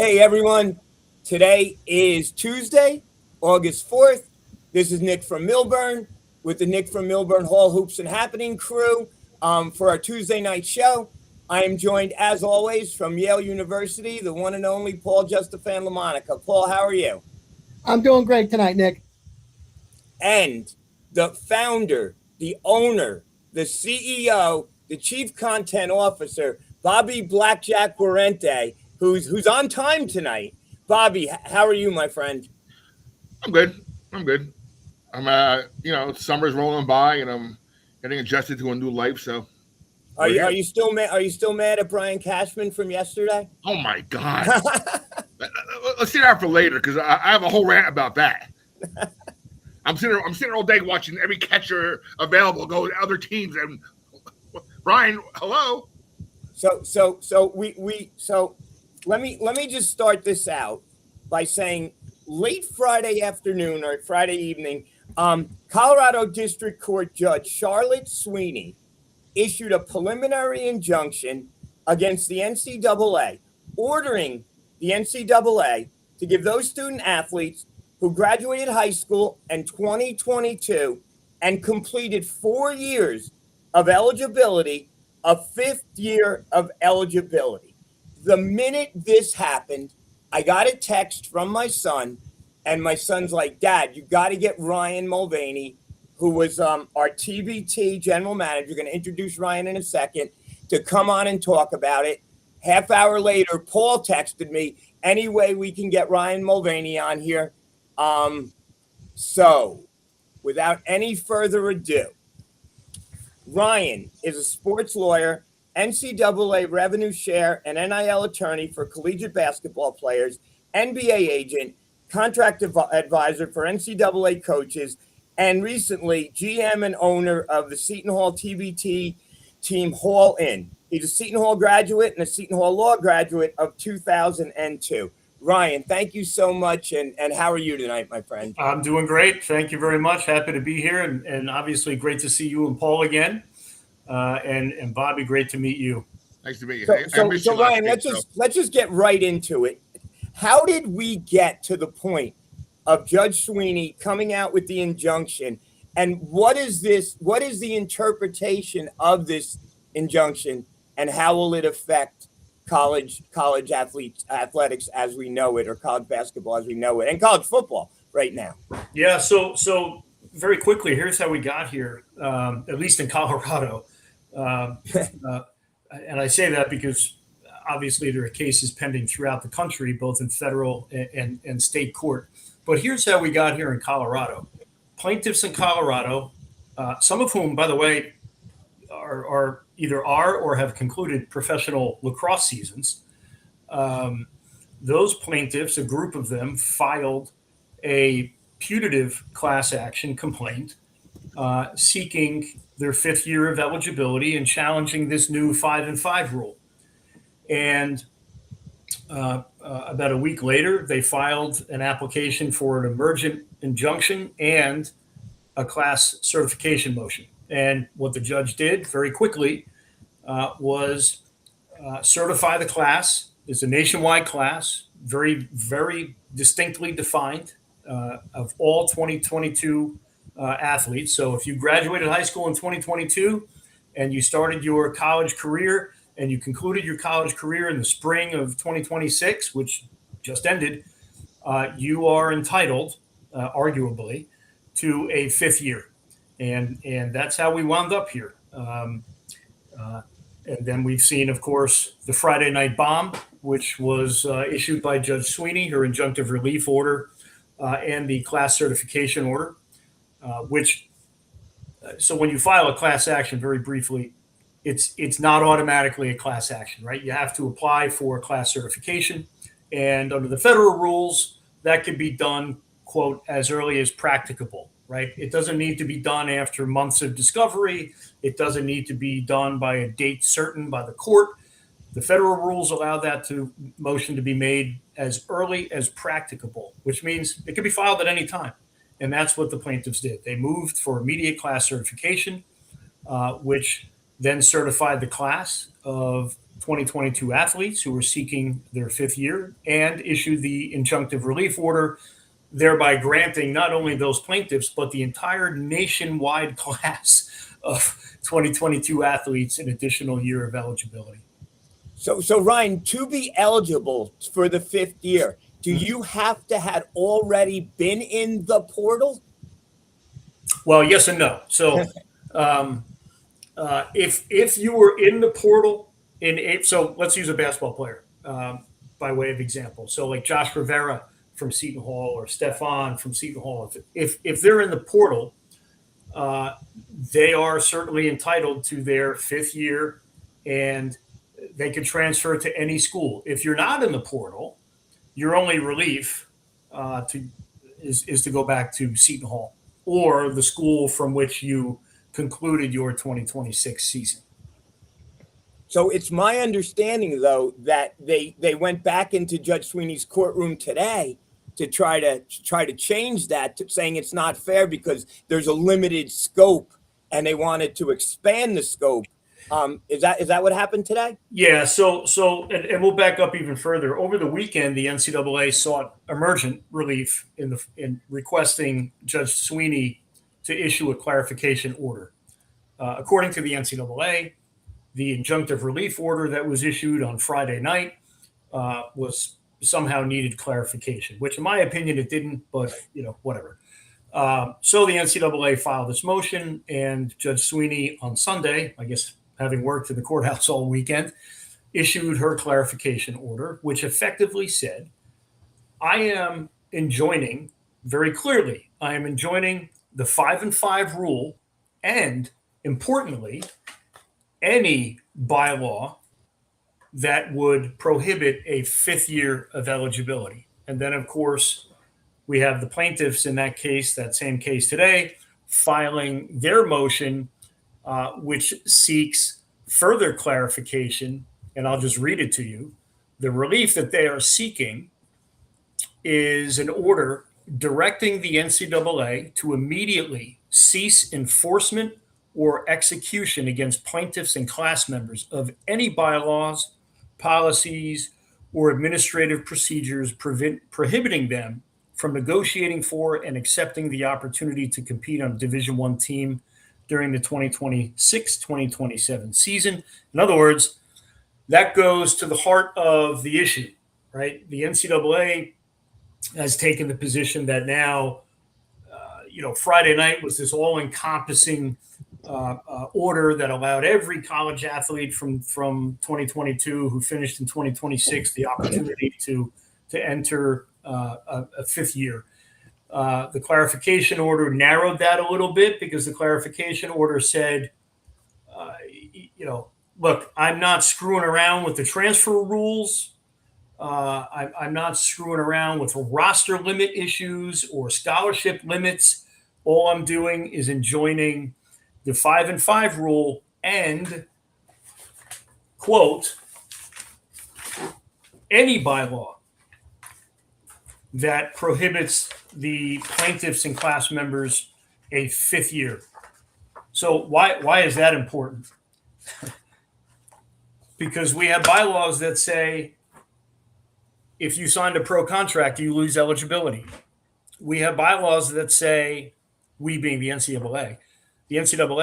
Hey everyone, today is Tuesday, August 4th. This is Nick from Millburn with the Nick from Millburn Hall Hoops and Happening crew for our Tuesday night show. I am joined, as always, from Yale University, the one and only Paul Justafan LaMonica. Paul, how are you? I'm doing great tonight, Nick. And the founder, the owner, the CEO, the chief content officer, Bobby Blackjack Guarente, who's on time tonight. Bobby, how are you, my friend? I'm good. I'm good. Summer's rolling by, and I'm getting adjusted to a new life. So, Are you still mad? Are you still mad at Brian Cashman from yesterday? oh my god, let's see that for later because I have a whole rant about that. I'm sitting all day watching every catcher available go to other teams, and Brian, hello. So let me just start this out by saying late Friday afternoon or Friday evening, Colorado District Court Judge Charlotte Sweeney issued a preliminary injunction against the NCAA, ordering the NCAA to give those student athletes who graduated high school in 2022 and completed 4 years of eligibility a fifth year of eligibility. The minute this happened, I got a text from my son, and my son's like, Dad, you got to get Ryan Mulvaney, who was our TBT general manager, going to introduce Ryan in a second, to come on and talk about it. Half hour later, Paul texted me, any way we can get Ryan Mulvaney on here. So, without any further ado, Ryan is a sports lawyer, NCAA revenue share and NIL attorney for collegiate basketball players, NBA agent, contract advisor for NCAA coaches, and recently GM and owner of the Seton Hall TBT team Hall Inn. He's a Seton Hall graduate and a Seton Hall Law graduate of 2002. Ryan, thank you so much. And how are you tonight, my friend? I'm doing great. Thank you very much. Happy to be here. And obviously great to see you and Paul again. And Bobby, great to meet you. Nice to meet you. So Ryan, let's just get right into it. How did we get to the point of Judge Sweeney coming out with the injunction? And what is the interpretation of this injunction, and how will it affect college athletics as we know it, or college basketball as we know it, and college football right now? Yeah, so very quickly, here's how we got here, at least in Colorado. And I say that because obviously there are cases pending throughout the country, both in federal and state court. But here's how we got here in Colorado. Plaintiffs in Colorado, some of whom, by the way, are either or have concluded professional lacrosse seasons. Those plaintiffs, a group of them, filed a putative class action complaint seeking their fifth year of eligibility and challenging this new 5-and-5 rule. And about a week later, they filed an application for an emergent injunction and a class certification motion. And what the judge did very quickly was certify the class. It's a nationwide class, very, very distinctly defined of all 2022 athletes. So if you graduated high school in 2022 and you started your college career and you concluded your college career in the spring of 2026, which just ended, you are entitled, arguably, to a fifth year. And that's how we wound up here. And then we've seen, of course, the Friday night bomb, which was issued by Judge Sweeney, her injunctive relief order, and the class certification order, so when you file a class action, very briefly, it's not automatically a class action, right? You have to apply for class certification. And under the federal rules, that can be done, quote, as early as practicable, right? It doesn't need to be done after months of discovery. It doesn't need to be done by a date certain by the court. The federal rules allow that motion to be made as early as practicable, which means it can be filed at any time. And that's what the plaintiffs did. They moved for immediate class certification, which then certified the class of 2022 athletes who were seeking their fifth year and issued the injunctive relief order, thereby granting not only those plaintiffs, but the entire nationwide class of 2022 athletes an additional year of eligibility. So Ryan, to be eligible for the fifth year, do you have to have already been in the portal? Well, yes and no. So if you were in the portal so let's use a basketball player by way of example. So like Josh Rivera from Seton Hall or Stefan from Seton Hall, if they're in the portal, they are certainly entitled to their fifth year, and they can transfer to any school. If you're not in the portal, your only relief is to go back to Seton Hall or the school from which you concluded your 2026 season. So it's my understanding, though, that they went back into Judge Sweeney's courtroom today to try to change that, saying it's not fair because there's a limited scope, and they wanted to expand the scope. Is that what happened today? Yeah. So and we'll back up even further. Over the weekend, the NCAA sought emergent relief in requesting Judge Sweeney to issue a clarification order. According to the NCAA, the injunctive relief order that was issued on Friday night was somehow needed clarification, which in my opinion it didn't, but whatever. So the NCAA filed this motion, and Judge Sweeney on Sunday, I guess having worked in the courthouse all weekend, issued her clarification order, which effectively said, I am enjoining very clearly, I am enjoining the 5-and-5 rule, and importantly, any bylaw that would prohibit a fifth year of eligibility. And then, of course, we have the plaintiffs in that case, that same case today, filing their motion, which seeks further clarification. And I'll just read it to you. The relief that they are seeking is an order directing the NCAA to immediately cease enforcement or execution against plaintiffs and class members of any bylaws, policies, or administrative procedures prohibiting them from negotiating for and accepting the opportunity to compete on a Division I team during the 2026-2027 season. In other words, that goes to the heart of the issue, right? The NCAA has taken the position that now, Friday night was this all-encompassing order that allowed every college athlete from 2022 who finished in 2026 the opportunity to enter a fifth year. The clarification order narrowed that a little bit because the clarification order said, look, I'm not screwing around with the transfer rules. I'm not screwing around with roster limit issues or scholarship limits. All I'm doing is enjoining the 5-and-5 rule and, quote, any bylaw that prohibits the plaintiffs and class members a fifth year. So why is that important? Because we have bylaws that say if you signed a pro contract, you lose eligibility. We have bylaws that say, we being the NCAA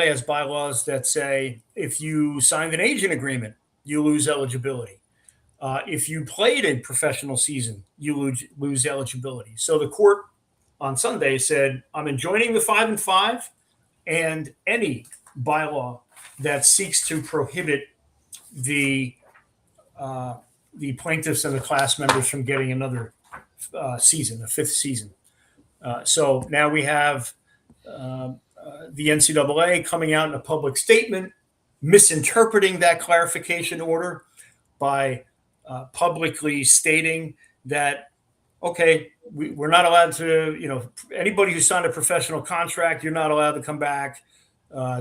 has bylaws that say if you signed an agent agreement, you lose eligibility. If you played a professional season, you lose eligibility. So the court on Sunday said, I'm enjoining the 5-and-5 and any bylaw that seeks to prohibit the plaintiffs and the class members from getting another season, a fifth season. So now we have the NCAA coming out in a public statement, misinterpreting that clarification order by publicly stating that, okay, we're not allowed to, anybody who signed a professional contract, you're not allowed to come back.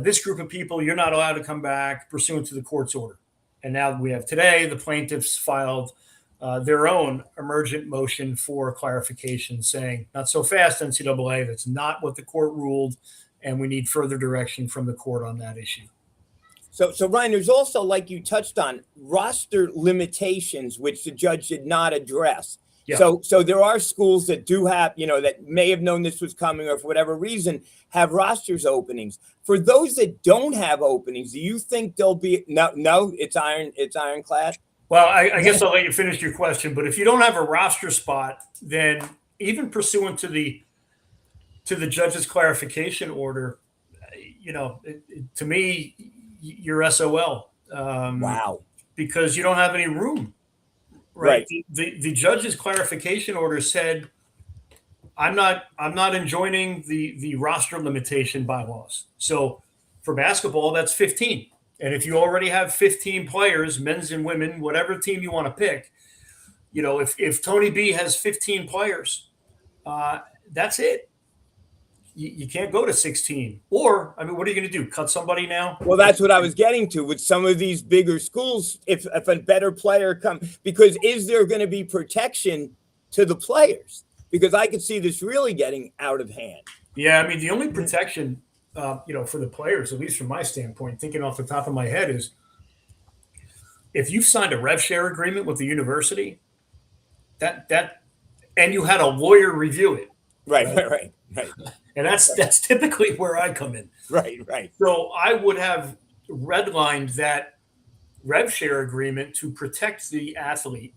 This group of people, you're not allowed to come back pursuant to the court's order. And now we have today, the plaintiffs filed their own emergent motion for clarification saying, not so fast, NCAA, that's not what the court ruled, and we need further direction from the court on that issue. So Ryan, there's also, like you touched on, roster limitations, which the judge did not address. Yeah. So there are schools that do have, that may have known this was coming or for whatever reason have rosters openings. For those that don't have openings, do you think there'll be no? It's ironclad. Well, I guess I'll let you finish your question. But if you don't have a roster spot, then even pursuant to the judge's clarification order, to me, you're SOL. Wow. Because you don't have any room. Right. The judge's clarification order said, I'm not enjoining the roster limitation bylaws. So for basketball, that's 15. And if you already have 15 players, men's and women, whatever team you want to pick, if Tony B has 15 players, that's it. You can't go to 16. Or, what are you going to do? Cut somebody now? Well, that's what I was getting to with some of these bigger schools. If a better player comes, because is there going to be protection to the players? Because I could see this really getting out of hand. Yeah, the only protection, for the players, at least from my standpoint, thinking off the top of my head, is if you've signed a rev share agreement with the university, and you had a lawyer review it. Right. And that's typically where I come in. Right. So I would have redlined that rev share agreement to protect the athlete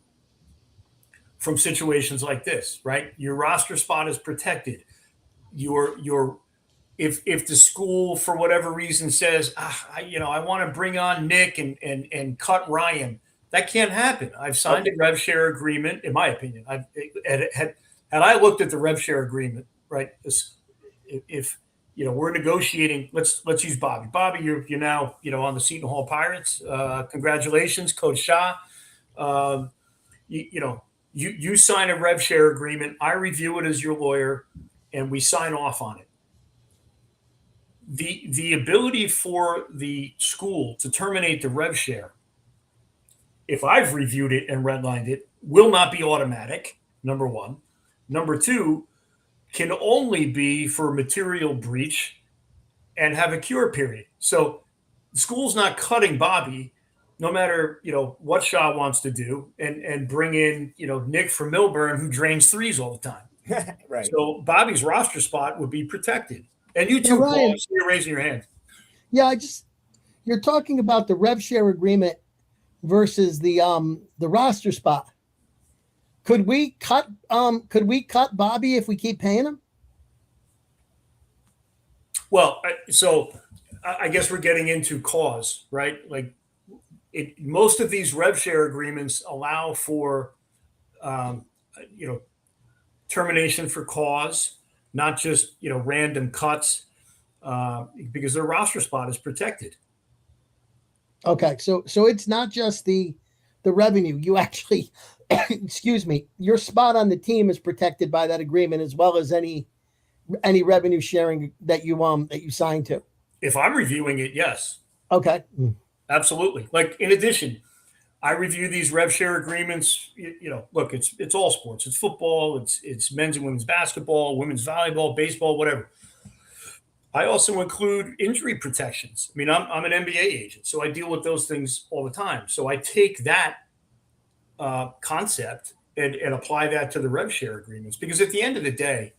from situations like this, right? Your roster spot is protected. If the school for whatever reason says, I want to bring on Nick and cut Ryan, that can't happen. I've signed a rev share agreement, in my opinion. Had I looked at the rev share agreement, right? If we're negotiating, let's use Bobby. Bobby, you're now on the Seton Hall Pirates. Congratulations, Coach Shah. You sign a rev share agreement. I review it as your lawyer, and we sign off on it. The ability for the school to terminate the rev share, if I've reviewed it and redlined it, will not be automatic. Number one. Number two, can only be for material breach and have a cure period. So the school's not cutting Bobby, no matter what Shaw wants to do, and bring in Nick from Millburn, who drains threes all the time. Right. So Bobby's roster spot would be protected. And you too, Yeah, Ryan. Paul, you're raising your hand. Yeah, you're talking about the rev share agreement versus the roster spot. Could we cut Bobby if we keep paying him? Well, so I guess we're getting into cause, right? Like most of these rev share agreements allow for, termination for cause, not just, random cuts, because their roster spot is protected. Okay. So it's not just the revenue. You actually, excuse me, your spot on the team is protected by that agreement, as well as any revenue sharing that you sign to. If I'm reviewing it, yes. Okay. Absolutely. Like, in addition, I review these rev share agreements. Look, it's all sports. It's football. It's men's and women's basketball, women's volleyball, baseball, whatever. I also include injury protections. I'm an NBA agent, so I deal with those things all the time. So I take that concept and apply that to the rev share agreements, because at the end of the day,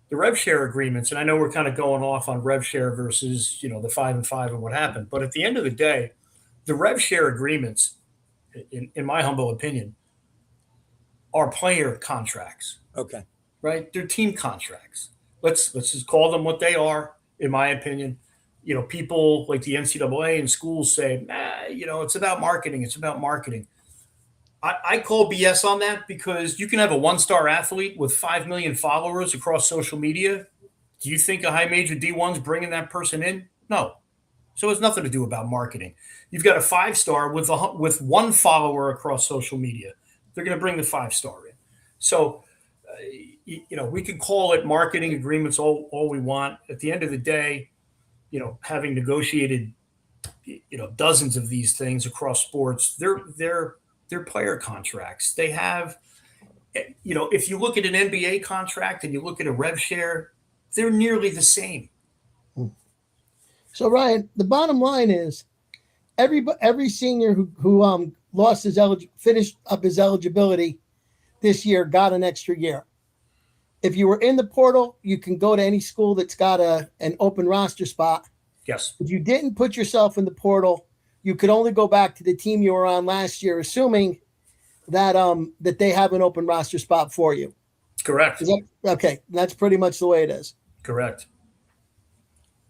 the rev share agreements, and I know we're kind of going off on rev share versus, the 5-5 and what happened, but at the end of the day, the rev share agreements, in my humble opinion, are player contracts. Okay. Right? They're team contracts. Let's just call them what they are, in my opinion. People like the NCAA and schools say, it's about marketing. It's about marketing. I call BS on that, because you can have a one-star athlete with 5 million followers across social media. Do you think a high major D1's bringing that person in? No. So it's nothing to do about marketing. You've got a 5-star with one follower across social media. They're going to bring the 5-star in. So, we can call it marketing agreements all we want. At the end of the day, having negotiated, dozens of these things across sports, they're player contracts. They have, if you look at an NBA contract and you look at a rev share, they're nearly the same. So, Ryan, the bottom line is every senior who lost his finished up his eligibility this year got an extra year. If you were in the portal, you can go to any school that's got an open roster spot. Yes. If you didn't put yourself in the portal, you could only go back to the team you were on last year, assuming that that they have an open roster spot for you. Correct. Okay, that's pretty much the way it is. Correct.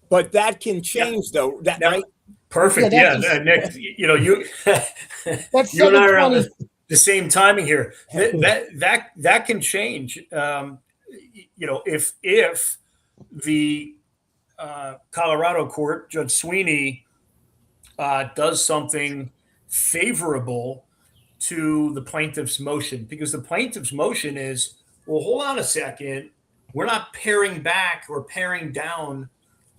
But that can change, though. That right? Perfect. Yeah, Yeah, Nick. You know, you That's you and I are on 7:20. the same timing here. That can change. You know, if the Colorado court, Judge Sweeney, does something favorable to the plaintiff's motion, because the plaintiff's motion is, well, hold on a second, we're not paring back or paring down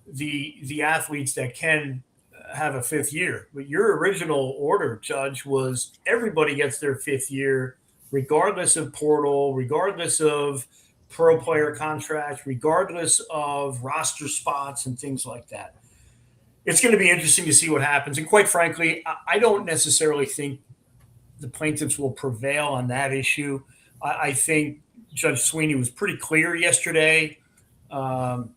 the athletes that can have a fifth year. But your original order, Judge, was everybody gets their fifth year, regardless of portal, regardless of pro player contracts, regardless of roster spots and things like that. It's going to be interesting to see what happens. And quite frankly, I don't necessarily think the plaintiffs will prevail on that issue. I think Judge Sweeney was pretty clear yesterday on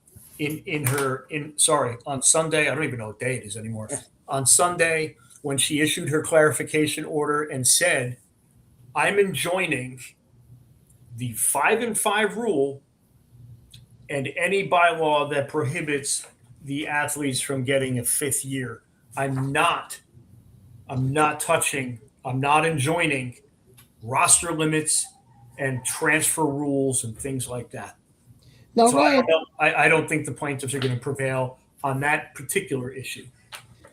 Sunday. I don't even know what day it is anymore. On Sunday, when she issued her clarification order and said, I'm enjoining the 5-5 rule and any bylaw that prohibits the athletes from getting a fifth year. I'm not touching, I'm not enjoining roster limits and transfer rules and things like that. Now, So Ryan, I don't think the plaintiffs are going to prevail on that particular issue.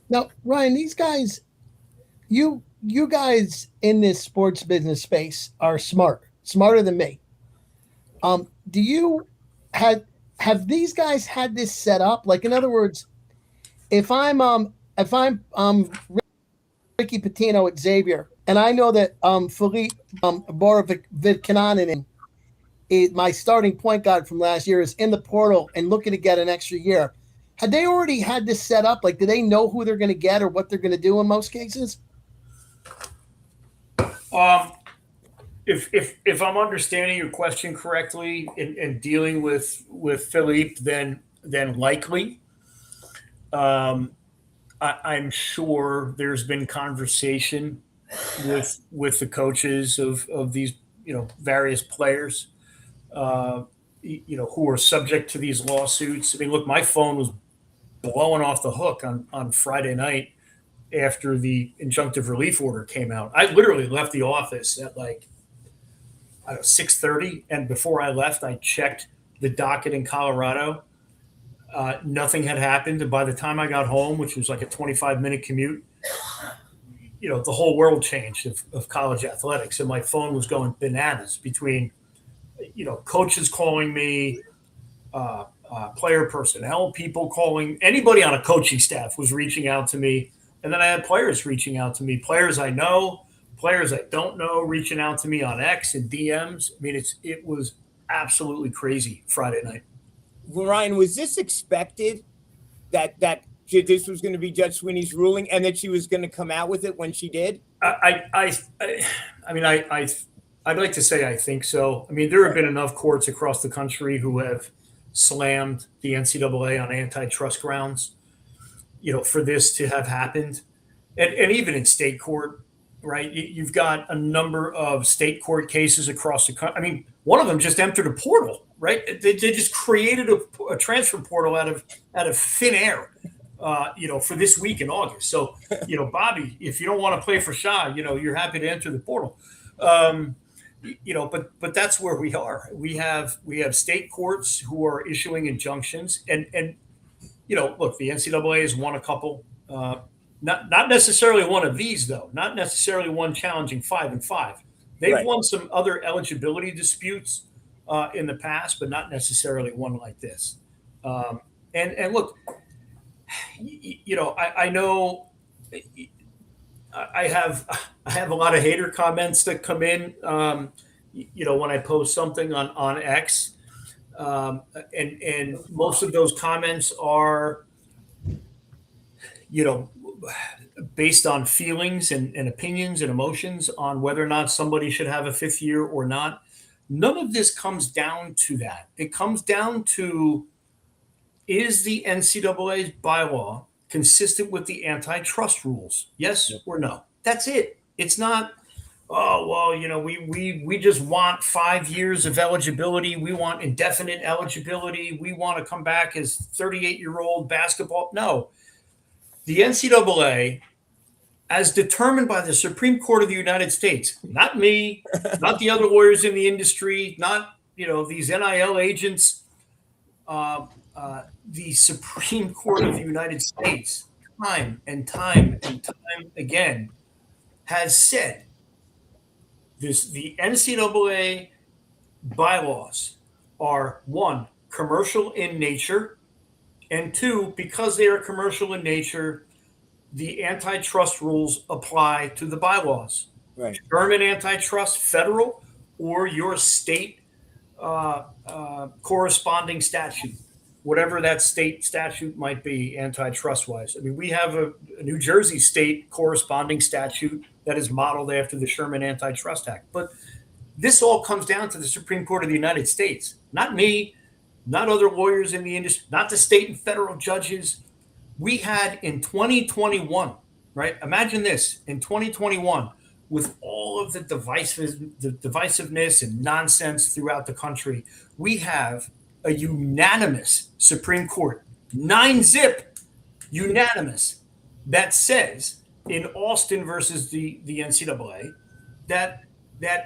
Now, Ryan, these guys, you guys in this sports business space are smarter than me. Do you have these guys had this set up? Like, in other words, if I'm Ricky Pitino at Xavier, and I know that Philippe Borovic-Kananen, my starting point guard from last year, is in the portal and looking to get an extra year. Had they already had this set up? Like, do they know who they're going to get or what they're going to do in most cases? If I'm understanding your question correctly in dealing with Philippe, then likely. I'm sure there's been conversation with the coaches of these, various players, who are subject to these lawsuits. I mean, look, my phone was blowing off the hook on Friday night after the injunctive relief order came out. I literally left the office at 6:30, and before I left, I checked the docket in Colorado. Nothing had happened, and by the time I got home, which was like a 25-minute commute, the whole world changed of college athletics, and my phone was going bananas between, coaches calling me, player personnel people calling, anybody on a coaching staff was reaching out to me, and then I had players reaching out to me, players I know, players I don't know, reaching out to me on X and DMs. I mean, it was absolutely crazy Friday night. Ryan, was this expected that this was going to be Judge Sweeney's ruling and that she was going to come out with it when she did? I'd like to say I think so. I mean, there have been enough courts across the country who have slammed the NCAA on antitrust grounds, for this to have happened. And even in state court, right? You've got a number of state court cases across the country. I mean, one of them just entered a portal, right? They just created a transfer portal out of thin air, for this week in August. So, Bobby, if you don't want to play for Shaw, you're happy to enter the portal. But that's where we are. We have state courts who are issuing injunctions, and look, the NCAA has won a couple. Not necessarily one of these, though. Not necessarily one challenging 5-5. They've won some other eligibility disputes in the past, but not necessarily one like this. And look, I know I have a lot of hater comments that come in, when I post something on X, and most of those comments are, based on feelings and opinions and emotions on whether or not somebody should have a fifth year or not. None of this comes down to that. It comes down to, is the NCAA's bylaw consistent with the antitrust rules? Yes or no? That's it. It's not, oh, well, you know, we just want 5 years of eligibility. We want indefinite eligibility. We want to come back as 38-year-old basketball. No. The NCAA, as determined by the Supreme Court of the United States, not me, not the other lawyers in the industry, not, you know, these NIL agents, the Supreme Court of the United States, time and time and time again, has said this: the NCAA bylaws are, one, commercial in nature, and two, because they are commercial in nature, the antitrust rules apply to the bylaws. Right. German antitrust, federal, or your state corresponding statute, whatever that state statute might be, antitrust-wise. I mean, we have a New Jersey state corresponding statute that is modeled after the Sherman Antitrust Act. But this all comes down to the Supreme Court of the United States, not me, not other lawyers in the industry, not the state and federal judges. We had in 2021, right? Imagine this, in 2021, with all of the divisiveness and nonsense throughout the country, we have a unanimous Supreme Court, 9-zip unanimous, that says in Austin versus the NCAA that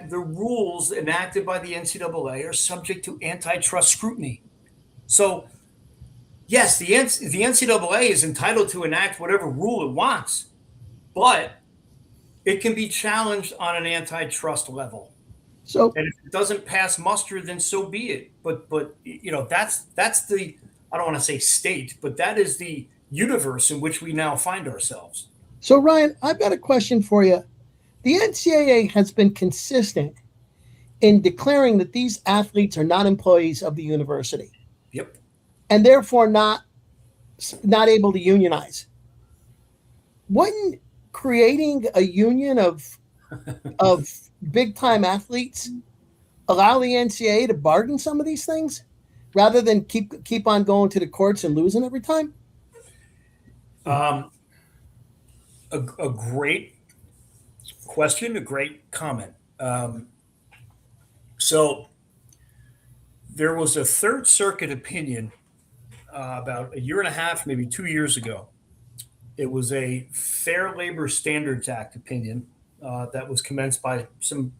the rules enacted by the NCAA are subject to antitrust scrutiny. So, yes, the NCAA is entitled to enact whatever rule it wants, but it can be challenged on an antitrust level. So, and if it doesn't pass muster, then so be it. But you know, that's the, I don't want to say state, but that is the universe in which we now find ourselves. So Ryan, I've got a question for you. The NCAA has been consistent in declaring that these athletes are not employees of the university. Yep. And therefore not able to unionize. Wouldn't creating a union of big time athletes allow the NCAA to bargain some of these things rather than keep on going to the courts and losing every time? A great question, a great comment. So there was a Third Circuit opinion about a year and a half, maybe 2 years ago. It was a Fair Labor Standards Act opinion that was commenced by some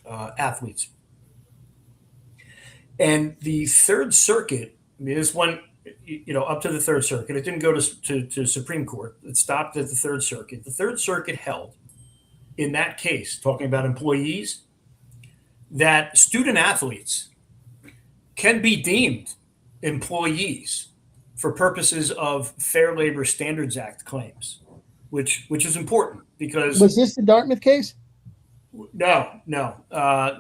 athletes. And the Third Circuit, I mean, this went, you know, up to the Third Circuit. It didn't go to Supreme Court. It stopped at the Third Circuit. The Third Circuit held, in that case, talking about employees, that student athletes can be deemed employees for purposes of Fair Labor Standards Act claims, which is important because... Was this the Dartmouth case? No.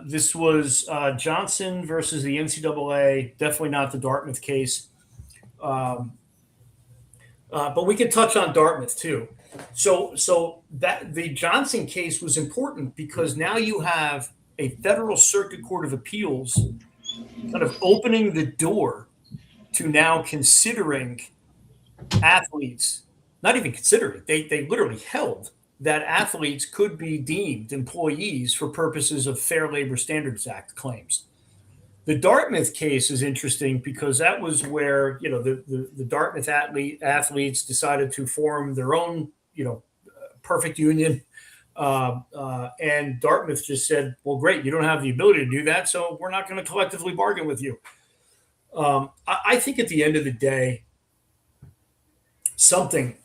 This was Johnson versus the NCAA. Definitely not the Dartmouth case. But we can touch on Dartmouth too. So that the Johnson case was important because now you have a Federal Circuit Court of Appeals kind of opening the door to now considering athletes, not even considering, they literally held that athletes could be deemed employees for purposes of Fair Labor Standards Act claims. The Dartmouth case is interesting because that was where, you know, the Dartmouth athletes decided to form their own, you know, perfect union. And Dartmouth just said, well, great, you don't have the ability to do that, so we're not going to collectively bargain with you. I think at the end of the day, something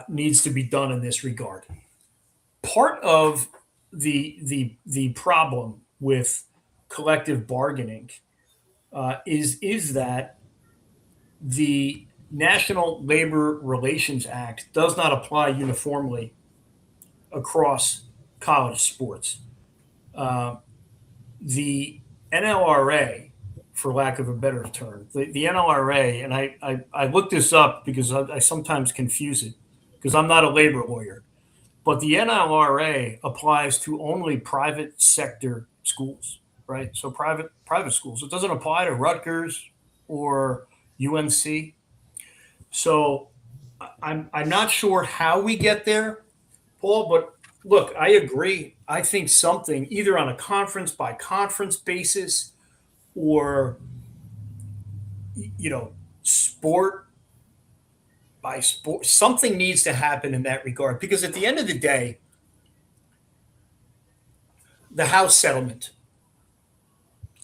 needs to be done in this regard. Part of the problem with collective bargaining is that the National Labor Relations Act does not apply uniformly across college sports. The NLRA, for lack of a better term, the NLRA, and I looked this up because I sometimes confuse it. because I'm not a labor lawyer, but the NLRA applies to only private sector schools, right? So private schools. It doesn't apply to Rutgers or UNC. So I'm not sure how we get there, Paul, but look, I agree. I think something either on a conference by conference basis or, sport by sport, something needs to happen in that regard. Because at the end of the day, the House settlement,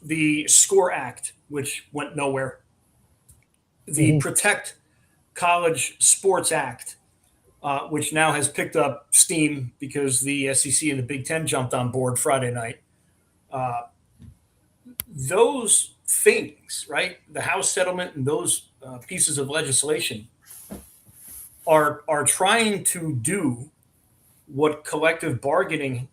the SCORE Act, which went nowhere, the Protect College Sports Act, which now has picked up steam because the SEC and the Big Ten jumped on board Friday night. Those things, right? The House settlement and those pieces of legislation are trying to do what collective bargaining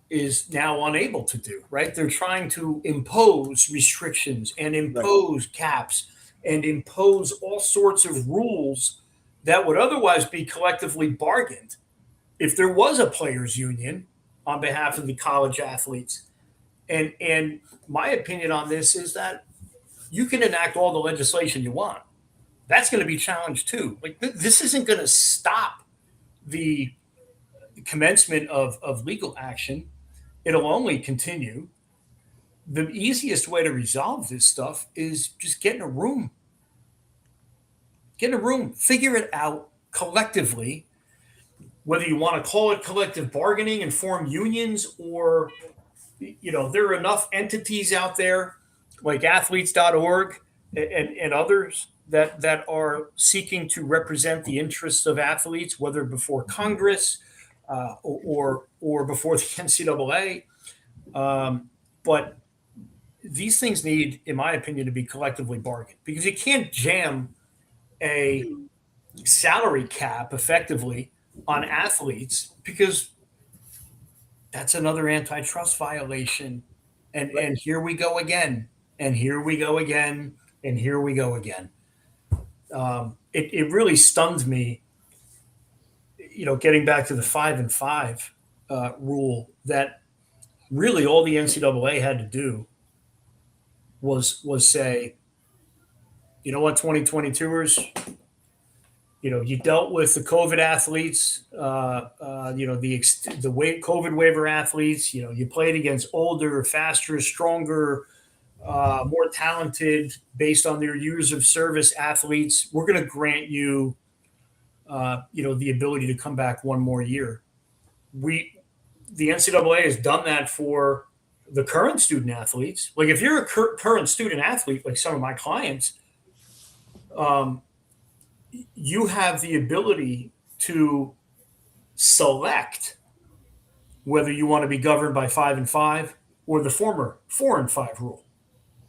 is now unable to do, right? They're trying to impose restrictions and impose caps and impose all sorts of rules that would otherwise be collectively bargained if there was a players union on behalf of the college athletes. And my opinion on this is that you can enact all the legislation you want. That's going to be challenged too. Like this isn't going to stop the commencement of legal action. It'll only continue. The easiest way to resolve this stuff is just get in a room. Get in a room, figure it out collectively, whether you want to call it collective bargaining and form unions or, there are enough entities out there like athletes.org and others that are seeking to represent the interests of athletes, whether before Congress or before the NCAA. But these things need, in my opinion, to be collectively bargained because you can't jam a salary cap effectively on athletes because that's another antitrust violation. And here we go again. And here we go again. And here we go again. It really stunned me, getting back to the 5-5 rule, that really all the NCAA had to do was say, you know what, 2022ers, you dealt with the COVID athletes, the COVID waiver athletes, you played against older, faster, stronger, more talented based on their years of service athletes. We're going to grant you, the ability to come back one more year. The NCAA has done that for the current student athletes. Like if you're a current student athlete, like some of my clients, you have the ability to select whether you want to be governed by 5-5 or the former 4-5 rule.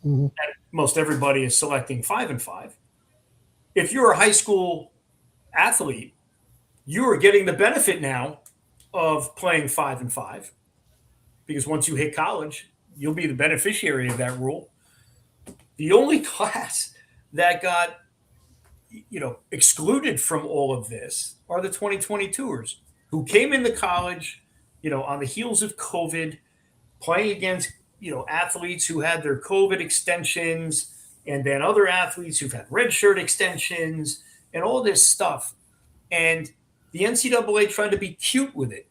Mm-hmm. And most everybody is selecting 5-5. If you're a high school athlete, you are getting the benefit now of playing 5-5 because once you hit college, you'll be the beneficiary of that rule. The only class that got excluded from all of this are the 2022ers who came into college, on the heels of COVID, playing against, athletes who had their COVID extensions and then other athletes who've had redshirt extensions and all this stuff. And the NCAA tried to be cute with it,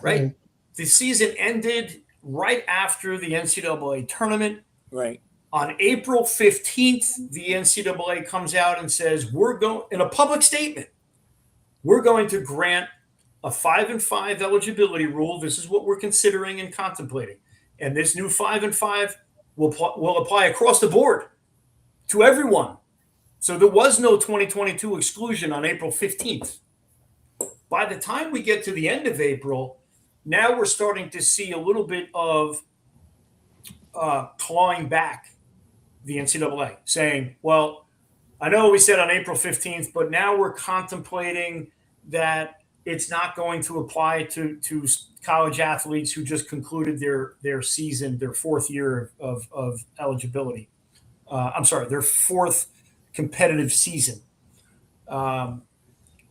right? Mm-hmm. The season ended right after the NCAA tournament. Right. On April 15th, the NCAA comes out and says, in a public statement, we're going to grant a 5-5 eligibility rule. This is what we're considering and contemplating. And this new 5-5 will apply across the board to everyone. So there was no 2022 exclusion on April 15th. By the time we get to the end of April, now we're starting to see a little bit of clawing back the NCAA, saying, well, I know we said on April 15th, but now we're contemplating that it's not going to apply to college athletes who just concluded their season, their fourth year of eligibility. Their fourth competitive season.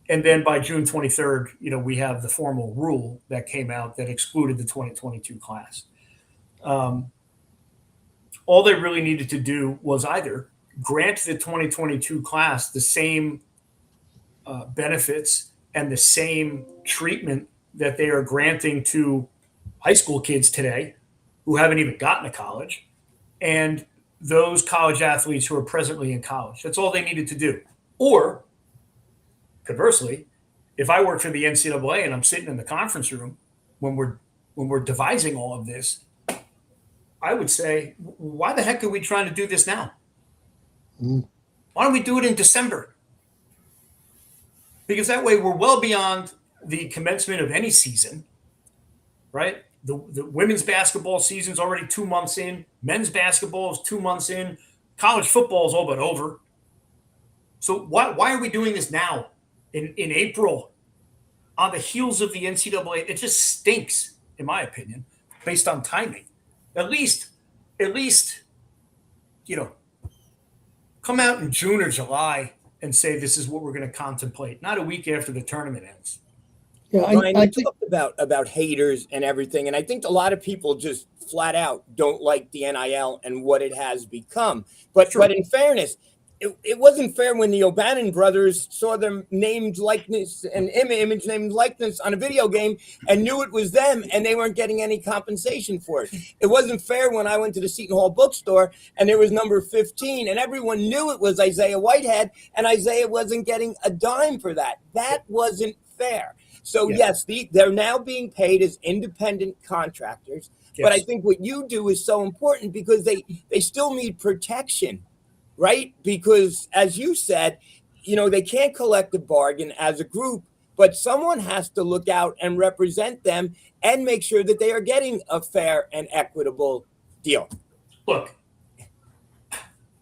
And then by June 23rd, we have the formal rule that came out that excluded the 2022 class. All they really needed to do was either grant the 2022 class the same benefits and the same treatment that they are granting to high school kids today who haven't even gotten to college, and those college athletes who are presently in college. That's all they needed to do. Or conversely, if I work for the NCAA and I'm sitting in the conference room when we're devising all of this, I would say, why the heck are we trying to do this now? Why don't we do it in December? Because that way we're well beyond the commencement of any season, right? The women's basketball season's already 2 months in. Men's basketball is 2 months in. College football is all but over. So why are we doing this now in April on the heels of the NCAA? It just stinks, in my opinion, based on timing. At least, come out in June or July and say this is what we're going to contemplate, not a week after the tournament ends. Yeah, Ryan, I you think talked about haters and everything, and I think a lot of people just flat out don't like the NIL and what it has become. But in fairness, it wasn't fair when the O'Bannon brothers saw their named likeness and image named likeness on a video game and knew it was them, and they weren't getting any compensation for it. It wasn't fair when I went to the Seton Hall bookstore and there was number 15 and everyone knew it was Isaiah Whitehead and Isaiah wasn't getting a dime for that. That wasn't fair. So yes, they're now being paid as independent contractors. Yes. But I think what you do is so important because they still need protection. Right? Because as you said, they can't collect a bargain as a group, but someone has to look out and represent them and make sure that they are getting a fair and equitable deal. Look,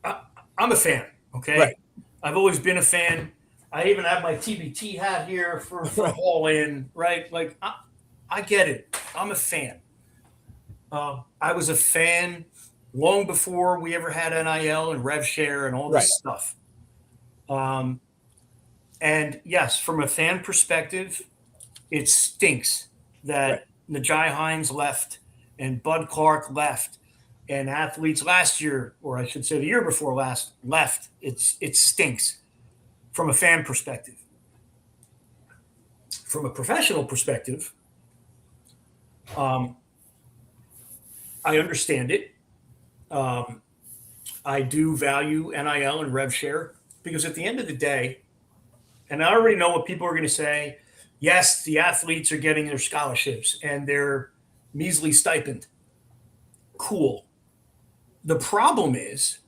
I'm a fan, okay? Right. I've always been a fan. I even have my TBT hat here for All In, right? Like, I get it. I'm a fan. I was a fan long before we ever had NIL and rev share and all this stuff. And yes, from a fan perspective, it stinks that Najai Hines left and Bud Clark left and athletes last year, or I should say the year before last, left. It stinks from a fan perspective. From a professional perspective, I understand it. I do value NIL and rev share because at the end of the day, and I already know what people are going to say, yes, the athletes are getting their scholarships and their measly stipend. Cool. The problem is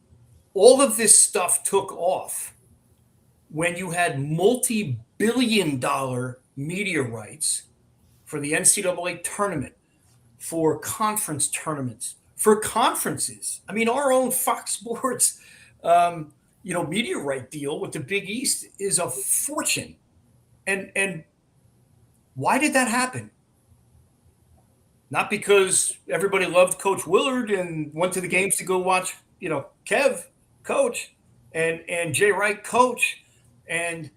all of this stuff took off when you had multi-billion-dollar media rights for the NCAA tournament, for conference tournaments, for conferences. I mean, our own Fox Sports, media right deal with the Big East is a fortune. And why did that happen? Not because everybody loved Coach Willard and went to the games to go watch, Kev coach and Jay Wright coach. And,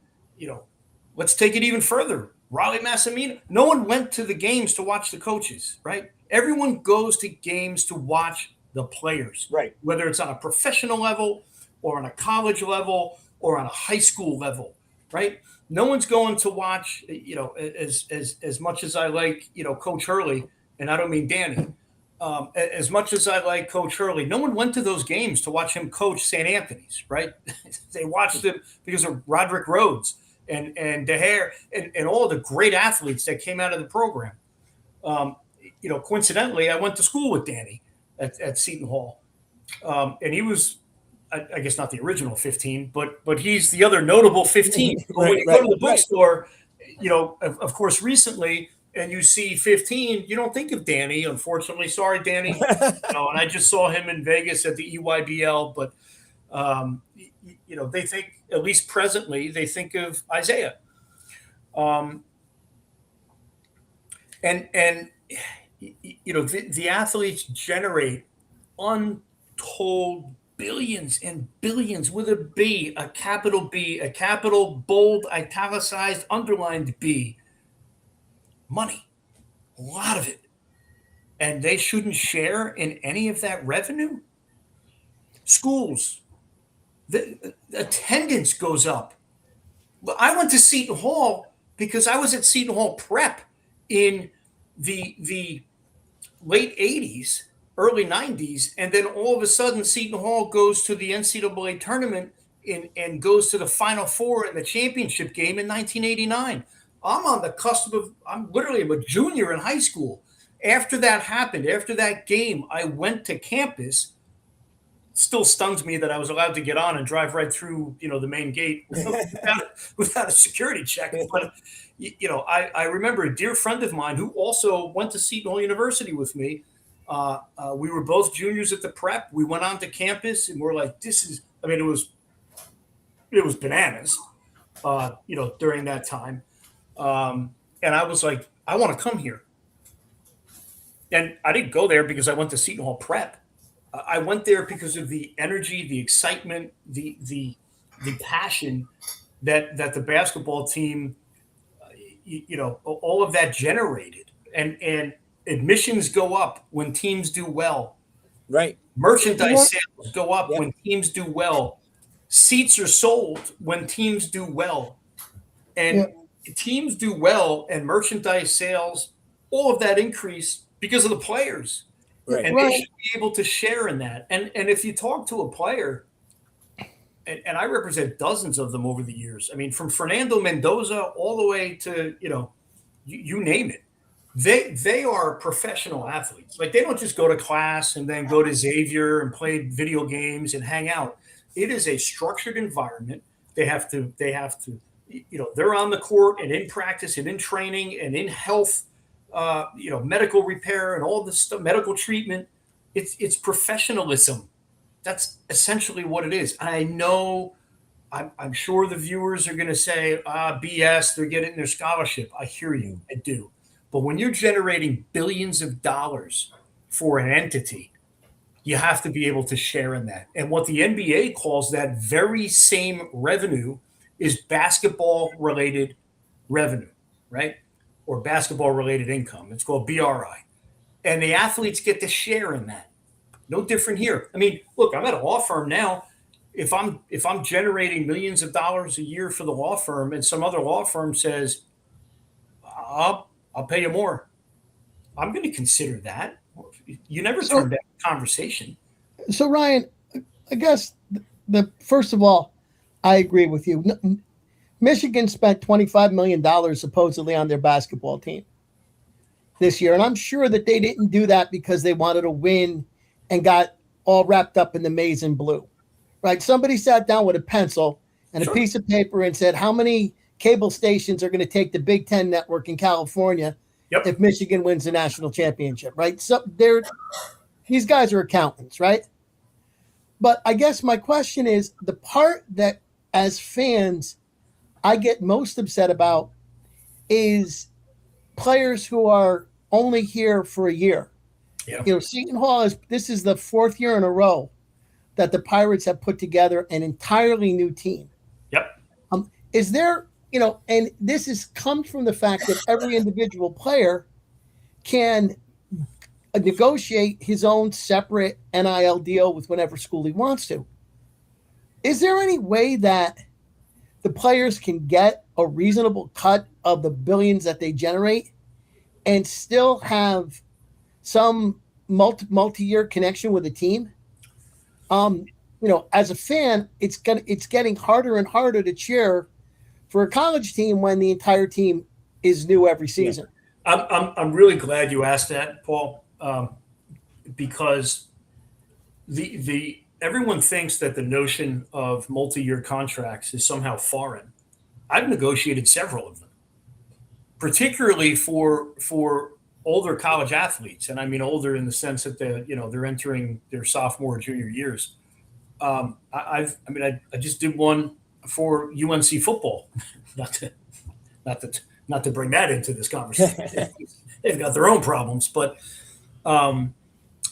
let's take it even further. Raleigh Massimino. No one went to the games to watch the coaches, right? Everyone goes to games to watch the players, right? Whether it's on a professional level or on a college level or on a high school level, right? No one's going to watch, as much as I like, Coach Hurley, and I don't mean Danny, as much as I like Coach Hurley, no one went to those games to watch him coach St. Anthony's, right? They watched him because of Roderick Rhodes and DeHare and all the great athletes that came out of the program. Coincidentally, I went to school with Danny at Seton Hall. And he was, I guess not the original 15, but he's the other notable 15. But when you go to the bookstore, of course, recently, and you see 15, you don't think of Danny, unfortunately. Sorry, Danny. And I just saw him in Vegas at the EYBL, but, they think, at least presently, they think of Isaiah. The athletes generate untold billions and billions with a B, a capital, bold, italicized, underlined B. Money, a lot of it. And they shouldn't share in any of that revenue? Schools, the attendance goes up. I went to Seton Hall because I was at Seton Hall Prep in the late 80s, early 90s, and then all of a sudden Seton Hall goes to the NCAA tournament and goes to the Final Four in the championship game in 1989. I'm on the cusp of, I'm literally a junior in high school. After that happened, after that game, I went to campus. Still stuns me that I was allowed to get on and drive right through, the main gate without a security check. But, I remember a dear friend of mine who also went to Seton Hall University with me. We were both juniors at the prep. We went on to campus and we're like, it was bananas, during that time. And I was like, I want to come here. And I didn't go there because I went to Seton Hall Prep. I went there because of the energy, the excitement, the passion that the basketball team, all of that generated. And admissions go up when teams do well. Right. Merchandise sales go up when teams do well. Seats are sold when teams do well. And teams do well and merchandise sales, all of that increase because of the players. Right. And they should be able to share in that. And if you talk to a player, and I represent dozens of them over the years, I mean, from Fernando Mendoza all the way to, you name it. They are professional athletes. Like, they don't just go to class and then go to Xavier and play video games and hang out. It is a structured environment. They have to, they're on the court and in practice and in training and in health, medical repair and all this stuff, medical treatment. It's professionalism. That's essentially what it is. I know, I'm sure the viewers are going to say, BS, they're getting their scholarship. I hear you. I do. But when you're generating billions of dollars for an entity, you have to be able to share in that. And what the NBA calls that very same revenue is basketball-related revenue, right? Or basketball-related income. It's called BRI. And the athletes get to share in that. No different here. I mean, look, I'm at a law firm now. If I'm generating millions of dollars a year for the law firm and some other law firm says, I'll pay you more, I'm going to consider that. You never turn down a conversation. So, Ryan, I guess first of all, I agree with you. Michigan spent $25 million supposedly on their basketball team this year. And I'm sure that they didn't do that because they wanted to win and got all wrapped up in the maize and blue, right? Somebody sat down with a pencil and a piece of paper and said, how many cable stations are going to take the Big Ten network in California if Michigan wins the national championship, right? So these guys are accountants, right? But I guess my question is, the part that as fans I get most upset about is players who are only here for a year. Yeah. Seton Hall this is the fourth year in a row that the Pirates have put together an entirely new team. Yep. Is there, and this comes from the fact that every individual player can negotiate his own separate NIL deal with whatever school he wants to. Is there any way that the players can get a reasonable cut of the billions that they generate and still have some multi-year connection with the team? As a fan, it's getting harder and harder to cheer for a college team when the entire team is new every season. Yeah. I'm really glad you asked that, Paul, because everyone thinks that the notion of multi-year contracts is somehow foreign. I've negotiated several of them, particularly for older college athletes, and I mean older in the sense that they're entering their sophomore or junior years. I just did one for UNC football, not to bring that into this conversation. They've got their own problems, but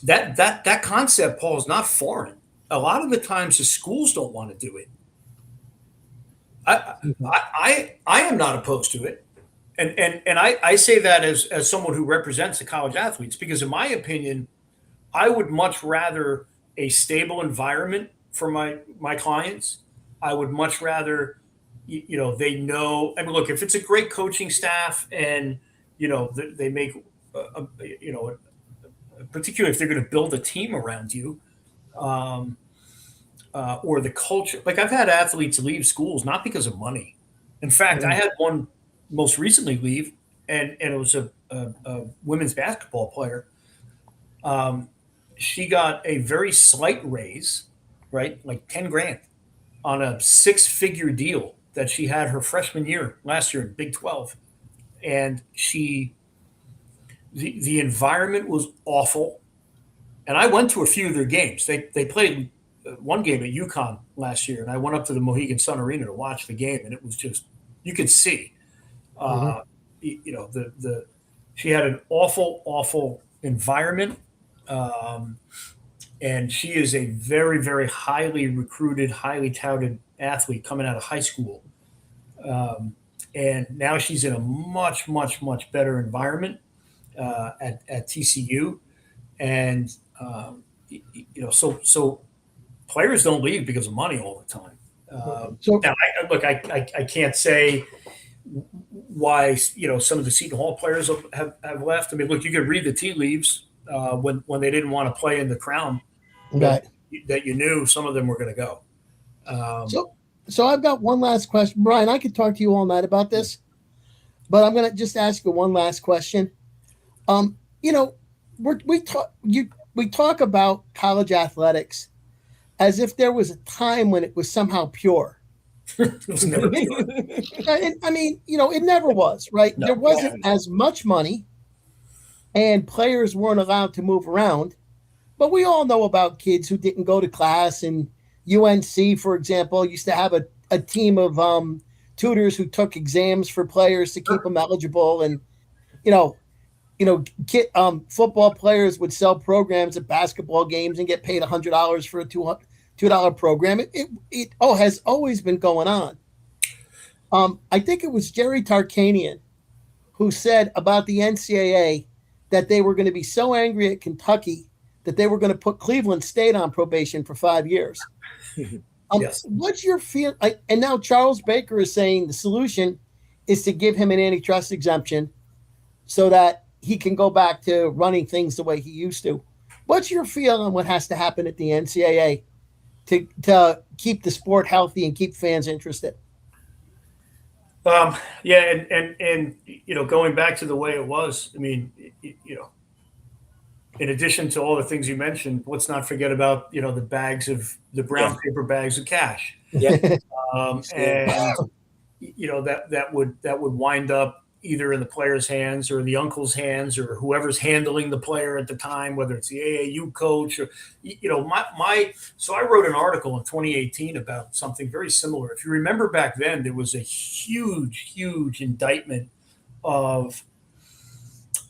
that concept, Paul, is not foreign. a lot of the times the schools don't want to do it. I am not opposed to it. And I say that as someone who represents the college athletes, because in my opinion, I would much rather a stable environment for my clients. I would much rather, they know. I mean, look, if it's a great coaching staff and, they make, particularly if they're going to build a team around you, or the culture. Like I've had athletes leave schools not because of money. In fact, I had one most recently leave, and it was a women's basketball player. She got a very slight raise, right? Like 10 grand on a 6-figure deal that she had her freshman year last year in Big 12. And the environment was awful. And I went to a few of their games. They played one game at UConn last year, and I went up to the Mohegan Sun Arena to watch the game, and it was just, you could see, she had an awful environment. And she is a very, very highly recruited, highly touted athlete coming out of high school. And now she's in a much, much, much better environment at TCU. And, so players don't leave because of money all the time. Now, I can't say why, some of the Seton Hall players have left. I mean, look, you could read the tea leaves when they didn't want to play in the Crown, Right. that you knew some of them were going to go. So I've got one last question. Brian, I could talk to you all night about this, but I'm going to just ask you one last question. We talk about college athletics as if there was a time when it was somehow pure. It was never pure. It never was, right? No, there wasn't as much money, and players weren't allowed to move around. But we all know about kids who didn't go to class, and UNC, for example, used to have a team of tutors who took exams for players to keep them eligible. And, football players would sell programs at basketball games and get paid $100 for a $2 program. It has always been going on. I think it was Jerry Tarkanian who said about the NCAA that they were going to be so angry at Kentucky that they were going to put Cleveland State on probation for 5 years. Yes. What's your feel? And now Charles Baker is saying the solution is to give him an antitrust exemption so that he can go back to running things the way he used to. What's your feel on what has to happen at the NCAA to keep the sport healthy and keep fans interested? And going back to the way it was, I mean, in addition to all the things you mentioned, let's not forget about, the brown paper bags of cash. Yeah. That would wind up either in the player's hands or the uncle's hands or whoever's handling the player at the time, whether it's the AAU coach or, so I wrote an article in 2018 about something very similar. If you remember back then, there was a huge indictment of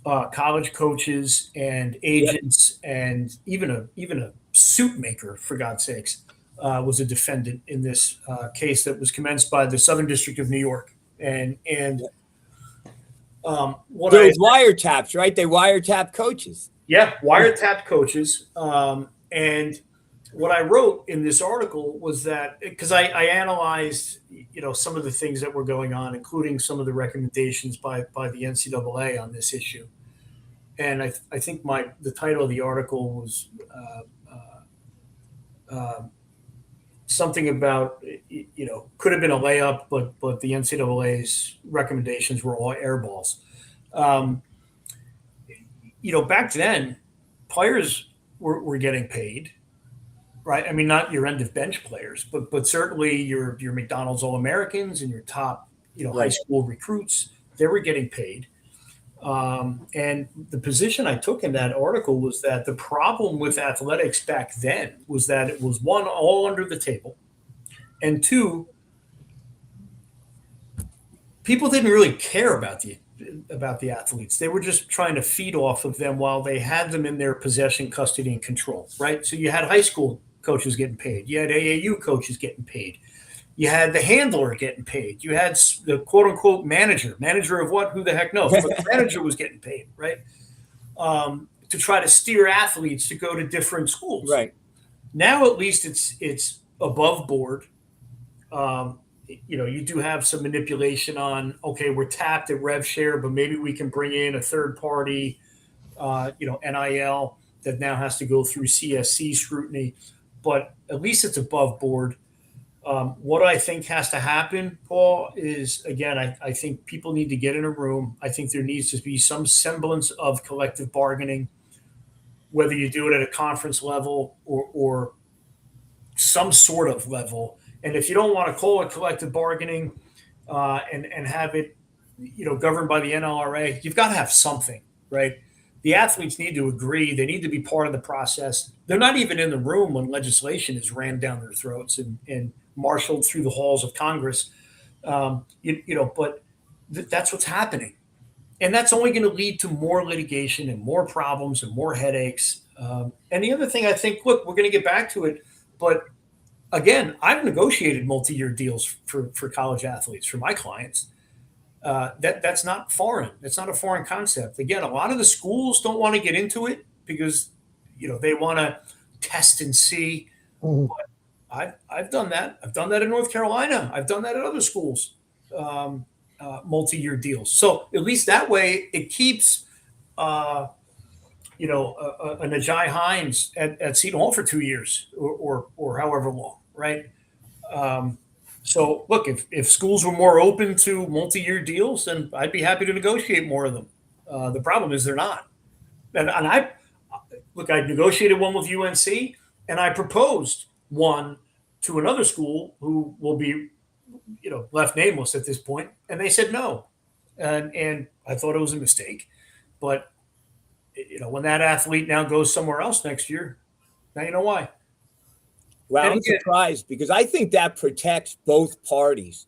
college coaches and agents, and even a suit maker, for God's sakes, was a defendant in this case that was commenced by the Southern District of New York. Those wiretaps, right? They wiretap coaches. Yeah, wiretapped coaches. And what I wrote in this article was that, because I analyzed, some of the things that were going on, including some of the recommendations by the NCAA on this issue. And I think the title of the article was something about, could have been a layup, but the NCAA's recommendations were all airballs. Back then, players were getting paid, right? I mean, not your end of bench players, but certainly your McDonald's All-Americans and your top, high school recruits, they were getting paid. And the position I took in that article was that the problem with athletics back then was that it was, one, all under the table, and two, people didn't really care about the athletes. They were just trying to feed off of them while they had them in their possession, custody, and control, right? So you had high school coaches getting paid. You had AAU coaches getting paid. You had the handler getting paid. You had the quote unquote manager of what? Who the heck knows? But the manager was getting paid, right? To try to steer athletes to go to different schools. Right. Now, at least it's above board. You do have some manipulation on, okay, we're tapped at rev share, but maybe we can bring in a third party, NIL that now has to go through CSC scrutiny, but at least it's above board. What I think has to happen, Paul, is, again, I think people need to get in a room. I think there needs to be some semblance of collective bargaining, whether you do it at a conference level or some sort of level. And if you don't want to call it collective bargaining and have it, governed by the NLRA, you've got to have something, right? The athletes need to agree. They need to be part of the process. They're not even in the room when legislation is rammed down their throats and marshaled through the halls of Congress. But that's what's happening. And that's only going to lead to more litigation and more problems and more headaches. And the other thing, I think, look, we're going to get back to it, but again, I've negotiated multi-year deals for college athletes, for my clients. That's not foreign. That's not a foreign concept. Again, a lot of the schools don't want to get into it because, they want to test and see. Mhm. But I've done that. I've done that in North Carolina. I've done that at other schools, multi-year deals. So at least that way it keeps, an Ajay Hines at Seton Hall for 2 years or however long, right? So look, if schools were more open to multi-year deals, then I'd be happy to negotiate more of them. The problem is they're not. And I negotiated one with UNC, and I proposed one to another school who will be, left nameless at this point, and they said no. And I thought it was a mistake. But, when that athlete now goes somewhere else next year, now you know why. Well, I'm surprised because I think that protects both parties.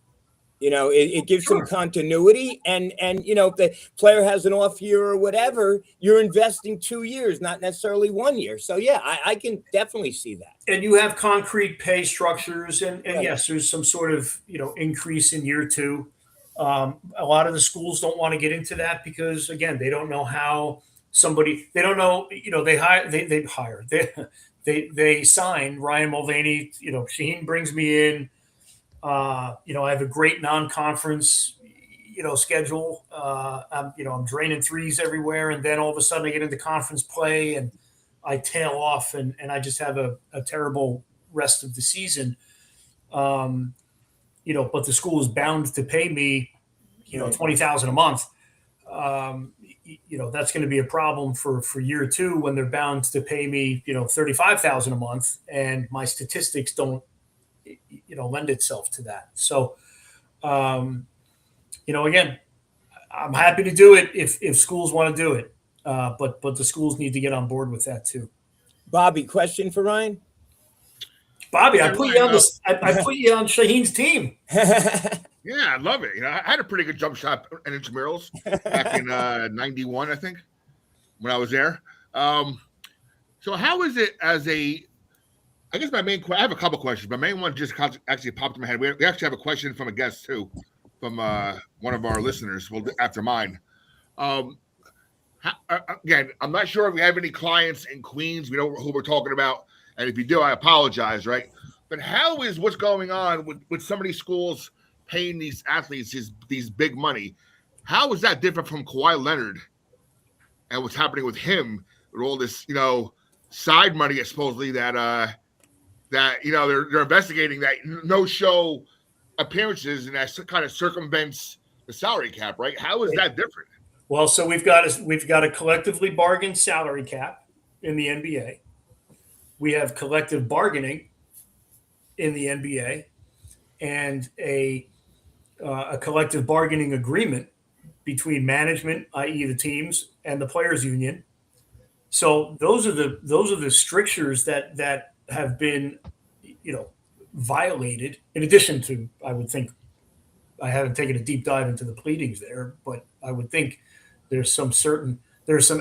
It gives some continuity, and if the player has an off year or whatever, you're investing 2 years, not necessarily 1 year. So yeah, I can definitely see that. And you have concrete pay structures, and Right. Yes, there's some sort of increase in year two. A lot of the schools don't want to get into that because, again, they don't know how they don't know, they sign Ryan Mulvaney. Shaheen brings me in. I have a great non-conference, schedule. I'm draining threes everywhere, and then all of a sudden I get into conference play and I tail off, and I just have a terrible rest of the season. But the school is bound to pay me, $20,000 a month. That's going to be a problem for year two when they're bound to pay me, $35,000 a month, and my statistics don't, lend itself to that. So, again, I'm happy to do it if schools want to do it, but the schools need to get on board with that too. Bobby, question for Ryan? Bobby, I put you on I put you on Shaheen's team. Yeah, I love it. I had a pretty good jump shot in intramurals back in '91, I think, when I was there. So how is it as I guess I have a couple questions. My main one just actually popped in my head. We actually have a question from a guest too, from one of our listeners. Well, after mine. Again, I'm not sure if we have any clients in Queens. We know who we're talking about, and if you do, I apologize. Right, but how is what's going on with some of these schools paying these athletes these big money? How is that different from Kawhi Leonard and what's happening with him with all this, side money supposedly that they're investigating, that no-show appearances, and that kind of circumvents the salary cap, right? How is that different? Well, so we've got a collectively bargained salary cap in the NBA. We have collective bargaining in the NBA, and a collective bargaining agreement between management, i.e., the teams, and the players' union. So those are the strictures that have been, violated. In addition to, I would think, I haven't taken a deep dive into the pleadings there, but I would think there's some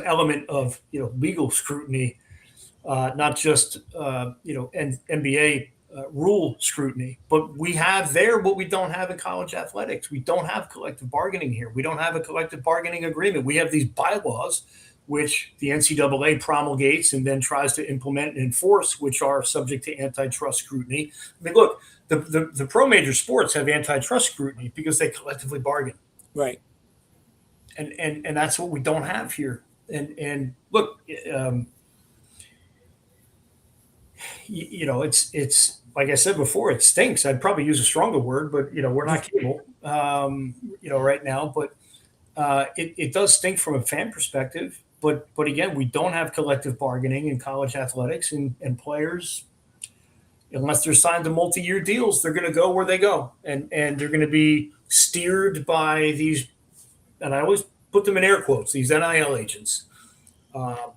element of legal scrutiny not just NBA rule scrutiny, but we have there what we don't have in college athletics. We don't have collective bargaining here. We don't have a collective bargaining agreement. We have these bylaws, which the NCAA promulgates and then tries to implement and enforce, which are subject to antitrust scrutiny. I mean, look, the pro major sports have antitrust scrutiny because they collectively bargain. Right. And that's what we don't have here. And look, it's like I said before, it stinks. I'd probably use a stronger word, but we're not cable, right now. But it does stink from a fan perspective. But again, we don't have collective bargaining in college athletics, and players, unless they're signed to multi-year deals, they're going to go where they go, and they're going to be steered by these. And I always put them in air quotes, these NIL agents,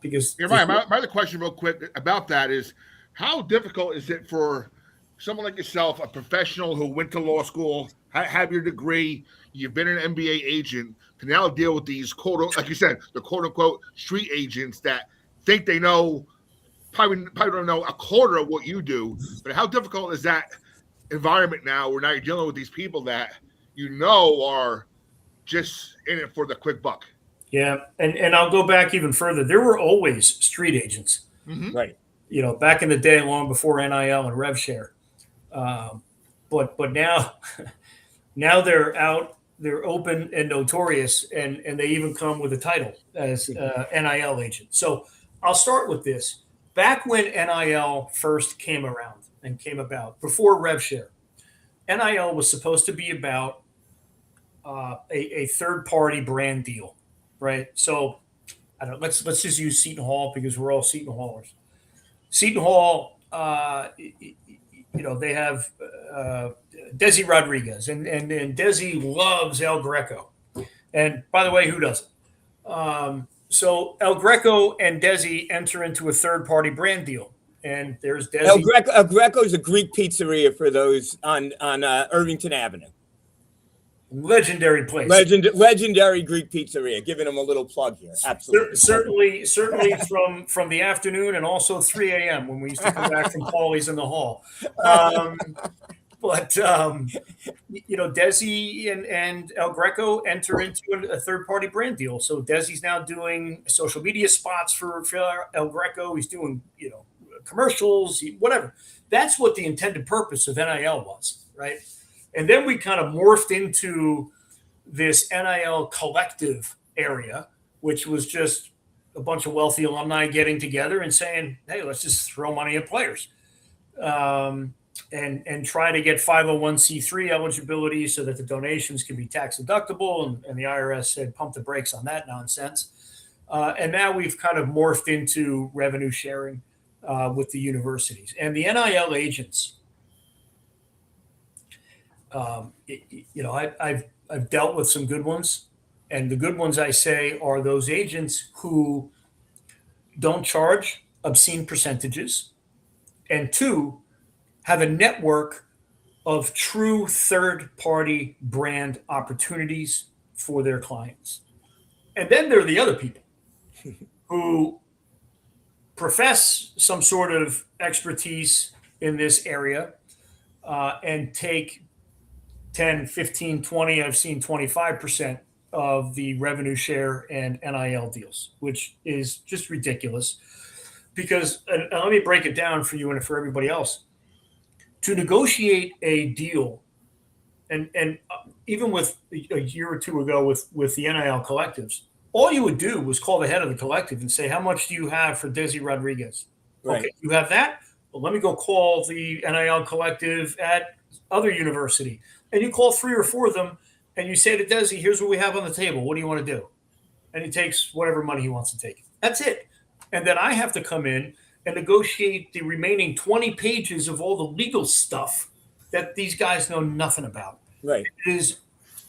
because Ryan, my other question real quick about that is, how difficult is it for someone like yourself, a professional who went to law school, have your degree, you've been an NBA agent, to now deal with these like you said, the quote unquote street agents that think they know, probably don't know a quarter of what you do. But how difficult is that environment now where now you're dealing with these people that are just in it for the quick buck? Yeah, and I'll go back even further. There were always street agents, Right? Back in the day, long before NIL and rev share. But now, they're out, they're open and notorious, and they even come with a title as NIL agent. So I'll start with this. Back when NIL first came around and came about, before rev share, NIL was supposed to be about a third-party brand deal, right? So let's just use Seton Hall because we're all Seton Hallers. Seton Hall, they have Desi Rodriguez, and Desi loves El Greco. And by the way, who doesn't? So El Greco and Desi enter into a third-party brand deal. And there's Desi. El Greco is a Greek pizzeria for those on Irvington Avenue. Legendary place. Legendary Greek pizzeria. Giving them a little plug here. Absolutely. Certainly from the afternoon and also 3 a.m. when we used to come back from Paulie's in the hall. But Desi and El Greco enter into a third-party brand deal. So Desi's now doing social media spots for El Greco. He's doing commercials, whatever. That's what the intended purpose of NIL was, right? And then we kind of morphed into this NIL collective area, which was just a bunch of wealthy alumni getting together and saying, hey, let's just throw money at players and try to get 501c3 eligibility so that the donations can be tax deductible. And the IRS said, pump the brakes on that nonsense. And now we've kind of morphed into revenue sharing with the universities. And the NIL agents, I've dealt with some good ones, and the good ones I say are those agents who don't charge obscene percentages, and two, have a network of true third-party brand opportunities for their clients. And then there are the other people who profess some sort of expertise in this area and take 10, 15, 20, I've seen 25% of the revenue share and NIL deals, which is just ridiculous. Because, and let me break it down for you and for everybody else. To negotiate a deal, and even with a year or two ago with the NIL collectives, all you would do was call the head of the collective and say, how much do you have for Desi Rodriguez? Right. Okay, you have that? Well, let me go call the NIL collective at other university. And you call 3 or 4 of them, and you say to Desi, here's what we have on the table. What do you want to do? And he takes whatever money he wants to take. That's it. And then I have to come in and negotiate the remaining 20 pages of all the legal stuff that these guys know nothing about. Right. It is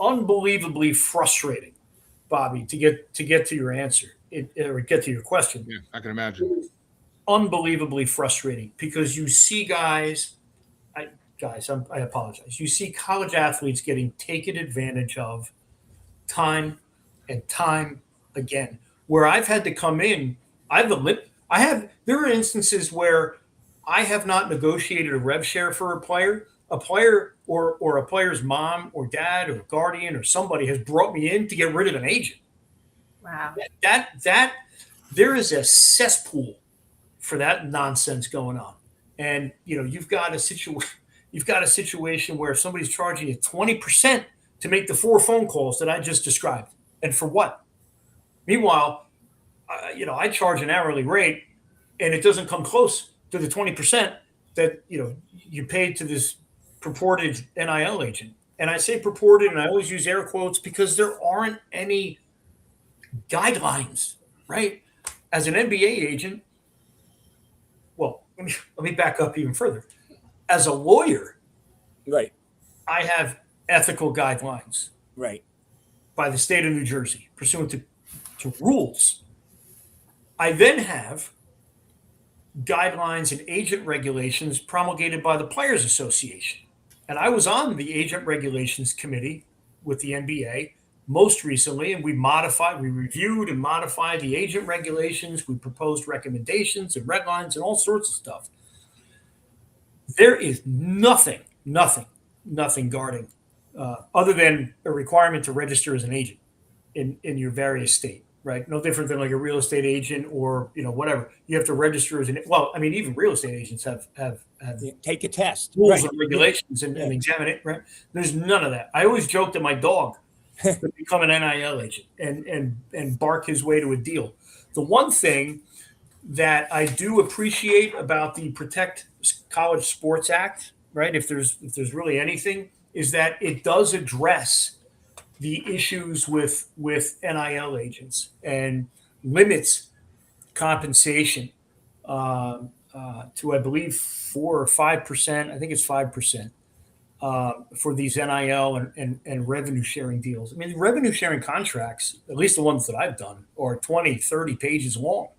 unbelievably frustrating, Bobby, to get to your answer or get to your question. Yeah, I can imagine. Unbelievably frustrating because you see guys, I apologize. You see college athletes getting taken advantage of time and time again, where I've had to come in. There are instances where I have not negotiated a rev share for a player or a player's mom or dad or guardian or somebody has brought me in to get rid of an agent. Wow. That there is a cesspool for that nonsense going on. And you've got a situation where somebody's charging you 20% to make the 4 phone calls that I just described. And for what? Meanwhile, I charge an hourly rate and it doesn't come close to the 20% that, you paid to this purported NIL agent. And I say purported, and I always use air quotes because there aren't any guidelines, right? As an NBA agent, well, let me back up even further. As a lawyer, Right. I have ethical guidelines Right. by the state of New Jersey, pursuant to rules. I then have guidelines and agent regulations promulgated by the Players Association. And I was on the agent regulations committee with the NBA most recently, and we reviewed and modified the agent regulations. We proposed recommendations and red lines and all sorts of stuff. There is nothing guarding other than a requirement to register as an agent in your various state, right? No different than like a real estate agent or whatever. You have to register as even real estate agents have Take a test. rules Right. and regulations and examine it, right? There's none of that. I always joke that my dog could become an NIL agent and bark his way to a deal. The one thing that I do appreciate about the Protect College Sports Act, right? If there's really anything, is that it does address the issues with NIL agents and limits compensation to, I believe, 4 or 5%. I think it's 5% for these NIL and revenue sharing deals. I mean, the revenue sharing contracts, at least the ones that I've done, are 20, 30 pages long.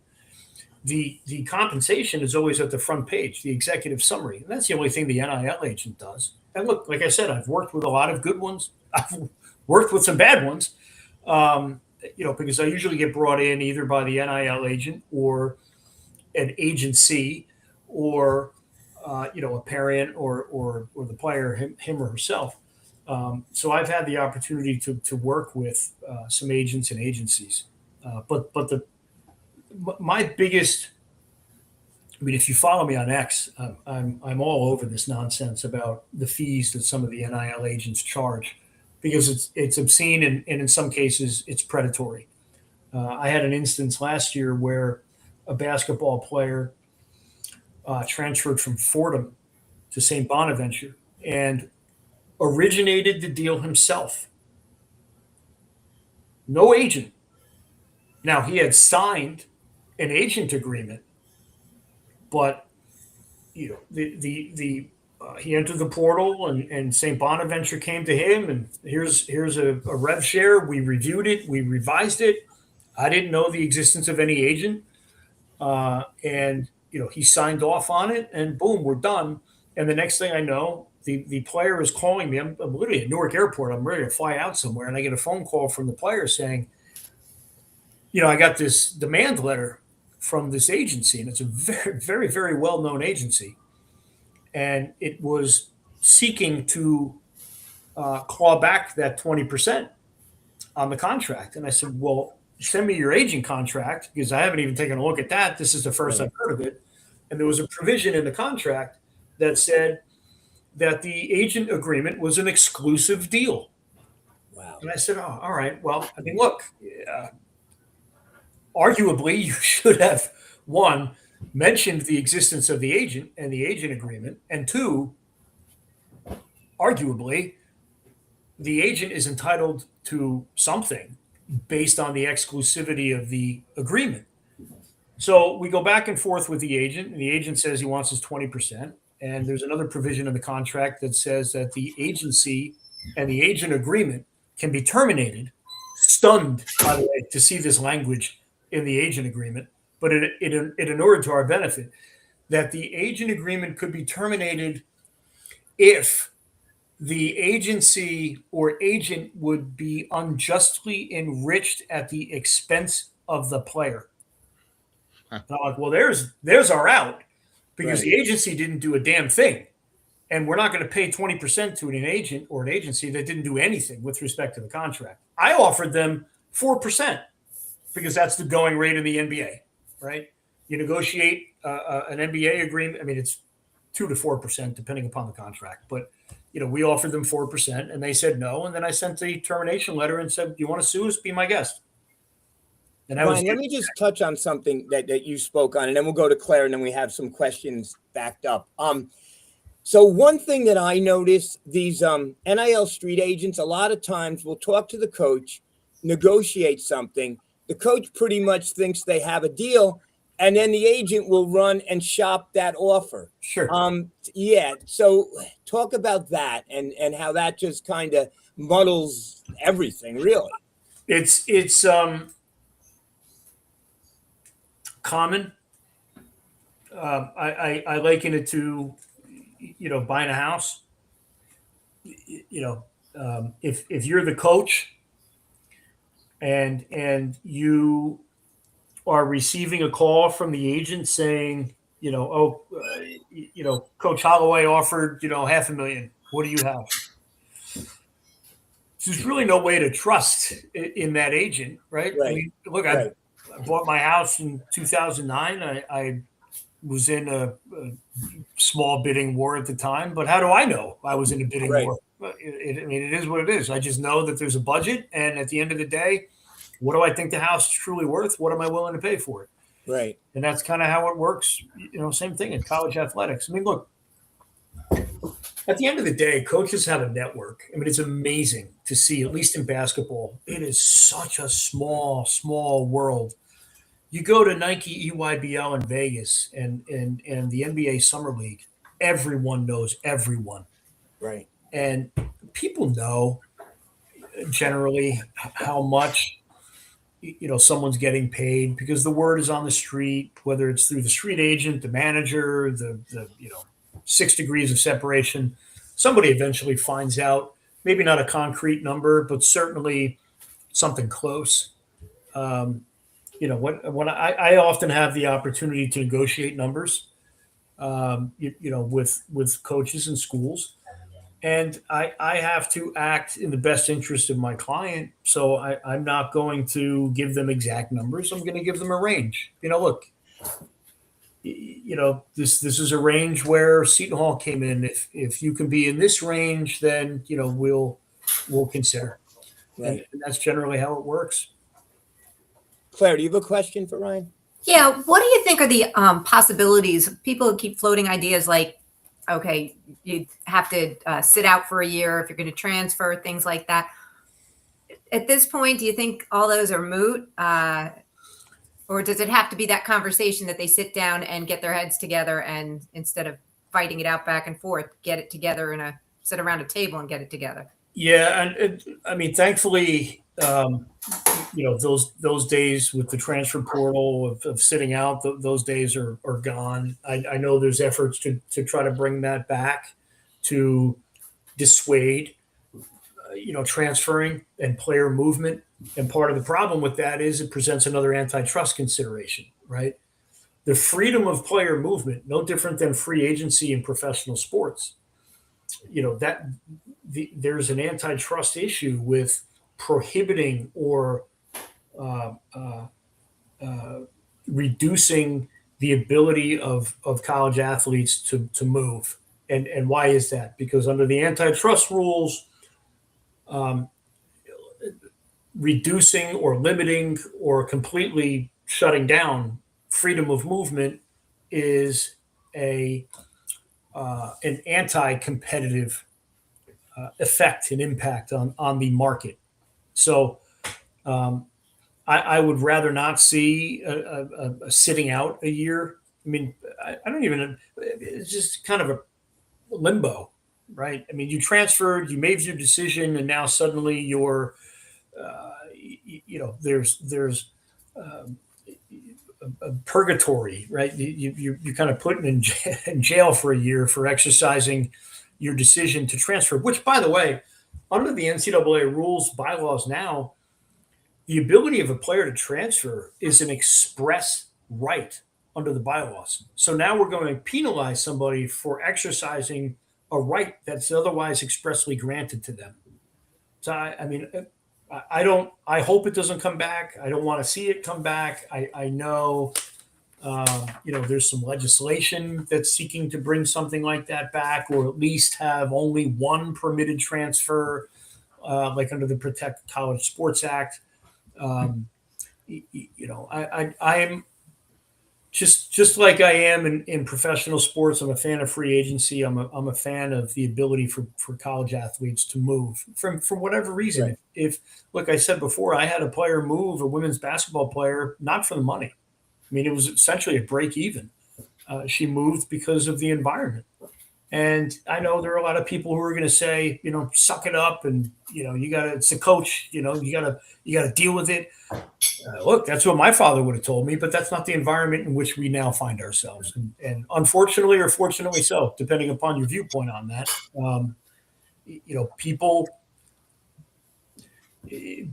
The compensation is always at the front page, the executive summary. And that's the only thing the NIL agent does. And look, like I said, I've worked with a lot of good ones. I've worked with some bad ones, because I usually get brought in either by the NIL agent or an agency or, a parent or the player, him or herself. So I've had the opportunity to work with some agents and agencies. But my biggest, if you follow me on X, I'm all over this nonsense about the fees that some of the NIL agents charge, because it's obscene and in some cases it's predatory. I had an instance last year where a basketball player transferred from Fordham to St. Bonaventure and originated the deal himself. No agent. Now, he had signed an agent agreement, but he entered the portal and St. Bonaventure came to him and here's a rev share. We reviewed it. We revised it. I didn't know the existence of any agent. And he signed off on it and boom, we're done. And the next thing I know, the player is calling me. I'm literally at Newark Airport. I'm ready to fly out somewhere. And I get a phone call from the player saying, I got this demand letter from this agency, and it's a very, very, very well-known agency. And it was seeking to claw back that 20% on the contract. And I said, well, send me your agent contract, because I haven't even taken a look at that. This is the first I've heard of it. And there was a provision in the contract that said that the agent agreement was an exclusive deal. Wow. And I said, oh, all right. Well, look, arguably you should have, one, mentioned the existence of the agent and the agent agreement, and two, arguably, the agent is entitled to something based on the exclusivity of the agreement. So we go back and forth with the agent, and the agent says he wants his 20%. And there's another provision in the contract that says that the agency and the agent agreement can be terminated. Stunned, by the way, to see this language in the agent agreement, but it inured to our benefit that the agent agreement could be terminated if the agency or agent would be unjustly enriched at the expense of the player. And I'm like, well, there's our out, because Right. the agency didn't do a damn thing. And we're not going to pay 20% to an agent or an agency that didn't do anything with respect to the contract. I offered them 4% because that's the going rate in the NBA, right? You negotiate an NBA agreement. I mean, it's 2 to 4% depending upon the contract. But, we offered them 4% and they said no. And then I sent the termination letter and said, you want to sue us? Be my guest. And that Ryan, let me just touch on something that you spoke on, and then we'll go to Claire, and then we have some questions backed up. So one thing that I notice, these NIL street agents, a lot of times will talk to the coach, negotiate something. The coach pretty much thinks they have a deal, and then the agent will run and shop that offer. Sure. Yeah. So talk about that and how that just kind of muddles everything, really. It's common. I liken it to, buying a house. If you're the coach and you are receiving a call from the agent saying, Coach Holloway offered, $500,000. What do you have? There's really no way to trust in that agent, right? Right. I mean, look, Right. I bought my house in 2009. I was in a small bidding war at the time, but how do I know I was in a bidding Right. war? It is what it is. I just know that there's a budget, and at the end of the day, what do I think the house is truly worth? What am I willing to pay for it? Right. And that's kind of how it works. Same thing in college athletics. I mean, look, at the end of the day, coaches have a network. I mean, it's amazing to see, at least in basketball, it is such a small, small world. You go to Nike EYBL in Vegas and the NBA Summer League, everyone knows everyone. Right. And people know generally how much someone's getting paid, because the word is on the street, whether it's through the street agent, the manager, the 6 degrees of separation. Somebody eventually finds out, maybe not a concrete number, but certainly something close. When I often have the opportunity to negotiate numbers, with coaches and schools, and I have to act in the best interest of my client. So I'm not going to give them exact numbers. I'm going to give them a range. Look, this is a range where Seton Hall came in. If you can be in this range, then we'll consider. Right. And that's generally how it works. Claire, do you have a question for Ryan? Yeah. What do you think are the possibilities? People keep floating ideas like, okay, you have to sit out for a year if you're going to transfer, things like that. At this point, do you think all those are moot? Or does it have to be that conversation that they sit down and get their heads together, and instead of fighting it out back and forth, get it together and sit around a table and get it together? Yeah. And thankfully, those days with the transfer portal of sitting out, those days are gone. I know there's efforts to try to bring that back to dissuade, transferring and player movement. And part of the problem with that is it presents another antitrust consideration, right? The freedom of player movement, no different than free agency in professional sports. There's an antitrust issue with prohibiting or reducing the ability of college athletes to move. And why is that? Because under the antitrust rules, reducing or limiting or completely shutting down freedom of movement is an anti-competitive effect and impact on the market. So I would rather not see a sitting out a year. I mean, I don't even, it's just kind of a limbo, right? I mean, you transferred, you made your decision, and now suddenly you're, there's a purgatory, right? You kind of put in jail for a year for exercising your decision to transfer, which, by the way, under the NCAA rules, bylaws now, the ability of a player to transfer is an express right under the bylaws. So now we're going to penalize somebody for exercising a right that's otherwise expressly granted to them. So I mean, I hope it doesn't come back. I don't want to see it come back. I know, there's some legislation that's seeking to bring something like that back, or at least have only one permitted transfer, like under the Protect College Sports Act. I'm just like I am in professional sports. I'm a fan of free agency. I'm a fan of the ability for college athletes to move for whatever reason. Right. If like I said before, I had a player move, a women's basketball player, not for the money. I mean, it was essentially a break even. She moved because of the environment. And I know there are a lot of people who are going to say, suck it up, and it's the coach, you got to deal with it. Look, that's what my father would have told me, but that's not the environment in which we now find ourselves. And unfortunately, or fortunately so, depending upon your viewpoint on that,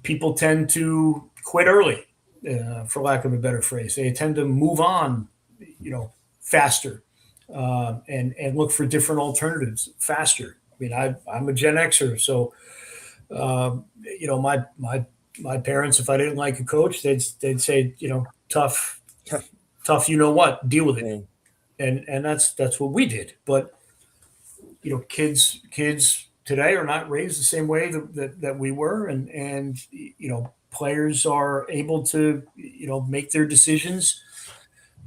people tend to quit early, for lack of a better phrase. They tend to move on, faster, and look for different alternatives faster. I mean, I'm a Gen Xer, so my parents, if I didn't like a coach, they'd say, tough, you know what, deal with it. And that's what we did. But, kids today are not raised the same way that we were. And players are able to, make their decisions.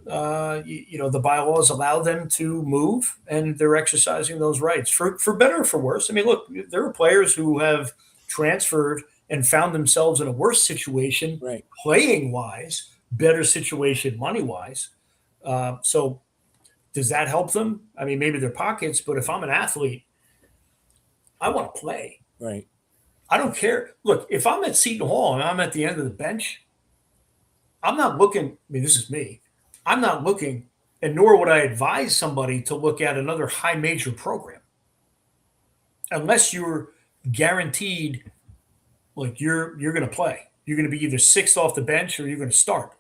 The bylaws allow them to move, and they're exercising those rights for better or for worse. I mean, look, there are players who have transferred and found themselves in a worse situation, right, playing wise, better situation money wise. So does that help them? I mean, maybe their pockets, but if I'm an athlete, I want to play. right. I don't care. Look, if I'm at Seton Hall and I'm at the end of the bench, I'm not looking. I mean, this is me. I'm not looking, and nor would I advise somebody to look at another high major program unless you're guaranteed, like you're going to play. You're going to be either sixth off the bench or you're going to start.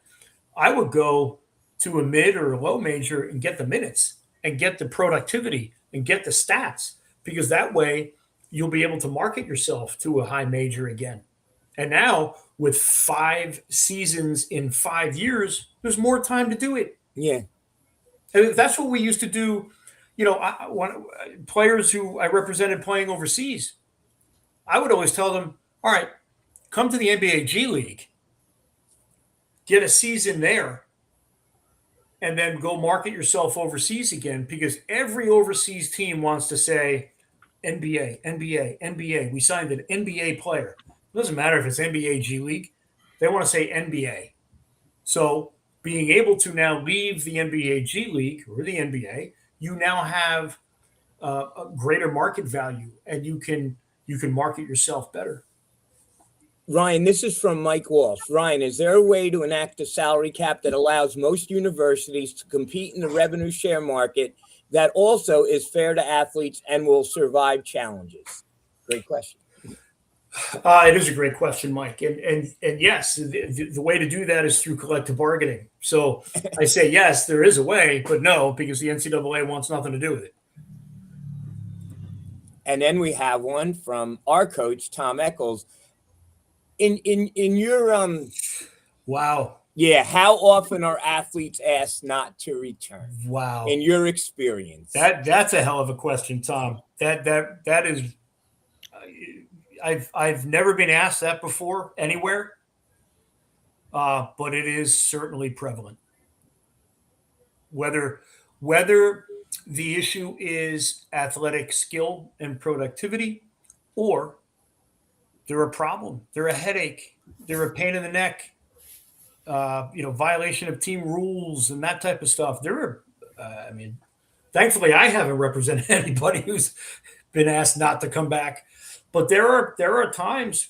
I would go to a mid or a low major and get the minutes and get the productivity and get the stats, because that way you'll be able to market yourself to a high major again. And now with 5 seasons in 5 years, there's more time to do it. Yeah. And that's what we used to do. Players who I represented playing overseas, I would always tell them, all right, come to the NBA G League, get a season there, and then go market yourself overseas again, because every overseas team wants to say NBA, NBA, NBA. We signed an NBA player. It doesn't matter if it's NBA G League. They want to say NBA. So being able to now leave the NBA G League or the NBA, you now have a greater market value, and you can market yourself better. Ryan, this is from Mike Walsh. Ryan, is there a way to enact a salary cap that allows most universities to compete in the revenue share market that also is fair to athletes and will survive challenges? Great question. It is a great question, Mike. And yes, the way to do that is through collective bargaining. So I say, yes, there is a way, but no, because the NCAA wants nothing to do with it. And then we have one from our coach, Tom Eccles. In your wow. Yeah, how often are athletes asked not to return? Wow. In your experience. That's a hell of a question, Tom. That is I've never been asked that before anywhere. But it is certainly prevalent. Whether the issue is athletic skill and productivity, or they're a problem, they're a headache, they're a pain in the neck, violation of team rules and that type of stuff. Thankfully I haven't represented anybody who's been asked not to come back, but there are times.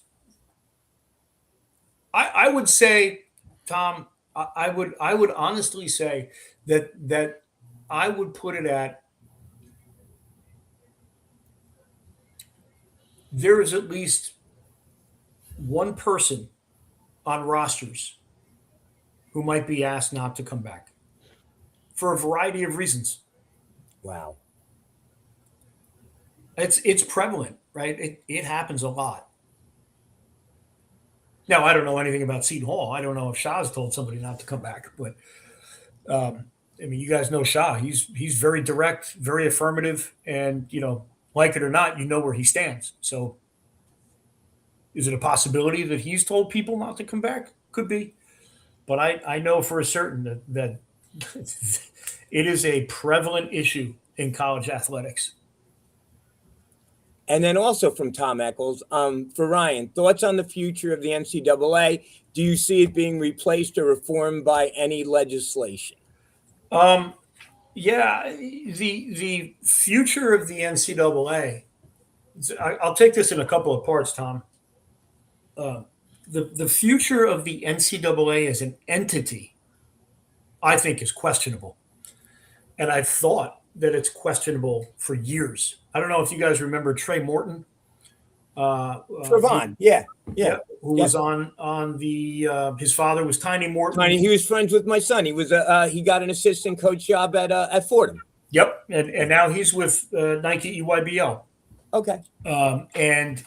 I would say, Tom, I would honestly say that I would put it at, there is at least one person on rosters who might be asked not to come back for a variety of reasons. Wow. It's prevalent, right? It happens a lot. Now, I don't know anything about Seton Hall. I don't know if Shah's told somebody not to come back, but I mean, you guys know Shah. He's very direct, very affirmative, and like it or not, you know where he stands. So, is it a possibility that he's told people not to come back? Could be, but I know for a certain that it is a prevalent issue in college athletics. And then also from Tom Eccles, for Ryan, thoughts on the future of the NCAA? Do you see it being replaced or reformed by any legislation? Yeah, the future of the NCAA. I'll take this in a couple of parts, Tom. The future of the NCAA as an entity, I think, is questionable, and I've thought that it's questionable for years. I don't know if you guys remember Trey Morton. Trevon, yeah. Who was on the his father was Tiny Morton. He was friends with my son. He was he got an assistant coach job at Fordham. Yep, and now he's with Nike EYBL. Okay. And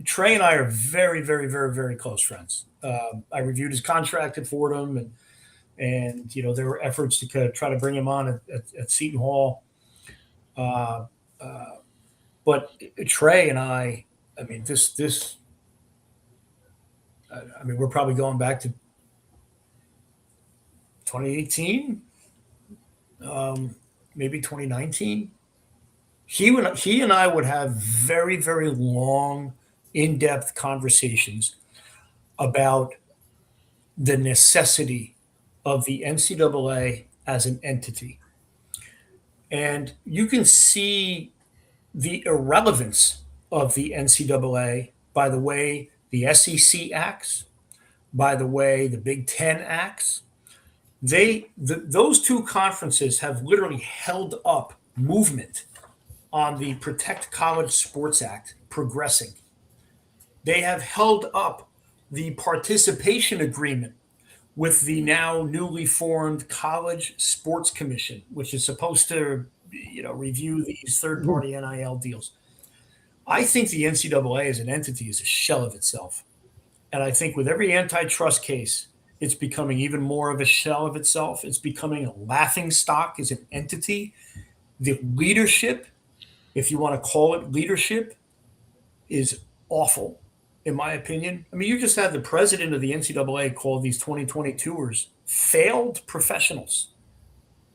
Trey and I are very, very, very, very close friends. I reviewed his contract at Fordham, and there were efforts to try to bring him on at Seton Hall. But Trey and I mean, we're probably going back to 2018, maybe 2019. He and I would have very, very long, in-depth conversations about the necessity of the NCAA as an entity. And you can see the irrelevance of the NCAA by the way the SEC acts, by the way the Big Ten acts. Those two conferences have literally held up movement on the Protect College Sports Act progressing. They have held up the participation agreement with the now newly formed College Sports Commission, which is supposed to, review these third-party NIL deals. I think the NCAA as an entity is a shell of itself. And I think with every antitrust case, it's becoming even more of a shell of itself. It's becoming a laughingstock as an entity. The leadership, if you want to call it leadership, is awful, in my opinion. I mean, you just had the president of the NCAA call these 2020 tours failed professionals.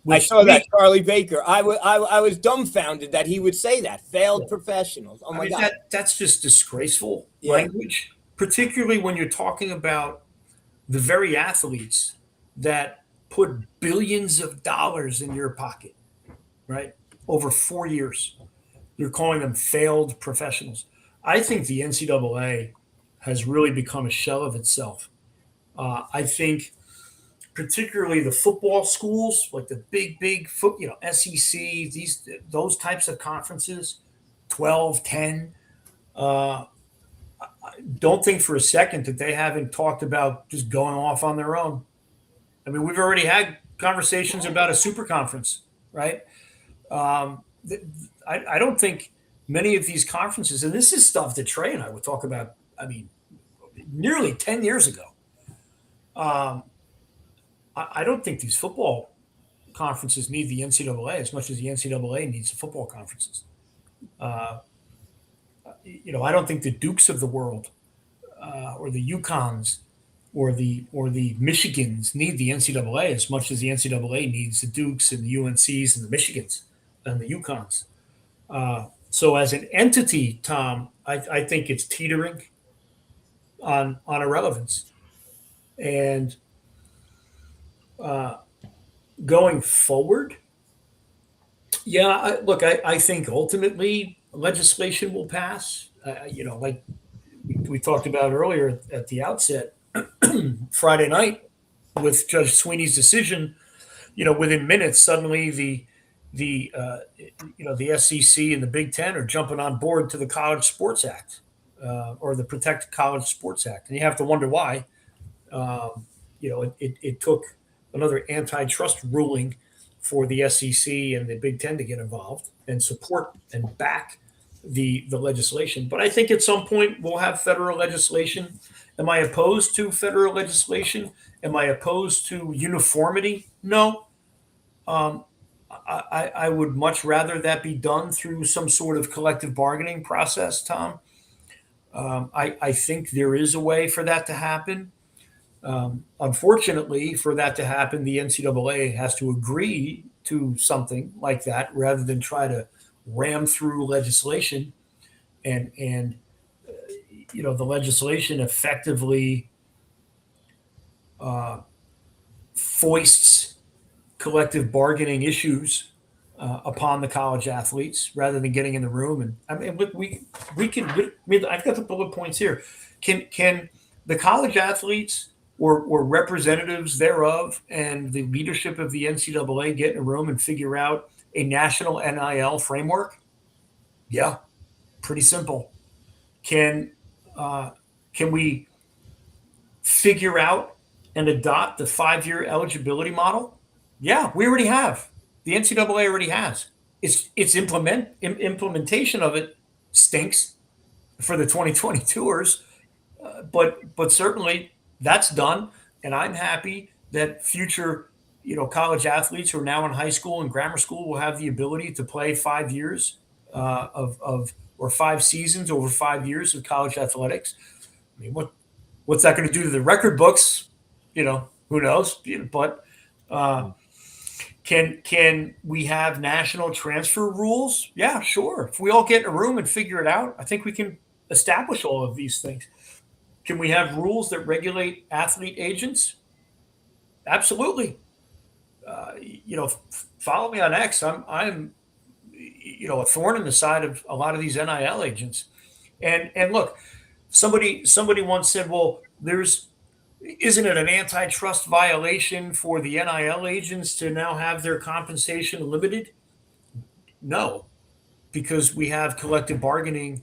I saw that, Charlie Baker. I was dumbfounded that he would say that. Failed professionals. Oh, my God. That's just disgraceful language, particularly when you're talking about the very athletes that put billions of dollars in your pocket, right, over 4 years. You're calling them failed professionals. I think the NCAA has really become a shell of itself. I think particularly the football schools, like the big SEC, those types of conferences, 12, 10, I don't think for a second that they haven't talked about just going off on their own. I mean, we've already had conversations about a super conference, right? I don't think many of these conferences, and this is stuff that Trey and I would talk about, nearly 10 years ago. I don't think these football conferences need the NCAA as much as the NCAA needs the football conferences. I don't think the Dukes of the world or the UConns or the Michigans need the NCAA as much as the NCAA needs the Dukes and the UNCs and the Michigans and the UConns. So as an entity, Tom, I think it's teetering on irrelevance. And going forward, I think ultimately legislation will pass. Like we talked about earlier at the outset, Friday night with Judge Sweeney's decision, within minutes, suddenly the SEC and the Big Ten are jumping on board to the College Sports Act or the Protect College Sports Act, and you have to wonder why. it took another antitrust ruling for the SEC and the Big Ten to get involved and support and back the legislation. But I think at some point we'll have federal legislation. Am I opposed to federal legislation? Am I opposed to uniformity? No. I would much rather that be done through some sort of collective bargaining process, Tom. I think there is a way for that to happen. Unfortunately, for that to happen, the NCAA has to agree to something like that rather than try to ram through legislation. And the legislation effectively foists collective bargaining issues upon the college athletes rather than getting in the room. And I mean, we can. I mean, I've got the bullet points here. Can the college athletes or representatives thereof and the leadership of the NCAA get in a room and figure out a national NIL framework? Yeah, pretty simple. Can we figure out and adopt the 5-year eligibility model? Yeah, we already have. The NCAA already has. Its implementation of it stinks for the 2020 tours, but certainly that's done, and I'm happy that future college athletes who are now in high school and grammar school will have the ability to play 5 years or 5 seasons over 5 years of college athletics. I mean, what's that going to do to the record books? Who knows? But can we have national transfer rules? Yeah, sure. If we all get in a room and figure it out, I think we can establish all of these things. Can we have rules that regulate athlete agents? Absolutely. Follow me on X. I'm a thorn in the side of a lot of these NIL agents. And look, somebody once said, well, isn't it an antitrust violation for the NIL agents to now have their compensation limited? No, because we have collective bargaining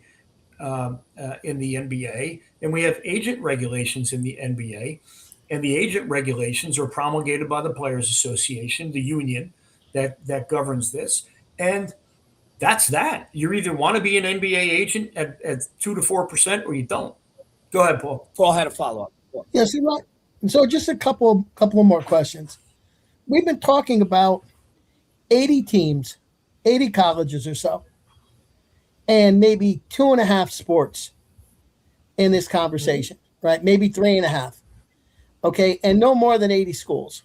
in the NBA, and we have agent regulations in the NBA, and the agent regulations are promulgated by the Players Association, the union that governs this, and that's that. You either want to be an NBA agent at 2 to 4%, or you don't. Go ahead, Paul. Paul had a follow-up. Yeah, so just a couple of more questions. We've been talking about 80 teams, 80 colleges or so, and maybe 2.5 sports in this conversation, right? Maybe 3.5. Okay, and no more than 80 schools,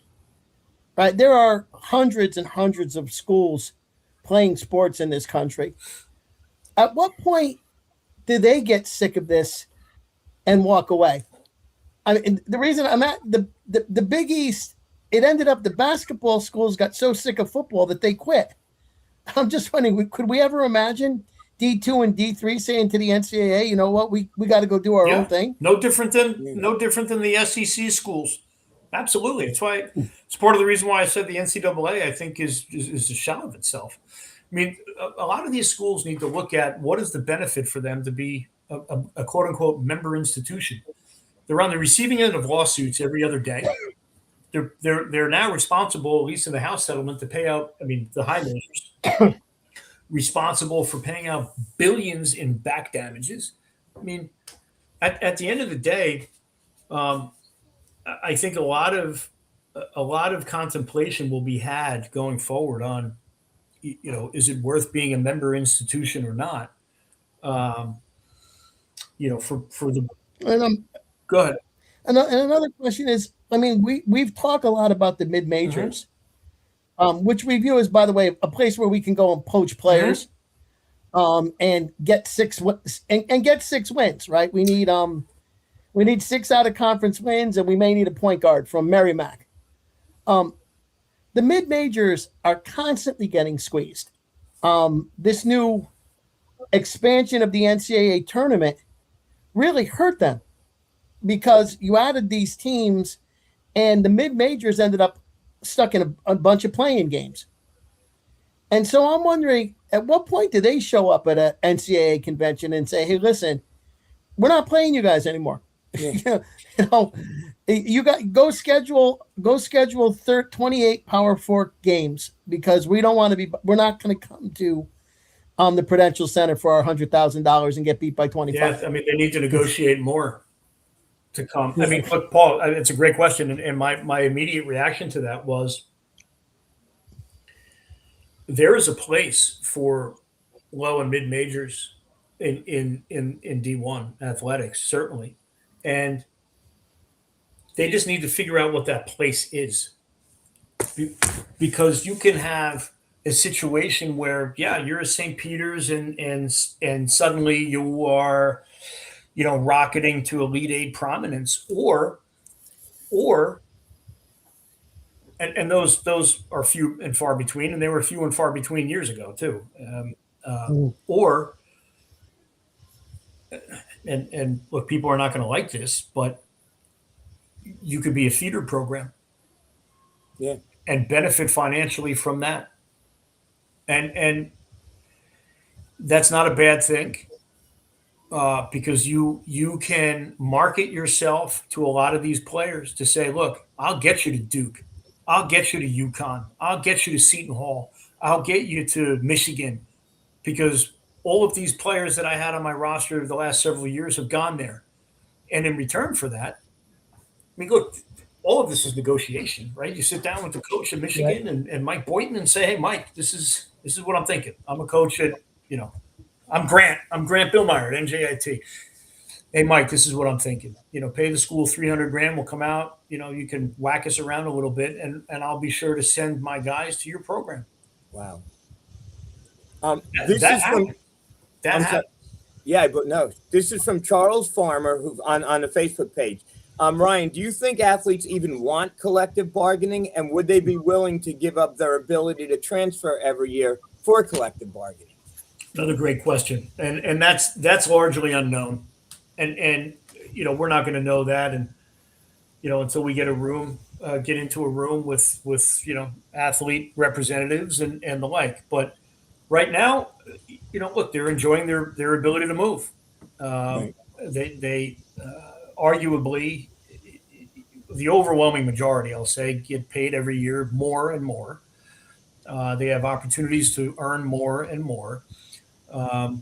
right? There are hundreds and hundreds of schools playing sports in this country. At what point do they get sick of this and walk away? I mean, the reason I'm at the Big East, it ended up the basketball schools got so sick of football that they quit. I'm just wondering, could we ever imagine D2 and D3 saying to the NCAA, you know what, we got to go do our own thing? No different than the SEC schools. Absolutely. It's why it's part of the reason why I said the NCAA, I think, is a shell of itself. I mean, a lot of these schools need to look at what is the benefit for them to be a quote unquote member institution. They're on the receiving end of lawsuits every other day. They're now responsible, at least in the House settlement, to pay out. I mean, the high measures responsible for paying out billions in back damages. I mean, at the end of the day, I think a lot of contemplation will be had going forward on, is it worth being a member institution or not? For the. Go ahead. And another question is, I mean, we've talked a lot about the mid-majors, which we view as, by the way, a place where we can go and poach players, and get 6 wins, right? We need 6 out of conference wins, and we may need a point guard from Merrimack. The mid-majors are constantly getting squeezed. This new expansion of the NCAA tournament really hurt them, because you added these teams and the mid-majors ended up stuck in a bunch of playing games. And so I'm wondering, at what point do they show up at an NCAA convention and say, hey, listen, we're not playing you guys anymore. Yeah. You know, you got go schedule 28 Power 4 games, because we're not going to come to the Prudential Center for our $100,000 and get beat by 25. Yeah, I mean, they need to negotiate more to come. I mean, look, Paul, it's a great question, and my immediate reaction to that was there is a place for low and mid majors in D1 athletics, certainly, and they just need to figure out what that place is, because you can have a situation where, yeah, you're a St. Peter's and suddenly you are, rocketing to Elite Eight prominence, or and those are few and far between, and they were few and far between years ago too. Or and look, people are not going to like this, but you could be a feeder program, Yeah. and benefit financially from that, and that's not a bad thing, because you can market yourself to a lot of these players to say, look, I'll get you to Duke, I'll get you to UConn, I'll get you to Seton Hall, I'll get you to Michigan, because all of these players that I had on my roster the last several years have gone there. And in return for that, I mean, look, all of this is negotiation, right? You sit down with the coach of Michigan, Right. and Mike Boynton, and say, hey, Mike, this is what I'm thinking. I'm a coach at, I'm Grant Billmeyer at NJIT. Hey, Mike, this is what I'm thinking. Pay the school $300,000. We'll come out. You can whack us around a little bit, and I'll be sure to send my guys to your program. Wow. This is from Yeah, but no, this is from Charles Farmer, who on the Facebook page. Ryan, do you think athletes even want collective bargaining, and would they be willing to give up their ability to transfer every year for collective bargaining? Another great question, and that's largely unknown, and we're not going to know that, and until we get into a room with athlete representatives and the like. But right now, look, they're enjoying their ability to move. Right. They arguably, the overwhelming majority, I'll say, get paid every year more and more. They have opportunities to earn more and more.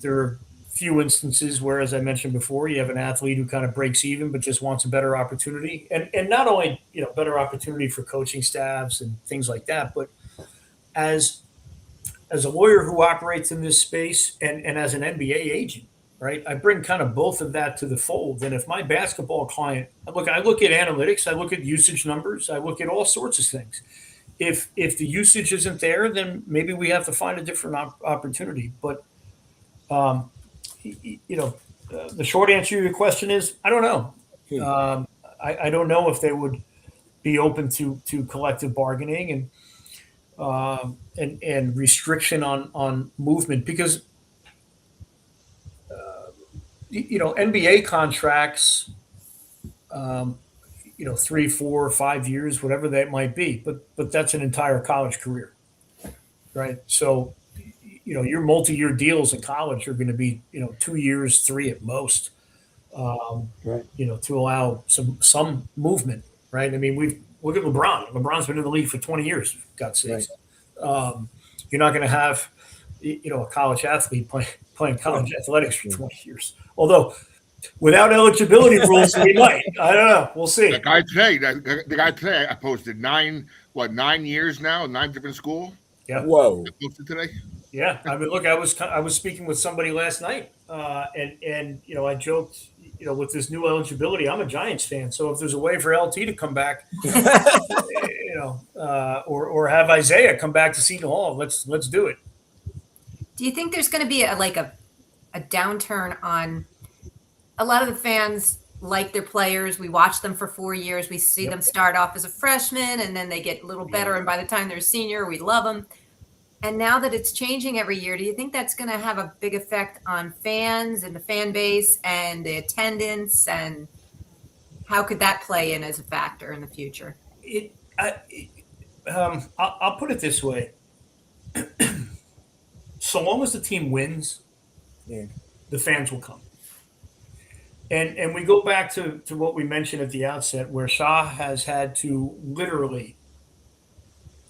There are few instances where, as I mentioned before, you have an athlete who kind of breaks even but just wants a better opportunity, and not only better opportunity for coaching staffs and things like that, but as a lawyer who operates in this space, and as an NBA agent, right? I bring kind of both of that to the fold. And if my basketball client, I look at analytics, I look at usage numbers, I look at all sorts of things. If the usage isn't there, then maybe we have to find a different opportunity. But the short answer to your question is, I don't know. I don't know if they would be open to collective bargaining and restriction on movement, because NBA contracts, 3, 4, 5 years, whatever that might be, but that's an entire college career, right? So your multi-year deals in college are going to be 2 years, 3 at most, Right. to allow some movement, right? I mean, look at LeBron. LeBron's been in the league for 20 years, for God's sakes. Right. You're not going to have a college athlete playing college athletics for 20 years. Although without eligibility rules, we might. I don't know. We'll see. The guy today, I posted 9 years now, 9 different schools. Yeah. Whoa. I posted today. Yeah. I mean, look, I was speaking with somebody last night, and I joked, with this new eligibility, I'm a Giants fan, so if there's a way for LT to come back, or have Isaiah come back to Seton Hall, let's do it. Do you think there's going to be a downturn on a lot of the fans? Like their players, we watch them for 4 years. We see them start off as a freshman, and then they get a little better. And by the time they're a senior, we love them. And now that it's changing every year, do you think that's going to have a big effect on fans and the fan base and the attendance? And how could that play in as a factor in the future? I'll put it this way. So long as the team wins, the fans will come. And we go back to what we mentioned at the outset, where Shah has had to literally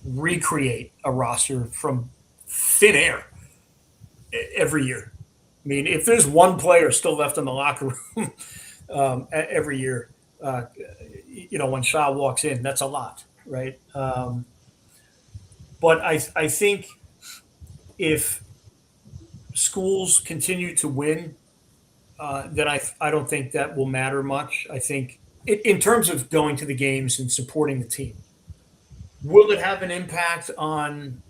recreate a roster from thin air every year. I mean, if there's one player still left in the locker room every year, when Shah walks in, that's a lot, right? But I think if schools continue to win, then I don't think that will matter much. I think in terms of going to the games and supporting the team, will it have an impact on,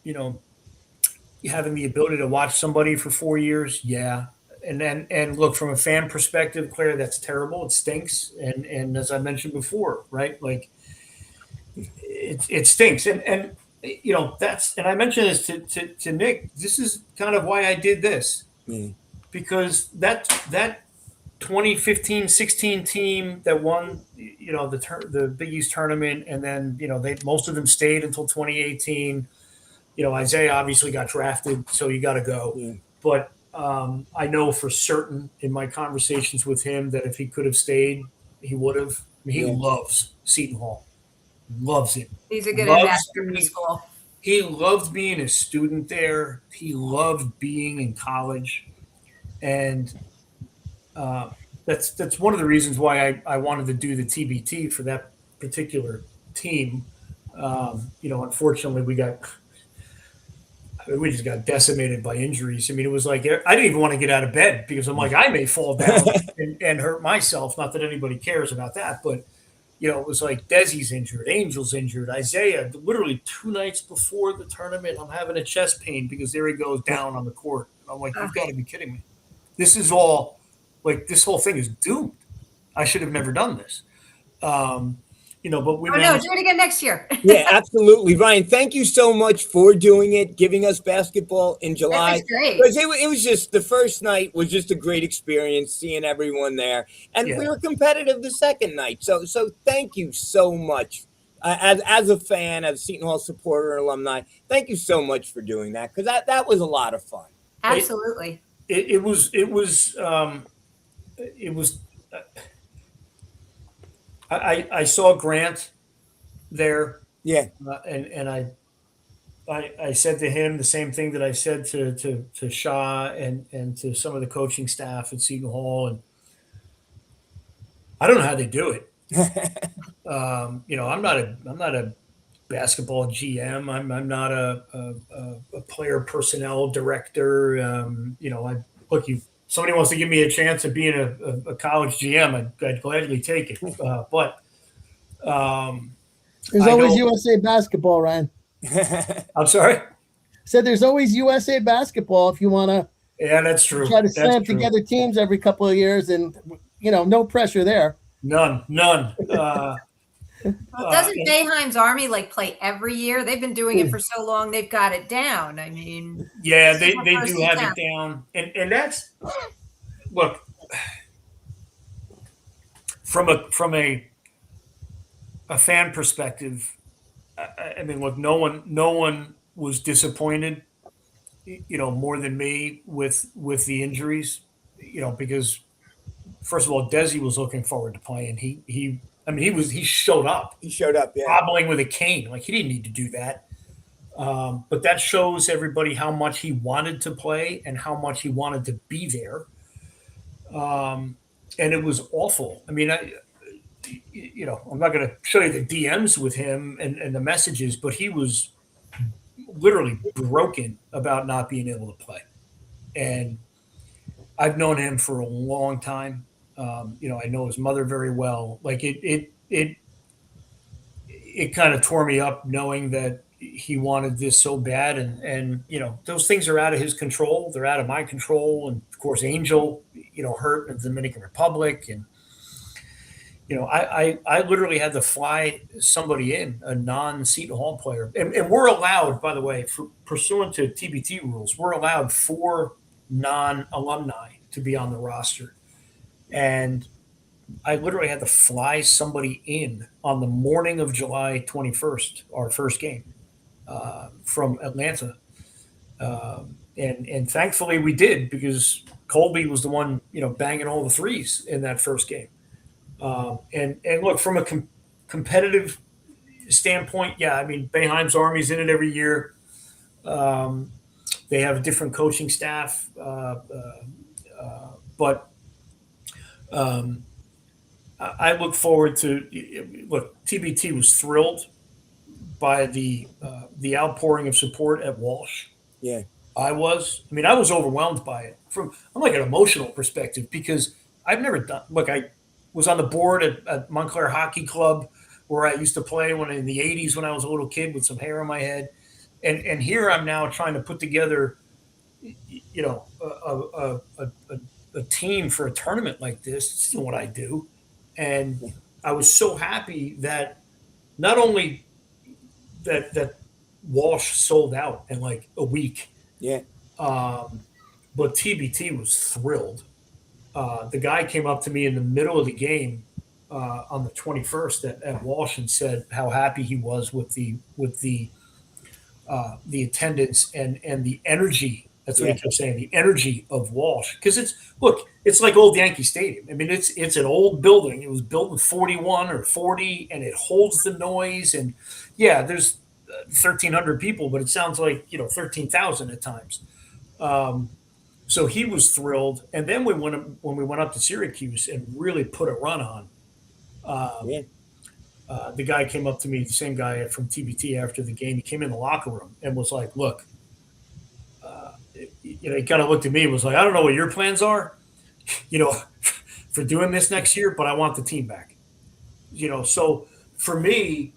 having the ability to watch somebody for 4 years? Yeah. And look, from a fan perspective, Claire, that's terrible. It stinks. And as I mentioned before, right? Like it stinks. And I mentioned this to Nick, this is kind of why I did this, because that 2015-16 team that won, the Big East tournament, and then most of them stayed until 2018. Isaiah obviously got drafted, so you got to go. Yeah. But I know for certain in my conversations with him that if he could have stayed, he would have. I mean, he loves Seton Hall, loves it. He's a good ambassador for the school. He loved being a student there. He loved being in college, and that's one of the reasons why I wanted to do the TBT for that particular team. Unfortunately, we just got decimated by injuries. I mean, it was like I didn't even want to get out of bed because I'm like, I may fall down and hurt myself. Not that anybody cares about that, but it was like Desi's injured, Angel's injured, Isaiah. Literally 2 nights before the tournament, I'm having a chest pain because there he goes down on the court. I'm like, you've got to be kidding me. This is all like this whole thing is doomed. I should have never done this. But we do it again next year. Yeah, absolutely. Ryan, thank you so much for doing it, giving us basketball in July. That was great. Because it was just the first night was just a great experience, seeing everyone there. And we were competitive the second night. So thank you so much. As a fan, as a Seton Hall supporter and alumni, thank you so much for doing that, because that was a lot of fun. Absolutely. It was I saw Grant there. Yeah. And I said to him the same thing that I said to Shah and to some of the coaching staff at Seton Hall. And I don't know how they do it. I'm not a basketball GM. I'm not a player personnel director. Somebody wants to give me a chance of being a college GM, I'd gladly take it. But there's always USA basketball, Ryan. I'm sorry? Said there's always USA basketball if you want to. Yeah, that's true. Try to slam together teams every couple of years, and no pressure there. None. Doesn't Boeheim's Army play every year? They've been doing it for so long; they've got it down. I mean, yeah, they do have it down, and that's look from a fan perspective. I mean, look, no one was disappointed, more than me with the injuries, because first of all, Desi was looking forward to playing. He showed up. He showed up, yeah. Hobbling with a cane. Like, he didn't need to do that. But that shows everybody how much he wanted to play and how much he wanted to be there. And it was awful. I mean, I'm not going to show you the DMs with him and the messages, but he was literally broken about not being able to play. And I've known him for a long time. I know his mother very well. Like it kind of tore me up knowing that he wanted this so bad. And those things are out of his control. They're out of my control. And of course, Angel, hurt in the Dominican Republic. And, I literally had to fly somebody in, a non-Seton Hall player. And we're allowed, by the way, pursuant to TBT rules, we're allowed 4 non-alumni to be on the roster. And I literally had to fly somebody in on the morning of July 21st, our first game, from Atlanta. And thankfully we did, because Colby was the one, banging all the threes in that first game. And look, from a competitive standpoint, yeah, I mean, Boeheim's Army's in it every year. They have a different coaching staff, but I look forward to. Look, TBT was thrilled by the outpouring of support at Walsh. Yeah. I was overwhelmed by it from like an emotional perspective because I've never done. Look, I was on the board at Montclair Hockey Club where I used to play when in the '80s when I was a little kid with some hair on my head, and here I'm now trying to put together, a team for a tournament like this. This isn't what I do, and I was so happy that not only that Walsh sold out in like a week. Yeah. But TBT was thrilled. The guy came up to me in the middle of the game on the 21st at Walsh and said how happy he was with the attendance and the energy. That's what he kept saying, the energy of Walsh. Because it's like old Yankee Stadium. I mean, it's an old building. It was built in 41 or 40, and it holds the noise. And yeah, there's 1,300 people, but it sounds like 13,000 at times. So he was thrilled. And then when we went up to Syracuse and really put a run on, the guy came up to me, the same guy from TBT after the game. He came in the locker room and was like, "Look," he kind of looked at me and was like, "I don't know what your plans are, for doing this next year, but I want the team back." So for me,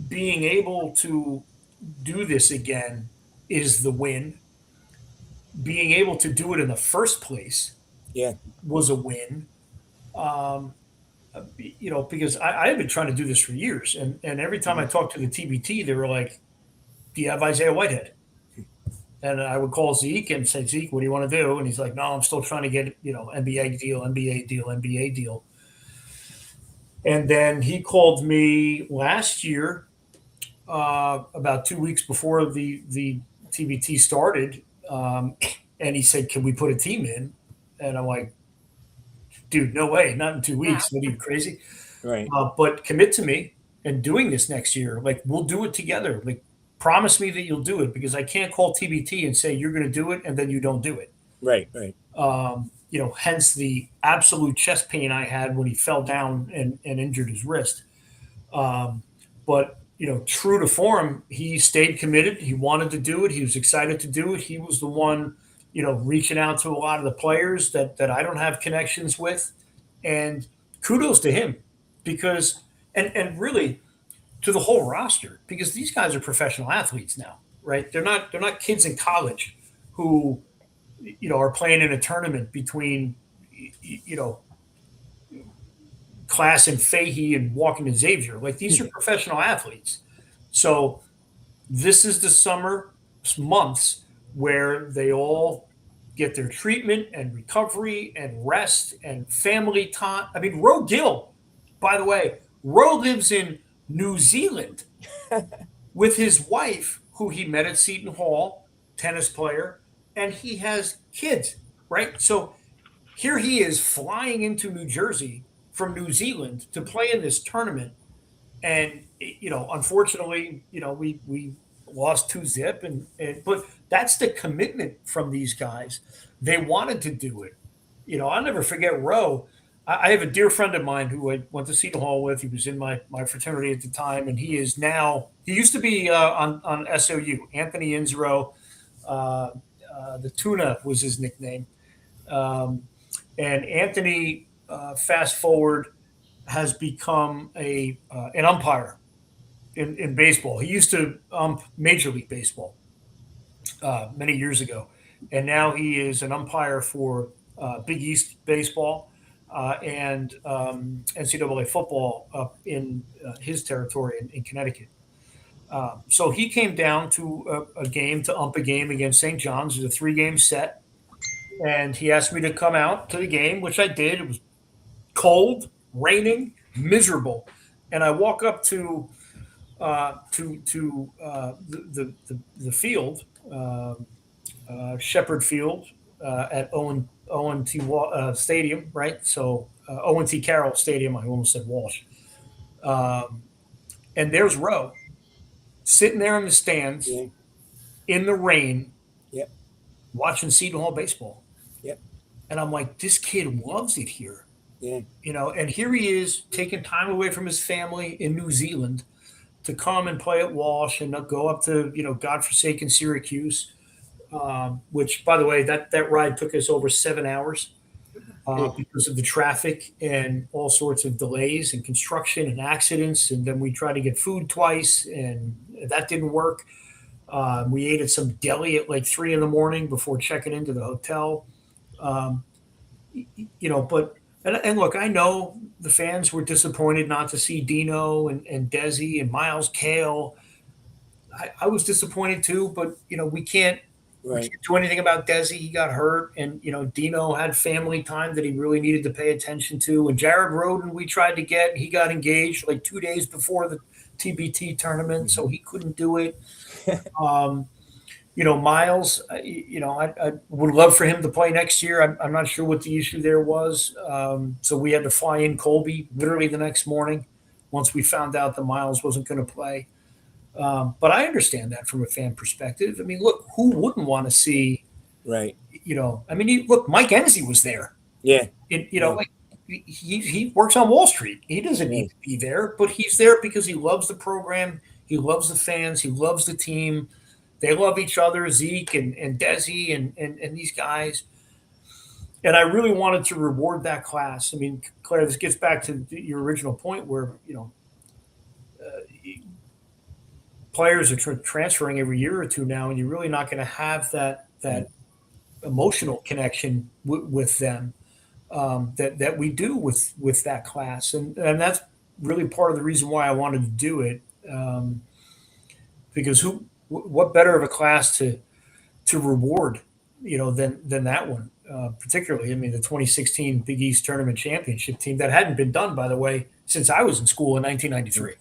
being able to do this again is the win. Being able to do it in the first place was a win. Because I have been trying to do this for years. And every time I talked to the TBT, they were like, "Do you have Isaiah Whitehead?" And I would call Zeke and say, "Zeke, what do you want to do?" And he's like, "No, I'm still trying to get, NBA deal, NBA deal, NBA deal." And then he called me last year, about 2 weeks before the TBT started. And he said, "Can we put a team in?" And I'm like, "Dude, no way, not in 2 weeks. What are you, crazy?" Right. But commit to me and doing this next year. Like, we'll do it together. Like, promise me that you'll do it, because I can't call TBT and say you're going to do it and then you don't do it. Right. Hence the absolute chest pain I had when he fell down and injured his wrist. But true to form, he stayed committed. He wanted to do it. He was excited to do it. He was the one, reaching out to a lot of the players that I don't have connections with. And kudos to him, because, and really to the whole roster, because these guys are professional athletes now, right? They're not kids in college who, are playing in a tournament between, Class and Fahey and Walken and Xavier. Like, these are professional athletes. So this is the summer months where they all get their treatment and recovery and rest and family time. I mean, Ro Gill, by the way, Ro lives in New Zealand with his wife, who he met at Seton Hall, tennis player, and he has kids, right? So here he is flying into New Jersey from New Zealand to play in this tournament. And, unfortunately, we lost 2-0, but that's the commitment from these guys. They wanted to do it. I'll never forget Ro. I have a dear friend of mine who I went to Seton Hall with. He was in my fraternity at the time, and he used to be on SOU, Anthony Inzero. The Tuna was his nickname. And Anthony, fast forward, has become an umpire in baseball. He used to Major League Baseball many years ago, and now he is an umpire for Big East baseball and NCAA football up in his territory in Connecticut. So he came down to a game to ump a game against St. John's. It was a 3-game set, and he asked me to come out to the game, which I did. It was cold, raining, miserable, and I walk up to the field, Shepherd Field, at Owen T. Stadium, right? So Owen T. Carroll Stadium. I almost said Walsh. And there's Rowe sitting there in the stands Yeah. in the rain, Yep. watching Seton Hall baseball. Yep. And I'm like, this kid loves it here. Yeah. And here he is taking time away from his family in New Zealand to come and play at Walsh and go up to, godforsaken Syracuse, which, by the way, that ride took us over 7 hours because of the traffic and all sorts of delays and construction and accidents. And then we tried to get food twice, and that didn't work. We ate at some deli at like 3 in the morning before checking into the hotel. But look, I know the fans were disappointed not to see Dino and Desi and Miles Kale. I was disappointed too, but we can't do anything about Desi. He got hurt, and Dino had family time that he really needed to pay attention to. And Jared Roden, we tried to get, he got engaged like 2 days before the TBT tournament, so he couldn't do it. Miles, I would love for him to play next year. I'm not sure what the issue there was. So we had to fly in Colby literally the next morning once we found out that Miles wasn't going to play. But I understand that from a fan perspective. I mean, look, who wouldn't want to see, Right. Look, Mike Enzi was there. Yeah. Like he works on Wall Street. He doesn't need to be there, but he's there because he loves the program. He loves the fans. He loves the team. They love each other, Zeke and Desi and these guys. And I really wanted to reward that class. I mean, Claire, this gets back to your original point where, players are transferring every year or two now, and you're really not going to have that emotional connection with them that we do with that class. And that's really part of the reason why I wanted to do it. Because what better of a class to reward, than that one, particularly. I mean, the 2016 Big East Tournament Championship team that hadn't been done, by the way, since I was in school in 1993.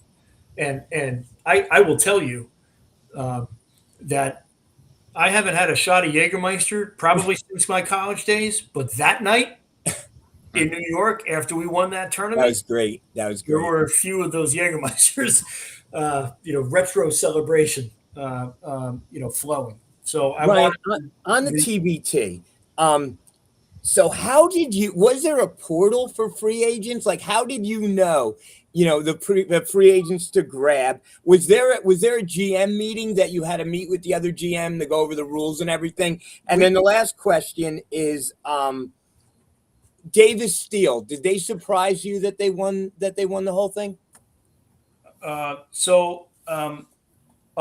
And I will tell you that I haven't had a shot of Jägermeister probably since my college days, but that night in New York after we won that tournament, That was great. There were a few of those Jägermeisters, retro celebration, flowing. So I wanted on the TBT. So was there a portal for free agents? Like, how did you know, the free agents to grab? Was there a GM meeting that you had to meet with the other GM to go over the rules and everything? And then the last question is, Davis Steele, did they surprise you that they won the whole thing? I'll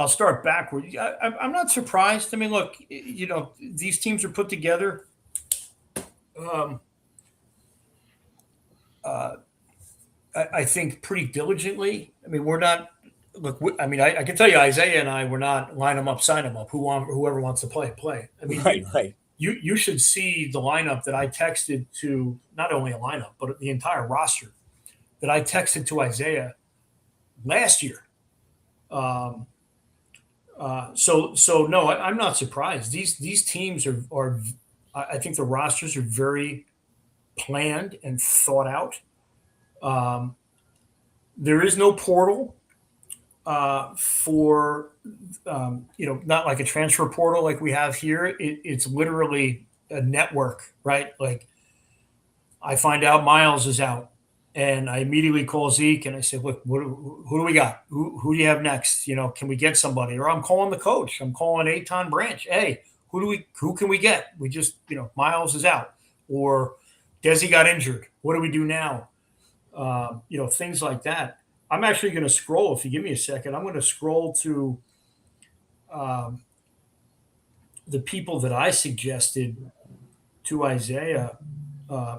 start backward. I'm not surprised. I mean, look, these teams are put together. I think pretty diligently. I mean, we're not. Look, I can tell you, Isaiah and I were not line them up, sign them up. Whoever wants to play. I mean, right. You should see the lineup that I texted to, not only a lineup, but the entire roster that I texted to Isaiah last year. So no, I'm not surprised. These teams are I think the rosters are very planned and thought out. There is no portal for not like a transfer portal like we have here. It's literally a network, right? Like I find out Miles is out, and I immediately call Zeke and I say, look, who do we got? Who do you have next? Can we get somebody? Or I'm calling the coach. I'm calling Eitan Branch. Hey, who can we get? We just, Miles is out, or Desi got injured. What do we do now? Things like that. I'm actually going to scroll. If you give me a second, I'm going to scroll to the people that I suggested to Isaiah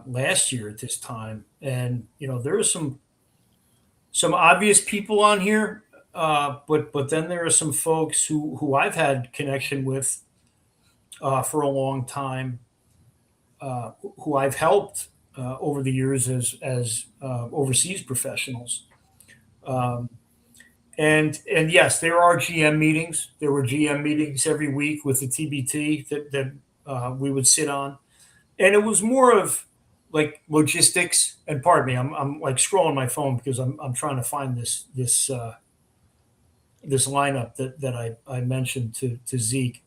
last year at this time. And, there are some obvious people on here, but then there are some folks who I've had connection with for a long time, who I've helped over the years as overseas professionals. And yes, there are GM meetings. There were GM meetings every week with the TBT that we would sit on, and it was more of like logistics. And pardon me, I'm like scrolling my phone because I'm trying to find this lineup that I mentioned to Zeke.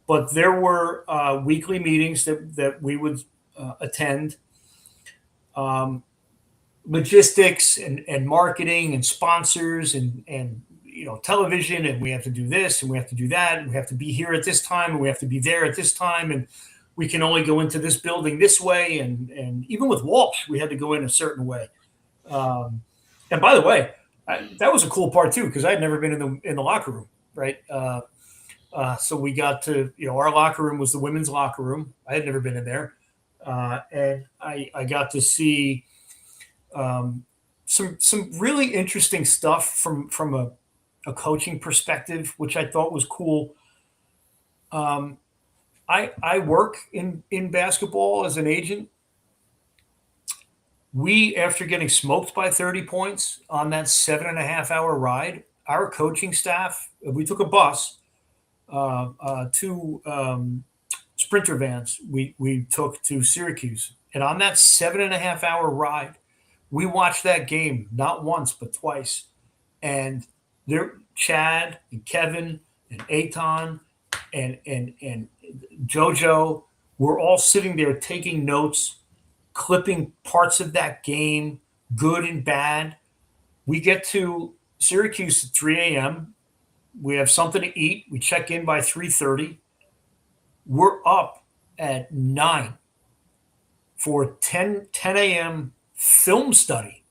But there were weekly meetings that we would attend. Logistics and marketing and sponsors and television, and we have to do this and we have to do that, and we have to be here at this time and we have to be there at this time, and we can only go into this building this way, and even with Walsh we had to go in a certain way. And by the way, that was a cool part too, because I had never been in the locker room, right? So we got to, our locker room was the women's locker room. I had never been in there, and I got to see some really interesting stuff from a coaching perspective, which I thought was cool. I work in basketball as an agent. We, after getting smoked by 30 points on that 7.5-hour ride, our coaching staff, we took a bus, two Sprinter vans we took to Syracuse. And on that 7.5-hour ride, we watched that game not once but twice. And there, Chad and Kevin and Eitan and JoJo were all sitting there taking notes, clipping parts of that game, good and bad. We get to Syracuse at 3 a.m. We have something to eat. We check in by 3:30. We're up at 9 for 10 a.m. film study.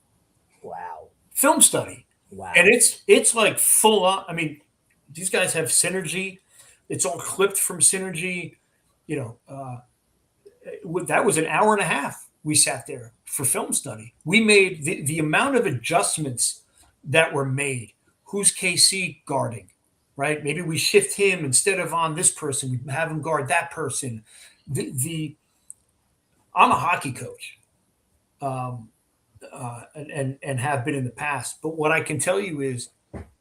Wow. Film study. Wow. And it's like full on. I mean, these guys have Synergy. It's all clipped from Synergy. That was an hour and a half we sat there for film study. We made the amount of adjustments that were made. Who's KC guarding, right? Maybe we shift him instead of on this person. We have him guard that person. I'm a hockey coach, and have been in the past. But what I can tell you is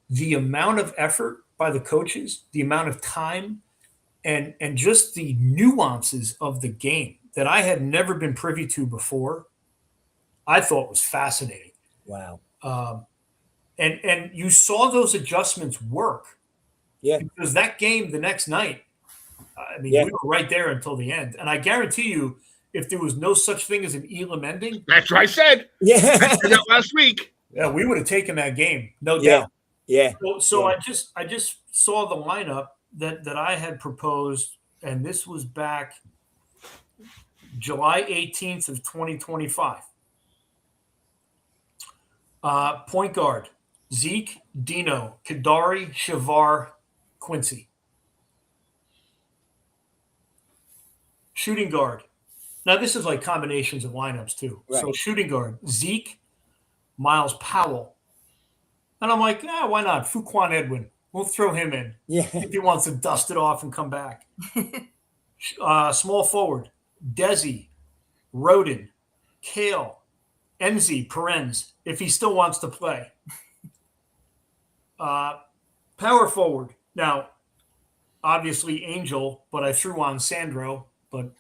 the amount of effort by the coaches, the amount of time, and just the nuances of the game that I had never been privy to before, I thought was fascinating. Wow. And you saw those adjustments work. Yeah. Because that game the next night, we were right there until the end. And I guarantee you, if there was no such thing as an Elam ending. That's what I said. Yeah. I said that last week. Yeah, we would have taken that game. No Yeah. doubt. Yeah. So I just saw the lineup that I had proposed, and this was back July 18th of 2025. Point guard, Zeke, Dino, Kadari, Shavar, Quincy. Shooting guard. Now, this is like combinations of lineups, too. Right. So shooting guard, Zeke, Miles Powell. And I'm like, why not? Fuquan Edwin. We'll throw him in. Yeah. If he wants to dust it off and come back. Small forward, Desi, Roden, Kale, Enzi, Perenz, if he still wants to play. Power forward. Now, obviously Angel, but I threw on Sandro, but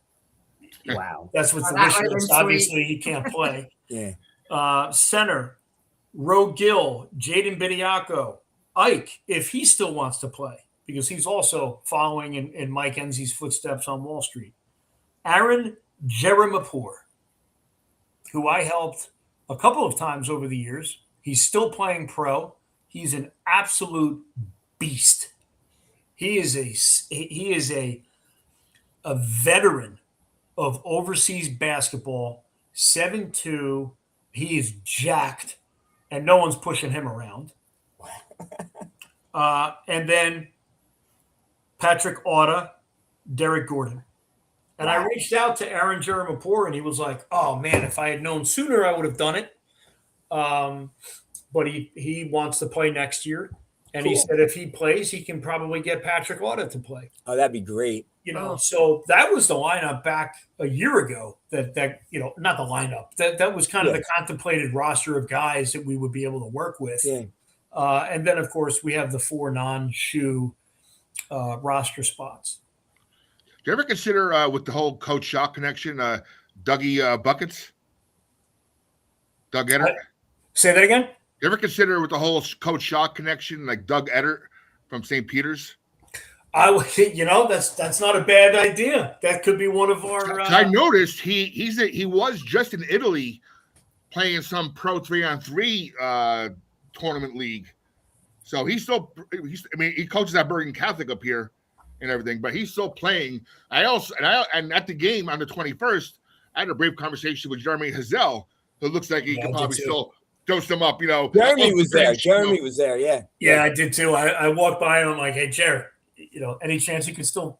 Wow. that's what's the that wish would've been list. sweet. Obviously, he can't play. Yeah. Center, Ro Gill, Jaden Bediako, Ike, if he still wants to play, because he's also following in Mike Enzi's footsteps on Wall Street. Aaron Jeremipour, who I helped a couple of times over the years. He's still playing pro. He's an absolute beast. He is a veteran of overseas basketball, 7'2". He is jacked, and no one's pushing him around. And then Patrick Auta, Derek Gordon. And I reached out to Aaron Jeremipour, and he was like, oh, man, if I had known sooner, I would have done it. But he wants to play next year. And he said if he plays, he can probably get Patrick Auta to play. Oh, that'd be great. So that was the lineup back a year ago that not the lineup. That was kind of the contemplated roster of guys that we would be able to work with. Yeah. And then, of course, we have the 4 non-shoe roster spots. you ever consider with the whole Coach Shock connection, Dougie Buckets? Doug Eddert? Say that again? You ever consider with the whole Coach Shock connection, like Doug Eddert from St. Peter's? That's not a bad idea. That could be one of our. I noticed he was just in Italy playing some pro 3-on-3 tournament league. So he coaches at Bergen Catholic up here and everything, but he's still playing. And at the game on the 21st, I had a brief conversation with Jeremy Hazel, who looks like he could probably still dose them up. Jeremy was there. Jeremy was there. Yeah. Yeah, I did too. I walked by him. I'm like, hey, Jared, any chance you could still,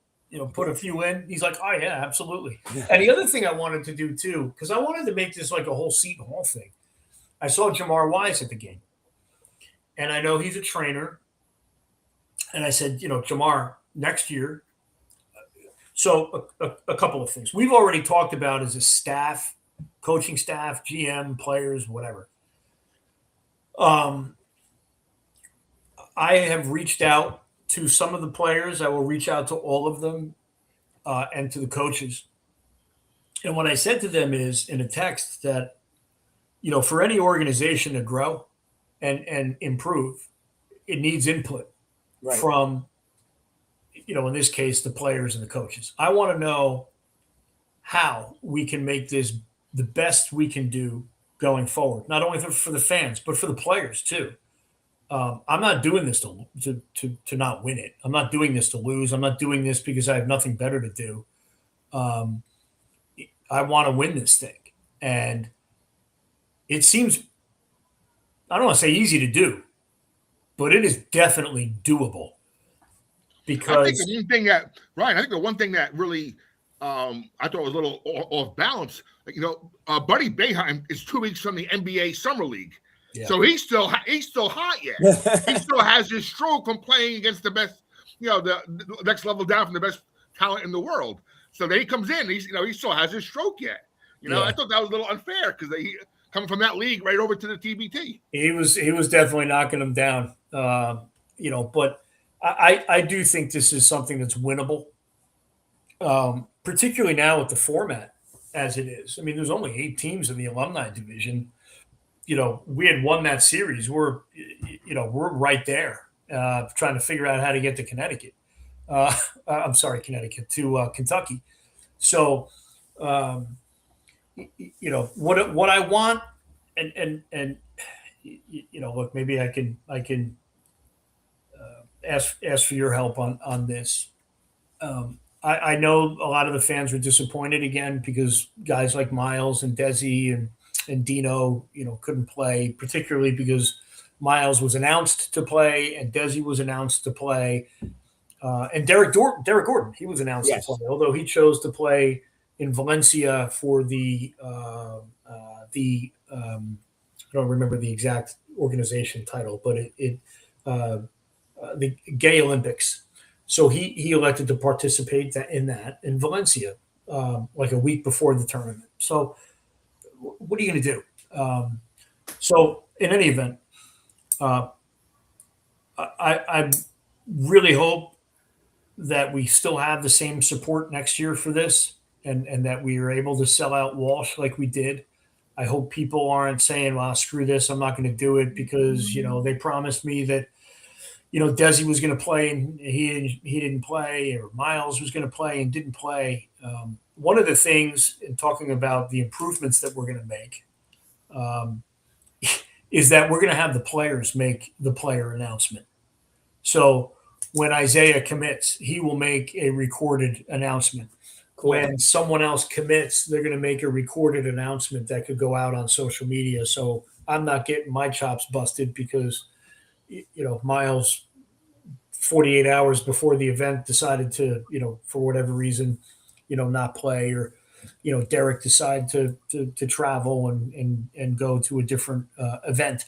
put a few in? He's like, oh yeah, absolutely. And the other thing I wanted to do too, because I wanted to make this like a whole Seton Hall thing. I saw Jamar Wise at the game, and I know he's a trainer. And I said, Jamar, next year. So a couple of things we've already talked about as a staff, coaching staff, GM, players, whatever. I have reached out to some of the players. I will reach out to all of them and to the coaches. And what I said to them is in a text that, for any organization to grow and improve, it needs input from, in this case, the players and the coaches. I want to know how we can make this the best we can do going forward, not only for the fans, but for the players too. I'm not doing this to not win it. I'm not doing this to lose. I'm not doing this because I have nothing better to do. I want to win this thing. And it seems, I don't want to say easy to do, but it is definitely doable. Because I think the one thing that really I thought was a little off balance, Buddy Boeheim is 2 weeks from the NBA Summer League. Yeah. So he's still hot yet. He still has his stroke from playing against the best, the next level down from the best talent in the world. So then he comes in, he still has his stroke yet. I thought that was a little unfair because he coming from that league right over to the TBT. He was definitely knocking him down. But I do think this is something that's winnable, particularly now with the format as it is. I mean, there's only 8 teams in the alumni division. We had won that series. We're right there trying to figure out how to get to Connecticut. I'm sorry, Connecticut to Kentucky. So, what I want, and look, maybe I can ask for your help on this. I know a lot of the fans were disappointed again because guys like Miles and Desi and Dino, couldn't play, particularly because Miles was announced to play and Desi was announced to play. And Derek Gordon, he was announced to play, although he chose to play in Valencia for the I don't remember the exact organization title, but the Gay Olympics. So he elected to participate in that in Valencia, like a week before the tournament. So what are you going to do? So in any event, I really hope that we still have the same support next year for this and that we are able to sell out Walsh like we did. I hope people aren't saying, well, screw this, I'm not going to do it because, they promised me that, Desi was going to play and he didn't play, or Miles was going to play and didn't play. One of the things in talking about the improvements that we're going to make is that we're going to have the players make the player announcement. So when Isaiah commits, he will make a recorded announcement. Cool. When someone else commits, they're going to make a recorded announcement that could go out on social media. So I'm not getting my chops busted because, Miles 48 hours before the event decided to, for whatever reason, not play, or, Derek decided to travel and go to a different event.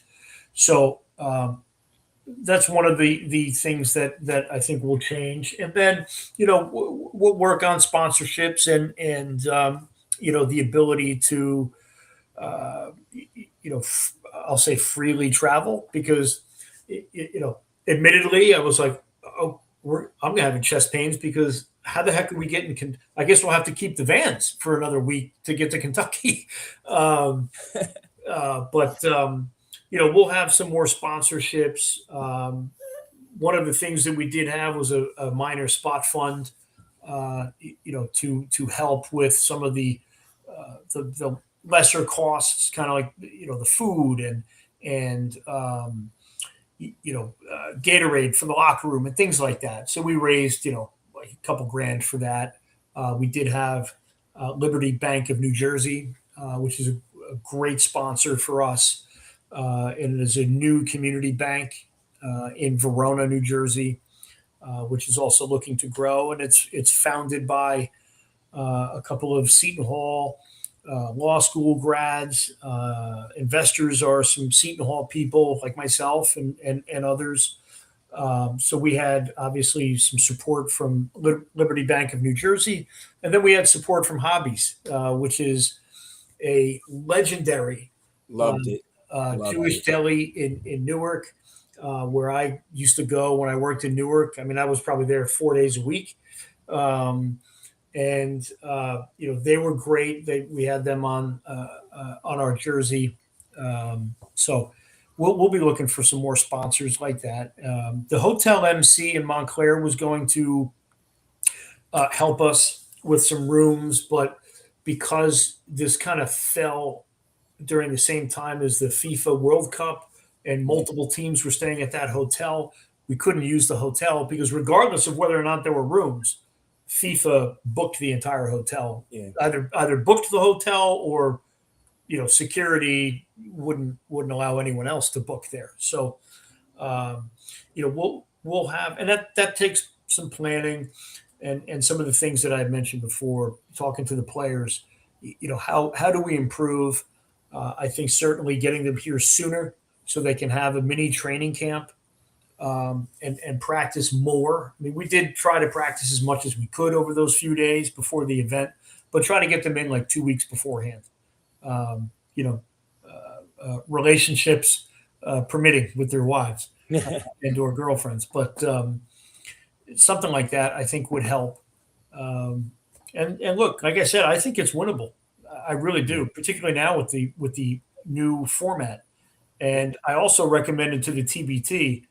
So that's one of the things that I think will change. And then, we'll work on sponsorships and the ability to, I'll say freely travel because, admittedly, I was like, I'm having chest pains because how the heck are we getting? I guess we'll have to keep the vans for another week to get to Kentucky. But we'll have some more sponsorships. One of the things that we did have was a minor spot fund, to help with some of the lesser costs, kind of like the food and Gatorade for the locker room and things like that. So we raised like a couple grand for that. We did have Liberty Bank of New Jersey, which is a great sponsor for us, and it is a new community bank in Verona, New Jersey, which is also looking to grow, and it's founded by a couple of Seton Hall law school grads. Investors are some Seton Hall people like myself and others. So we had obviously some support from Liberty Bank of New Jersey, and then we had support from Hobbies, which is a legendary Loved it. Jewish deli in Newark, where I used to go when I worked in Newark. I mean, I was probably there 4 days a week. And they were great. We had them on our jersey. So we'll be looking for some more sponsors like that. The Hotel MC in Montclair was going to help us with some rooms, but because this kind of fell during the same time as the FIFA World Cup and multiple teams were staying at that hotel, we couldn't use the hotel because regardless of whether or not there were rooms, FIFA booked the entire hotel. Yeah. Either booked the hotel or security wouldn't allow anyone else to book there. So we'll have, and that takes some planning and some of the things that I had mentioned before, talking to the players. How do we improve? I think certainly getting them here sooner so they can have a mini training camp and practice more. I mean, we did try to practice as much as we could over those few days before the event, but try to get them in like 2 weeks beforehand. Relationships permitting with their wives and or girlfriends, but something like that I think would help. And look, like I said, I think it's winnable. I really do, particularly now with the new format. And I also recommended to the TBT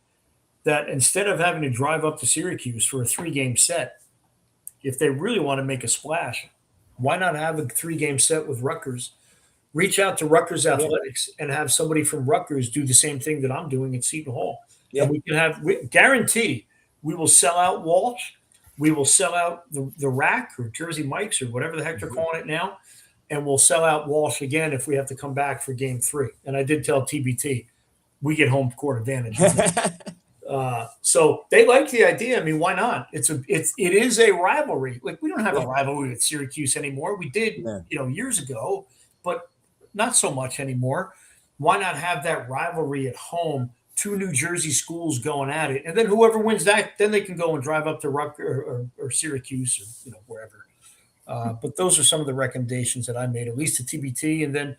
that instead of having to drive up to Syracuse for a 3-game set, if they really want to make a splash, why not have a 3-game set with Rutgers? Reach out to Rutgers Athletics and have somebody from Rutgers do the same thing that I'm doing at Seton Hall. Yeah. And we can guarantee we will sell out Walsh. We will sell out the Rack or Jersey Mike's or whatever the heck they're calling it now. And we'll sell out Walsh again if we have to come back for game 3. And I did tell TBT, we get home court advantage. So they like the idea. I mean, why not? It is a rivalry. Like, we don't have a rivalry with Syracuse anymore. We did, years ago, but not so much anymore. Why not have that rivalry at home? 2 New Jersey schools going at it, and then whoever wins that, then they can go and drive up to Rutgers or Syracuse or wherever. But those are some of the recommendations that I made, at least to TBT, and then,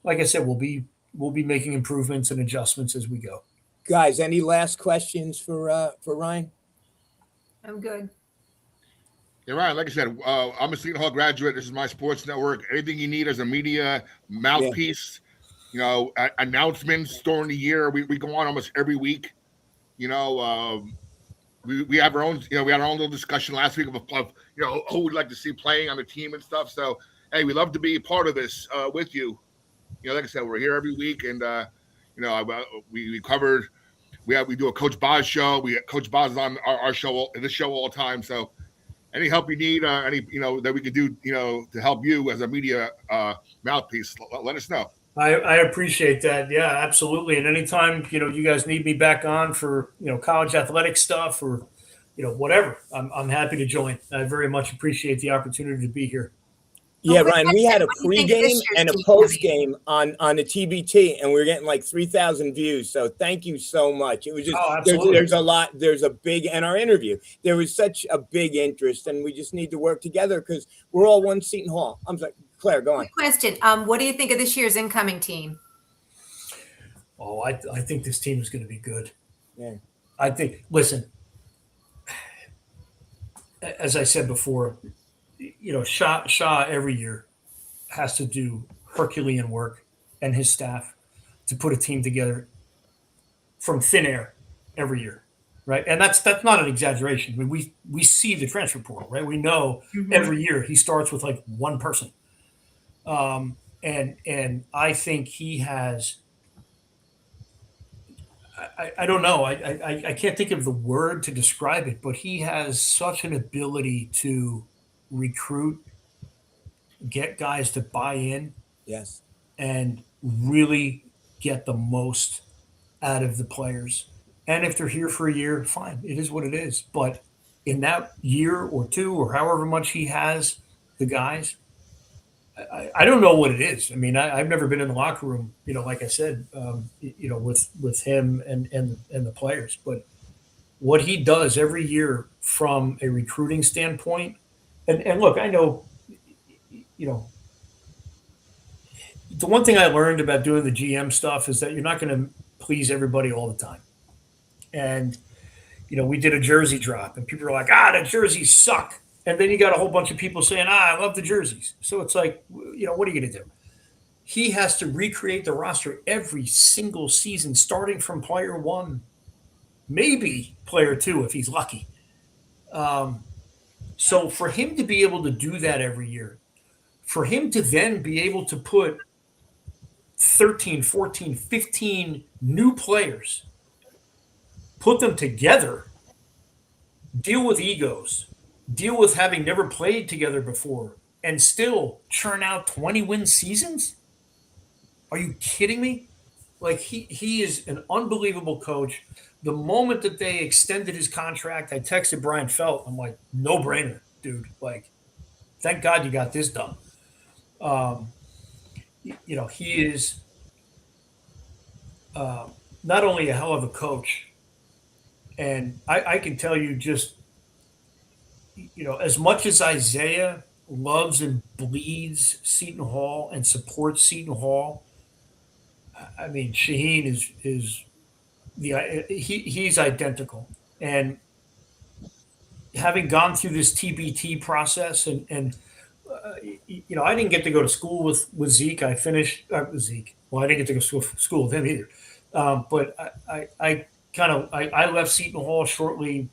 like I said, we'll be making improvements and adjustments as we go. Guys, any last questions for Ryan? I'm good. Yeah, Ryan, like I said, I'm a Seton Hall graduate. This is my sports network. Anything you need as a media mouthpiece, announcements during the year. We go on almost every week. We have our own, we had our own little discussion last week of who we'd like to see playing on the team and stuff. So, hey, we love to be a part of this with you. Like I said, we're here every week, and we covered. We do a Coach Boz show. Coach Boz is on our show, this show all the time. So, any help you need, any that we could do, to help you as a media mouthpiece, let us know. I appreciate that. Yeah, absolutely. And anytime, you guys need me back on for, college athletic stuff or, whatever, I'm happy to join. I very much appreciate the opportunity to be here. Yeah, Ryan, we had a pregame and a postgame on the TBT, and we were getting like 3,000 views. So thank you so much. It was just, there's a big, and our interview, there was such a big interest, and we just need to work together because we're all one Seton Hall. I'm sorry, Claire, go on. Quick question. What do you think of this year's incoming team? Oh, I think this team is going to be good. Yeah. Listen, as I said before, Shaw every year has to do Herculean work, and his staff, to put a team together from thin air every year, right? And that's not an exaggeration. I mean, we see the transfer portal, right? We know every year he starts with like one person, and I think he has. I don't know. I can't think of the word to describe it, but he has such an ability to recruit, get guys to buy in, Yes. and really get the most out of the players. And if they're here for a year, fine. It is what it is. But in that year or two or however much he has the guys, I don't know what it is. I mean, I've never been in the locker room, like I said, with him and the players. But what he does every year from a recruiting standpoint, and look, I know, the one thing I learned about doing the GM stuff is that you're not going to please everybody all the time. And, we did a jersey drop and people are like, the jerseys suck. And then you got a whole bunch of people saying, I love the jerseys. So it's like, what are you going to do? He has to recreate the roster every single season, starting from player 1, maybe player 2 if he's lucky. So for him to be able to do that every year, for him to then be able to put 13, 14, 15 new players, put them together, deal with egos, deal with having never played together before, and still churn out 20-win seasons? Are you kidding me? Like, he is an unbelievable coach. The moment that they extended his contract, I texted Brian Felt. I'm like, no brainer, dude. Like, thank God you got this done. He is not only a hell of a coach, and I can tell you just, as much as Isaiah loves and bleeds Seton Hall and supports Seton Hall, I mean, Shaheen is he's identical. And having gone through this TBT process, and I didn't get to go to school with Zeke. I finished with Zeke. Well, I didn't get to go to school with him either. But I left Seton Hall shortly,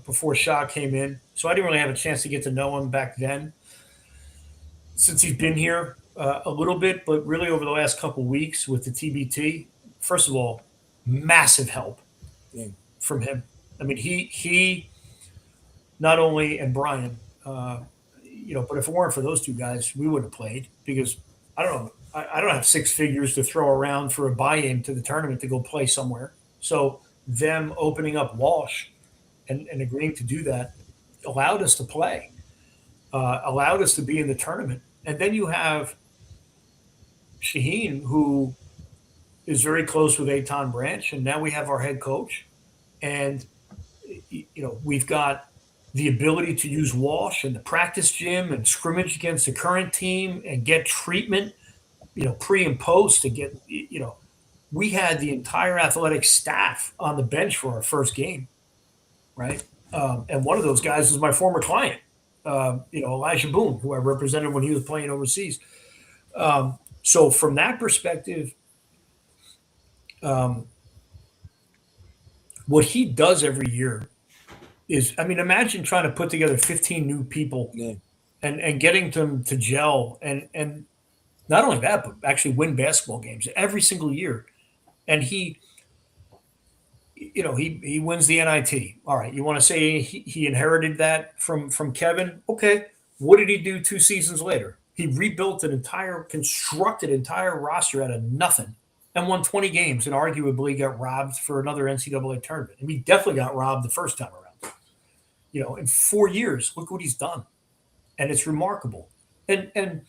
before Shaw came in. So I didn't really have a chance to get to know him back then. Since he's been here a little bit, but really over the last couple of weeks with the TBT, first of all, massive help from him. I mean, he not only, and Brian, but if it weren't for those two guys, we wouldn't have played, because I don't know. I don't have 6 figures to throw around for a buy-in to the tournament to go play somewhere. So them opening up Walsh and agreeing to do that allowed us to play, allowed us to be in the tournament. And then you have Shaheen, who is very close with Eitan Branch, and now we have our head coach. And, we've got the ability to use Walsh in the practice gym and scrimmage against the current team and get treatment, pre and post to get, we had the entire athletic staff on the bench for our first game, right? And one of those guys was my former client, Elijah Boone, who I represented when he was playing overseas. So from that perspective, what he does every year is, I mean, imagine trying to put together 15 new people and getting them to gel and not only that, but actually win basketball games every single year. And he wins the NIT. All right. You want to say he inherited that from Kevin? Okay. What did he do 2 seasons later? He rebuilt constructed entire roster out of nothing and won 20 games and arguably got robbed for another NCAA tournament. I mean, he definitely got robbed the first time around. In 4 years, look what he's done. And it's remarkable. And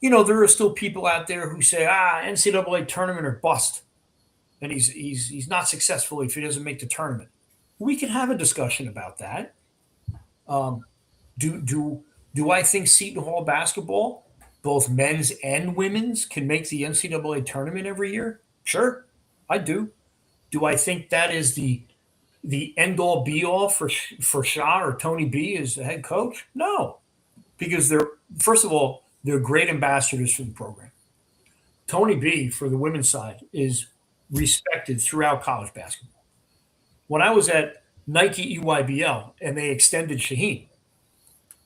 there are still people out there who say, NCAA tournament or bust. And he's not successful if he doesn't make the tournament. We can have a discussion about that. Do I think Seton Hall basketball, both men's and women's, can make the NCAA tournament every year? Sure, I do. Do I think that is the the end all be all for Shaw or Tony B as the head coach? No, because first of all, they're great ambassadors for the program. Tony B for the women's side is respected throughout college basketball. When I was at Nike EYBL and they extended Shaheen,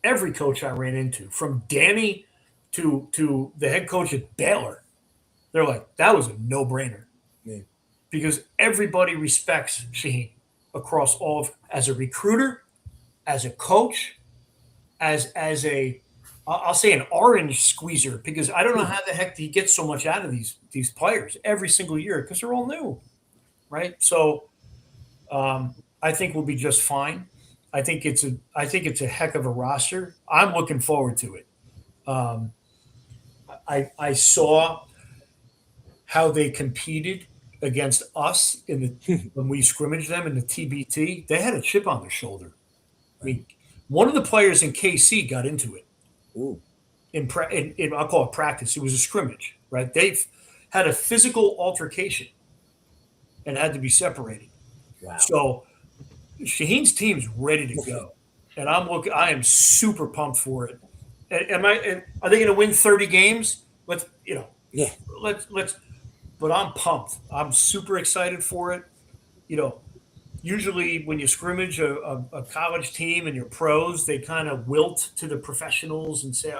every coach I ran into, from Danny to the head coach at Baylor, they're like, that was a no-brainer. Yeah. Because everybody respects Shaheen across all of, as a recruiter, as a coach, as a I'll say an orange squeezer, because I don't know how the heck he gets so much out of these players every single year, because they're all new, right? So I think we'll be just fine. I think it's a heck of a roster. I'm looking forward to it. I saw how they competed against us when we scrimmaged them in the TBT. They had a chip on their shoulder. I mean, one of the players in KC got into it. Ooh. In I'll call it practice. It was a scrimmage, right? They've had a physical altercation and had to be separated. Wow. So Shaheen's team's ready to go, and I am super pumped for it. Are they going to win 30 games? Let's. But I'm pumped. I'm super excited for it. Usually when you scrimmage a college team and you're pros, they kind of wilt to the professionals and say,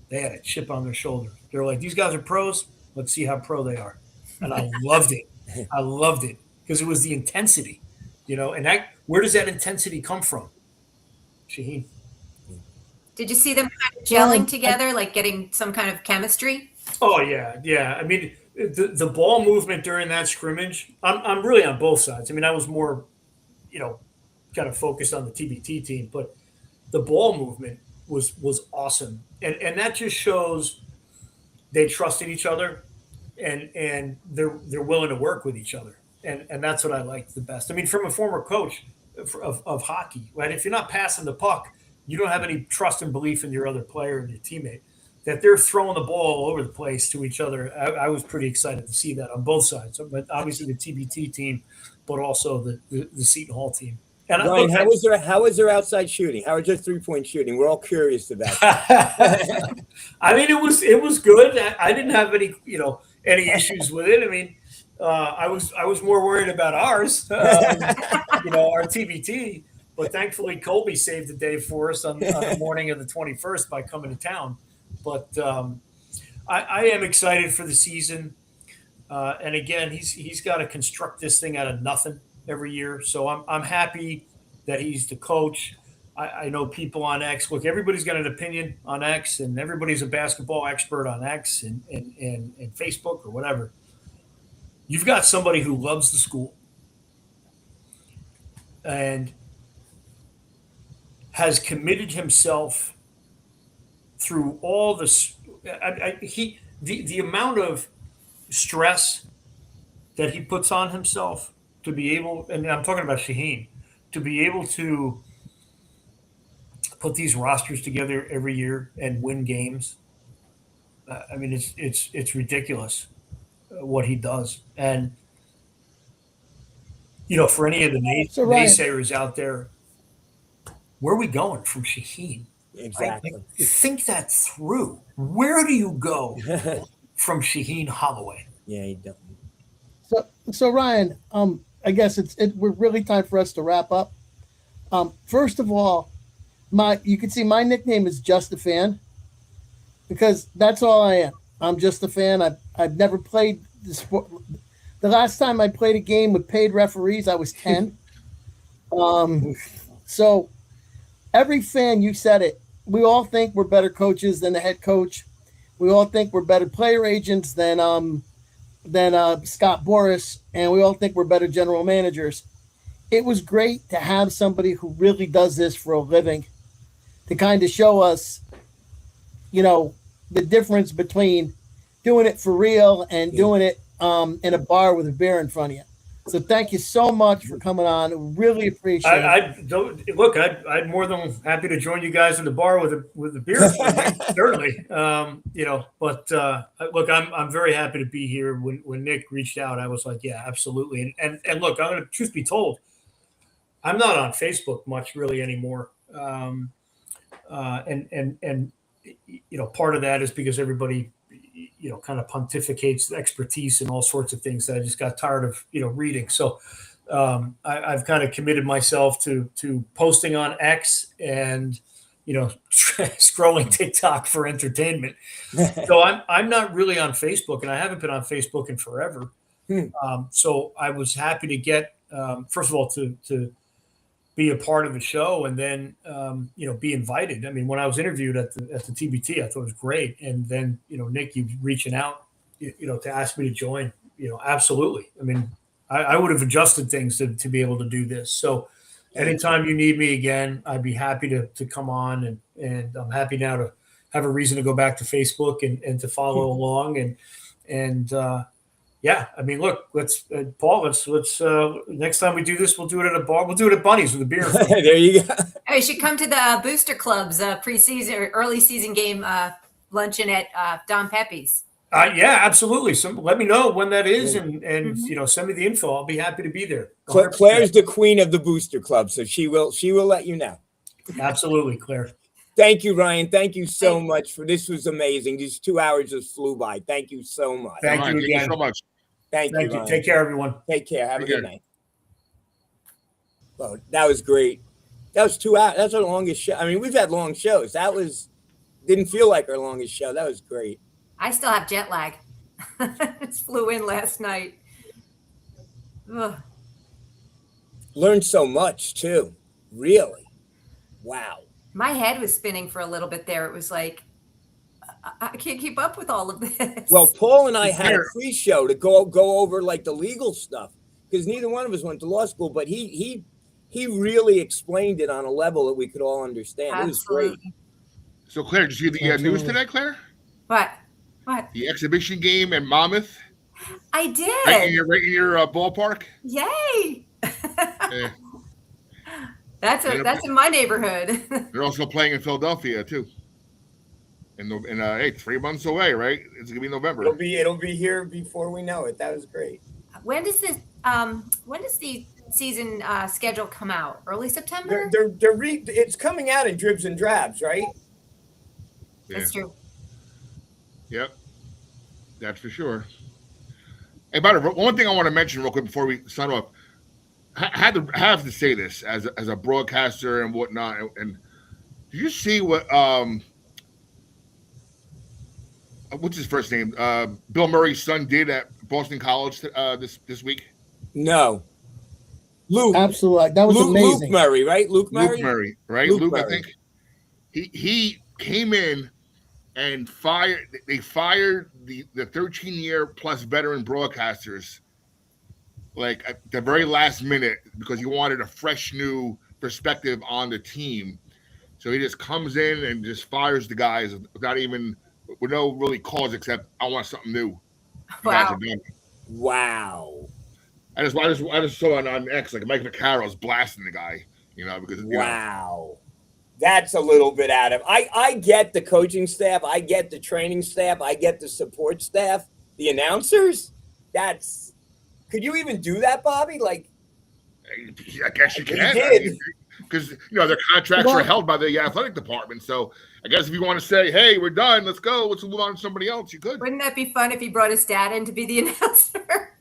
they had a chip on their shoulder. They're like, these guys are pros. Let's see how pro they are. And I loved it. I loved it because it was the intensity, and where does that intensity come from? Shaheen. Did you see them kind of gelling together, like getting some kind of chemistry? Oh yeah, yeah. I mean, the ball movement during that scrimmage, I'm really on both sides. I mean, I was more, kind of focused on the TBT team, but the ball movement was awesome, and that just shows they trust in each other, and they're willing to work with each other, and that's what I like the best. I mean, from a former coach of hockey, right? If you're not passing the puck, you don't have any trust and belief in your other player and your teammate. That they're throwing the ball all over the place to each other. I was pretty excited to see that on both sides. But obviously the TBT team, but also the Seton Hall team. And Ryan, how was their outside shooting? How was their 3-point shooting? We're all curious about that. I mean, it was good. I didn't have any issues with it. I mean, I was more worried about ours, our TBT. But thankfully, Colby saved the day for us on the morning of the 21st by coming to town. But I am excited for the season. And again, he's got to construct this thing out of nothing every year. So I'm happy that he's the coach. I know people on X. Look, everybody's got an opinion on X, and everybody's a basketball expert on X and Facebook or whatever. You've got somebody who loves the school and has committed himself through all this. The amount of stress that he puts on himself to be able, and I'm talking about Shaheen, to be able to put these rosters together every year and win games. I mean, it's ridiculous what he does. And, for any of the naysayers out there, where are we going from Shaheen? Exactly. Think that through. Where do you go from Shaheen Holloway? Yeah, you don't. So Ryan, I guess we're really time for us to wrap up. First of all, you can see my nickname is Just a Fan, because that's all I am. I'm just a fan. I've never played the sport. The last time I played a game with paid referees, I was 10. So every fan, you said it. We all think we're better coaches than the head coach. We all think we're better player agents than Scott Boras, and we all think we're better general managers. It was great to have somebody who really does this for a living to kind of show us, the difference between doing it for real and doing it in a bar with a beer in front of you. So thank you so much for coming on. Really appreciate it. I'd more than happy to join you guys in the bar with a beer, certainly. But look, I'm very happy to be here. When Nick reached out, I was like, yeah, absolutely. And look, I'm gonna, truth be told, I'm not on Facebook much really anymore. And part of that is because everybody, kind of pontificates expertise and all sorts of things that I just got tired of, reading. So I've kind of committed myself to posting on X and, scrolling TikTok for entertainment. So I'm not really on Facebook, and I haven't been on Facebook in forever. So I was happy to get, first of all, to be a part of the show, and then be invited. I mean, when I was interviewed at the TBT, I thought it was great. And then Nick, you reaching out, to ask me to join, absolutely. I mean, I would have adjusted things to be able to do this. So anytime you need me again, I'd be happy to come on, and I'm happy now to have a reason to go back to Facebook and to follow along. And yeah, I mean, look, let's Paul, let's next time we do this, we'll do it at a bar. We'll do it at Bunny's with a beer. There you go. Oh, you should come to the Booster Club's preseason or early season game luncheon at Don Pepe's. Yeah, absolutely. So let me know when that is, and send me the info. I'll be happy to be there. Claire's the queen of the Booster Club, so she will let you know. Absolutely, Claire. Thank you, Ryan. Thank you so much for this. Was amazing. These 2 hours just flew by. Thank you so much. Thank you again. Thank you so much. Thank you. Ryan. Take care, everyone. Take care. Have a good night. Well, that was great. That was 2 hours. That's our longest show. I mean, we've had long shows. Didn't feel like our longest show. That was great. I still have jet lag. Just flew in last night. Ugh. Learned so much too. Really. Wow. My head was spinning for a little bit there. It was like, I can't keep up with all of this. Well, Paul and I had a pre-show to go over like the legal stuff, because neither one of us went to law school, but he really explained it on a level that we could all understand. Absolutely. It was great. So, Claire, did you see the news today, Claire? What? The exhibition game in Monmouth. I did. Right in your ballpark. Yay! Yeah. That's in my neighborhood. They're also playing in Philadelphia too. In 3 months away, right? It's gonna be November. It'll be here before we know it. That was great. When does the season schedule come out? Early September? It's coming out in dribs and drabs, right? That's true. Yep, that's for sure. Hey, by the way, one thing I want to mention real quick before we sign off. I have to say this as a broadcaster and whatnot. And did you see what what's his first name? Bill Murray's son did at Boston College this week? No. Luke. Absolutely. That was amazing. Luke Murray, right? Luke Murray? Luke Murray, right? Luke Murray. I think. He came in and fired the 13-year plus veteran broadcasters like at the very last minute because he wanted a fresh new perspective on the team. So he just comes in and just fires the guys without even with no really cause except I want something new. Wow. Wow. I just saw it on X like Mike McCarroll's blasting the guy, because wow. That's a little bit out of I get the coaching staff, I get the training staff, I get the support staff, the announcers. Could you even do that, Bobby? Like, I guess you can. Because their contracts are held by the athletic department. So I guess if you want to say, "Hey, we're done. Let's go. Let's move on to somebody else," you could. Wouldn't that be fun if he brought his dad in to be the announcer?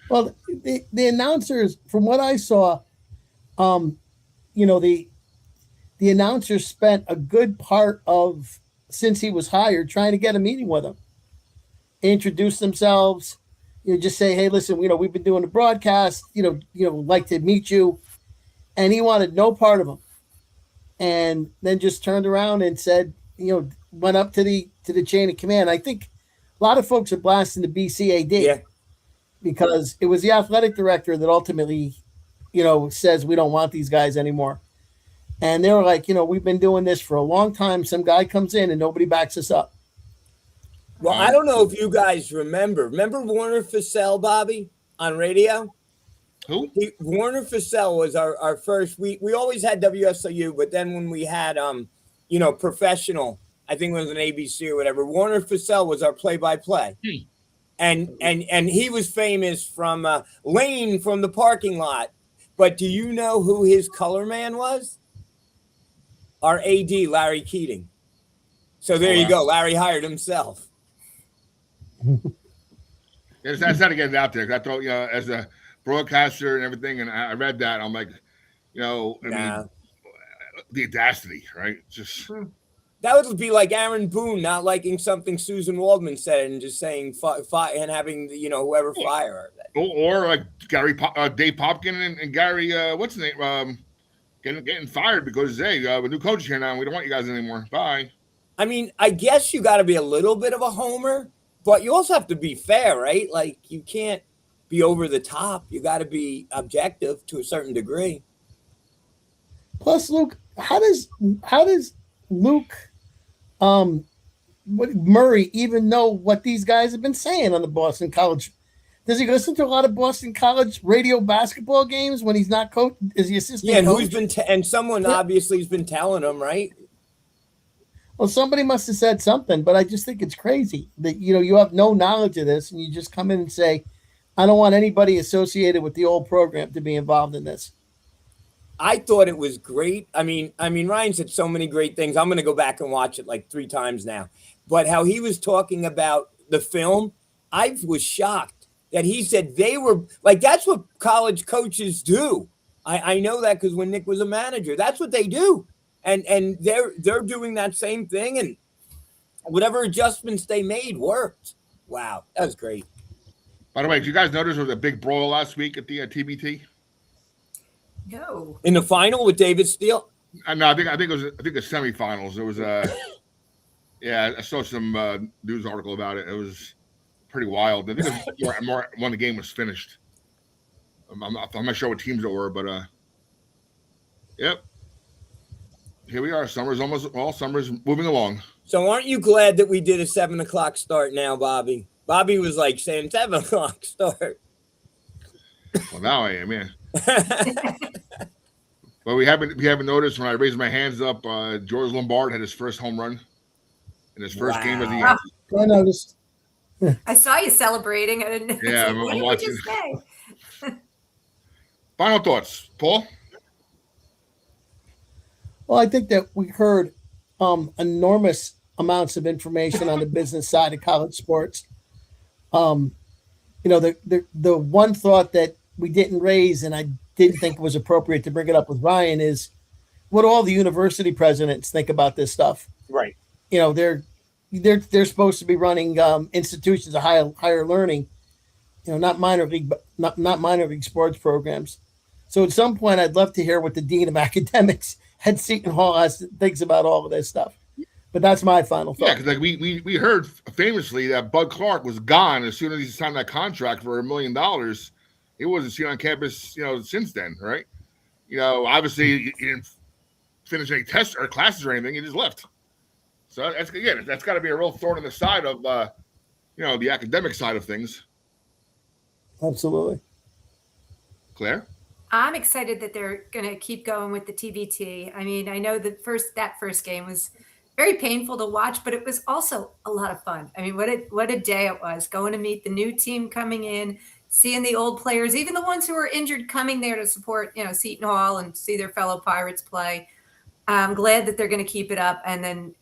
Well, the announcers, from what I saw, the announcers spent a good part of since he was hired trying to get a meeting with him, introduce themselves. Just say, hey, listen, we've been doing the broadcast, like to meet you. And he wanted no part of them. And then just turned around and said, went up to the chain of command. I think a lot of folks are blasting the BCAD because it was the athletic director that ultimately, says we don't want these guys anymore. And they were like, we've been doing this for a long time. Some guy comes in and nobody backs us up. Well, I don't know if you guys remember Warner Fussell, Bobby? on radio? Who? Warner Fussell was our first. We always had WSOU, but then when we had professional, I think it was an ABC or whatever. Warner Fussell was our play-by-play, and he was famous from Lane from the parking lot. But do you know who his color man was? Our AD, Larry Keating. So there you go. Larry hired himself. That's how to get it out there. I thought, as a broadcaster and everything, and I read that, I'm like, I mean, the audacity, right? Just that would be like Aaron Boone not liking something Susan Waldman said and just saying and having whoever fire her. Or like Dave Popkin and Gary, what's his name? Getting fired because we have a new coach here now. We don't want you guys anymore. Bye. I mean, I guess you got to be a little bit of a homer, but you also have to be fair, right? Like you can't be over the top. You got to be objective to a certain degree. Plus, Luke, how does Luke Murray even know what these guys have been saying on the Boston College? Does he listen to a lot of Boston College radio basketball games when he's not coach? Is he assistant? Yeah, and coach? who's been and someone obviously has been telling him, right? Well, somebody must have said something, but I just think it's crazy that you have no knowledge of this and you just come in and say, I don't want anybody associated with the old program to be involved in this. I thought it was great. I mean, Ryan said so many great things. I'm going to go back and watch it like 3 times now. But how he was talking about the film, I was shocked that he said they were like, that's what college coaches do. I know that because when Nick was a manager, that's what they do. And they're doing that same thing. And whatever adjustments they made worked. Wow, that was great. By the way, did you guys notice there was a big brawl last week at the TBT? No. In the final with David Steele? No, I think it was the semifinals. There was I saw some news article about it. It was pretty wild. I think it was more when the game was finished. I'm not sure what teams it were, but yep. Here we are. Summer's moving along. So aren't you glad that we did a 7:00 start now, Bobby? Bobby was like saying 7:00 start. Well, now I am, yeah. Well, we haven't noticed when I raised my hands up, George Lombard had his first home run in his first game of the year. I noticed. I saw you celebrating. I didn't. Yeah, what I'm did watching. you just say? Final thoughts, Paul? Well, I think that we heard enormous amounts of information on the business side of college sports. The one thought that we didn't raise, and I didn't think it was appropriate to bring it up with Ryan, is what all the university presidents think about this stuff. Right. They're supposed to be running institutions of higher learning, not minor league sports programs. So at some point, I'd love to hear what the dean of academics at Seton Hall thinks about all of this stuff. But that's my final thought. Yeah, because we heard famously that Bud Clark was gone as soon as he signed that contract for $1 million. He wasn't seen on campus, since then, right? Obviously he didn't finish any tests or classes or anything. He just left. So that's got to be a real thorn in the side of, the academic side of things. Absolutely. Claire? I'm excited that they're going to keep going with the TBT. I mean, I know that first game was very painful to watch, but it was also a lot of fun. I mean, what a day it was, going to meet the new team coming in, seeing the old players, even the ones who were injured, coming there to support, Seton Hall and see their fellow Pirates play. I'm glad that they're going to keep it up and then,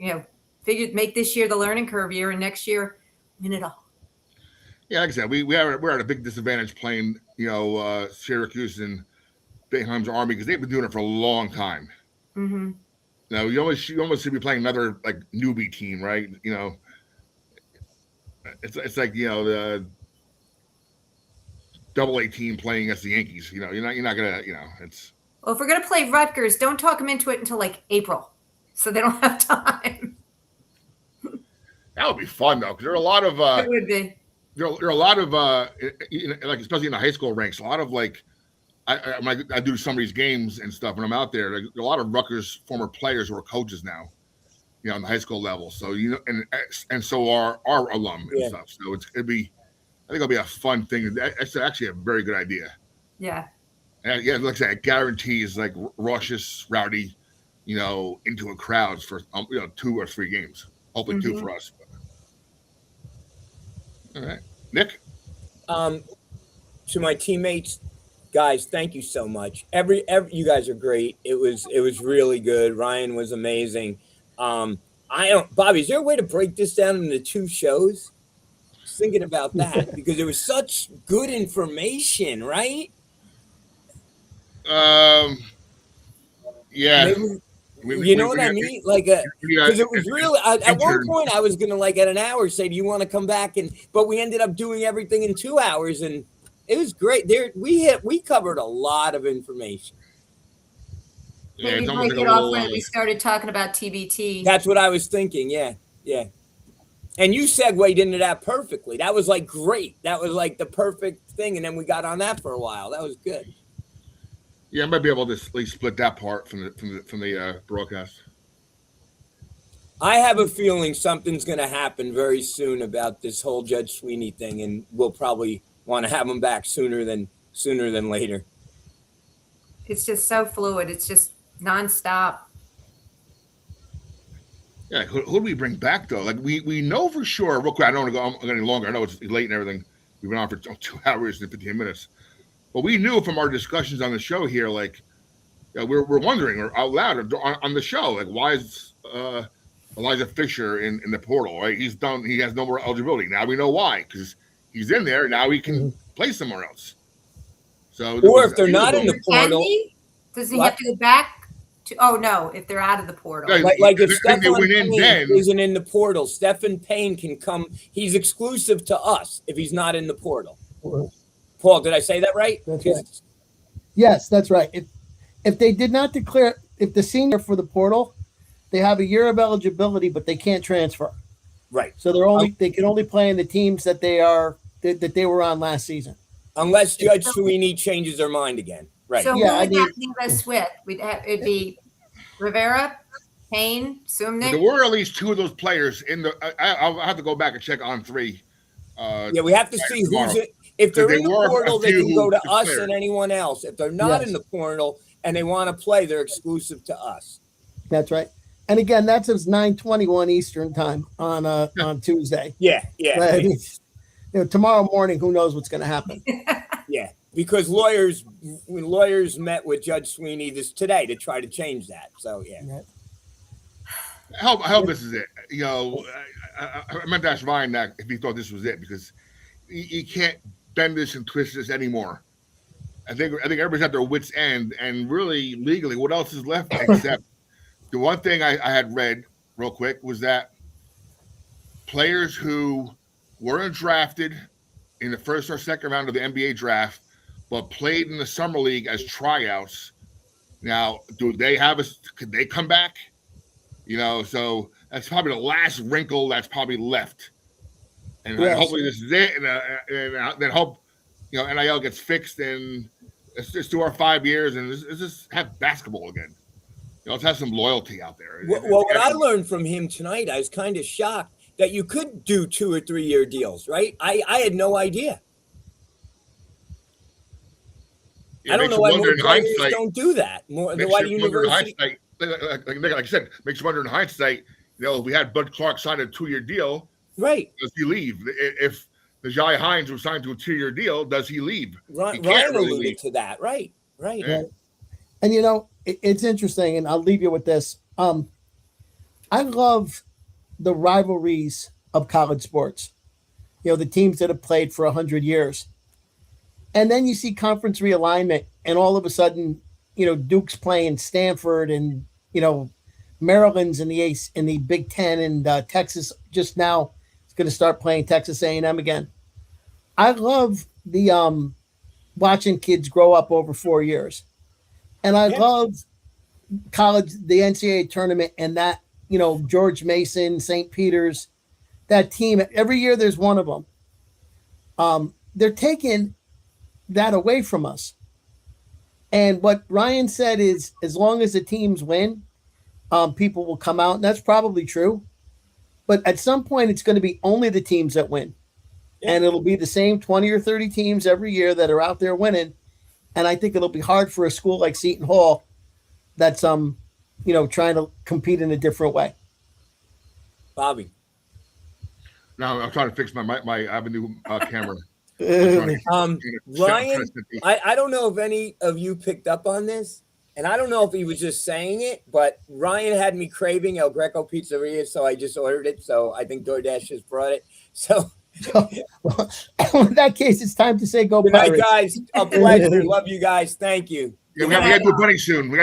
make this year the learning curve year and next year win it all. Yeah, like I said, we're at a big disadvantage playing, Syracuse and Bingham's Army because they've been doing it for a long time. Mm-hmm. Now you almost should be playing another like newbie team, right? It's like the AA team playing against the Yankees. You're not gonna it's. Well, if we're gonna play Rutgers, don't talk them into it until like April, so they don't have time. That would be fun though, because there are a lot of. It would be. There are a lot of like especially in the high school ranks, a lot of like. I do some of these games and stuff when I'm out there. Like, a lot of Rutgers former players who are coaches now, on the high school level. So and so are our alum and stuff. So it'd be think it'll be a fun thing. That's actually a very good idea. Yeah. And yeah, like I said, it guarantees like raucous, rowdy, into a crowds for 2 or 3 games. Hopefully 2 for us. All right, Nick. To my teammates, guys, thank you so much. Every you guys are great. It was really good. Ryan was amazing. Bobby, is there a way to break this down into 2 shows? I was thinking about that because it was such good information, right? Yeah. Maybe, you know what I mean? Like, because it was really at one point I was gonna at an hour say, "Do you want to come back?" But we ended up doing everything in 2 hours, and it was great. We covered a lot of information. Yeah, Maybe break it off when we started talking about TBT. That's what I was thinking. Yeah. And you segued into that perfectly. That was great. That was the perfect thing, and then we got on that for a while. That was good. Yeah, I might be able to at least split that part from the broadcast. I have a feeling something's going to happen very soon about this whole Judge Sweeney thing, and we'll probably want to have him back sooner than later. It's just so fluid. It's just nonstop. Yeah, who do we bring back though? We know for sure. Real quick, I don't want to go any longer. I know it's late and everything. We've been on for 2 hours and 15 minutes. But we knew from our discussions on the show here, we're wondering or out loud on the show, why is Elijah Fisher in the portal? Right, he has no more eligibility. Now we know why, because he's in there. Now he can play somewhere else. So, or if they're not in the portal, does he have to go back to? Oh no, if they're out of the portal, if Stephen Payne isn't in the portal, Stephen Payne can come. He's exclusive to us if he's not in the portal. Paul, did I say that right? That's right. Yes, that's right. If they did not declare, if the senior for the portal, they have a year of eligibility, but they can't transfer. Right. So they can only play in the teams that they were on last season. Unless Judge Sweeney changes their mind again. Right. So who would that leave us with? It'd be Rivera, Payne, Sumnick. There were at least 2 of those players in the. I'll have to go back and check on 3. We have to see who's it. If they're in the portal, they can go to us and anyone else. If they're not in the portal and they want to play, they're exclusive to us. That's right. And again, that's 9:21 Eastern time on Tuesday. Yeah. Tomorrow morning, who knows what's going to happen? Yeah, because lawyers met with Judge Sweeney today to try to change that. So yeah. I hope this is it. I meant to ask Ryan that if he thought this was it, because you can't bend this and twist this anymore. I think everybody's at their wits' end, and really legally, what else is left except the one thing I had read real quick was that players who weren't drafted in the first or second round of the NBA draft, but played in the summer league as tryouts. Now, could they come back? So that's probably the last wrinkle that's probably left. And hopefully this is it. And then hope, NIL gets fixed and let's just do our 5 years and let's just have basketball again. Let's have some loyalty out there. Well, what I learned from him tonight, I was kind of shocked that you could do 2 or 3 year deals, right? I had no idea. I don't know why more players don't do that. Why the university? Like I said, makes you wonder in hindsight. If we had Bud Clark sign a 2-year deal, right? Does he leave? If Najai Hines was signed to a 2-year deal, does he leave? Ryan alluded to that, right? Yeah. And it's interesting, and I'll leave you with this. I love the rivalries of college sports. The teams that have played for 100 years. And then you see conference realignment, and all of a sudden, Duke's playing Stanford, and Maryland's in the Big Ten, and Texas just now is going to start playing Texas A&M again. I love the watching kids grow up over 4 years, and I love college, the NCAA tournament, and that George Mason, St. Peter's, that team. Every year there's one of them. They're taking that away from us. And what Ryan said is, as long as the teams win, people will come out, and that's probably true. But at some point, it's going to be only the teams that win. and it'll be the same 20 or 30 teams every year that are out there winning. And I think it'll be hard for a school like Seton Hall that's trying to compete in a different way. Bobby. No, I'm trying to fix my I have a new camera. Ryan, I don't know if any of you picked up on this, and I don't know if he was just saying it, but Ryan had me craving El Greco Pizzeria, so I just ordered it. So I think DoorDash just brought it. So in that case, it's time to say go good night, Pirates. guys. A pleasure. Love you guys. Thank you. Yeah, we got to do a bunny soon. We got to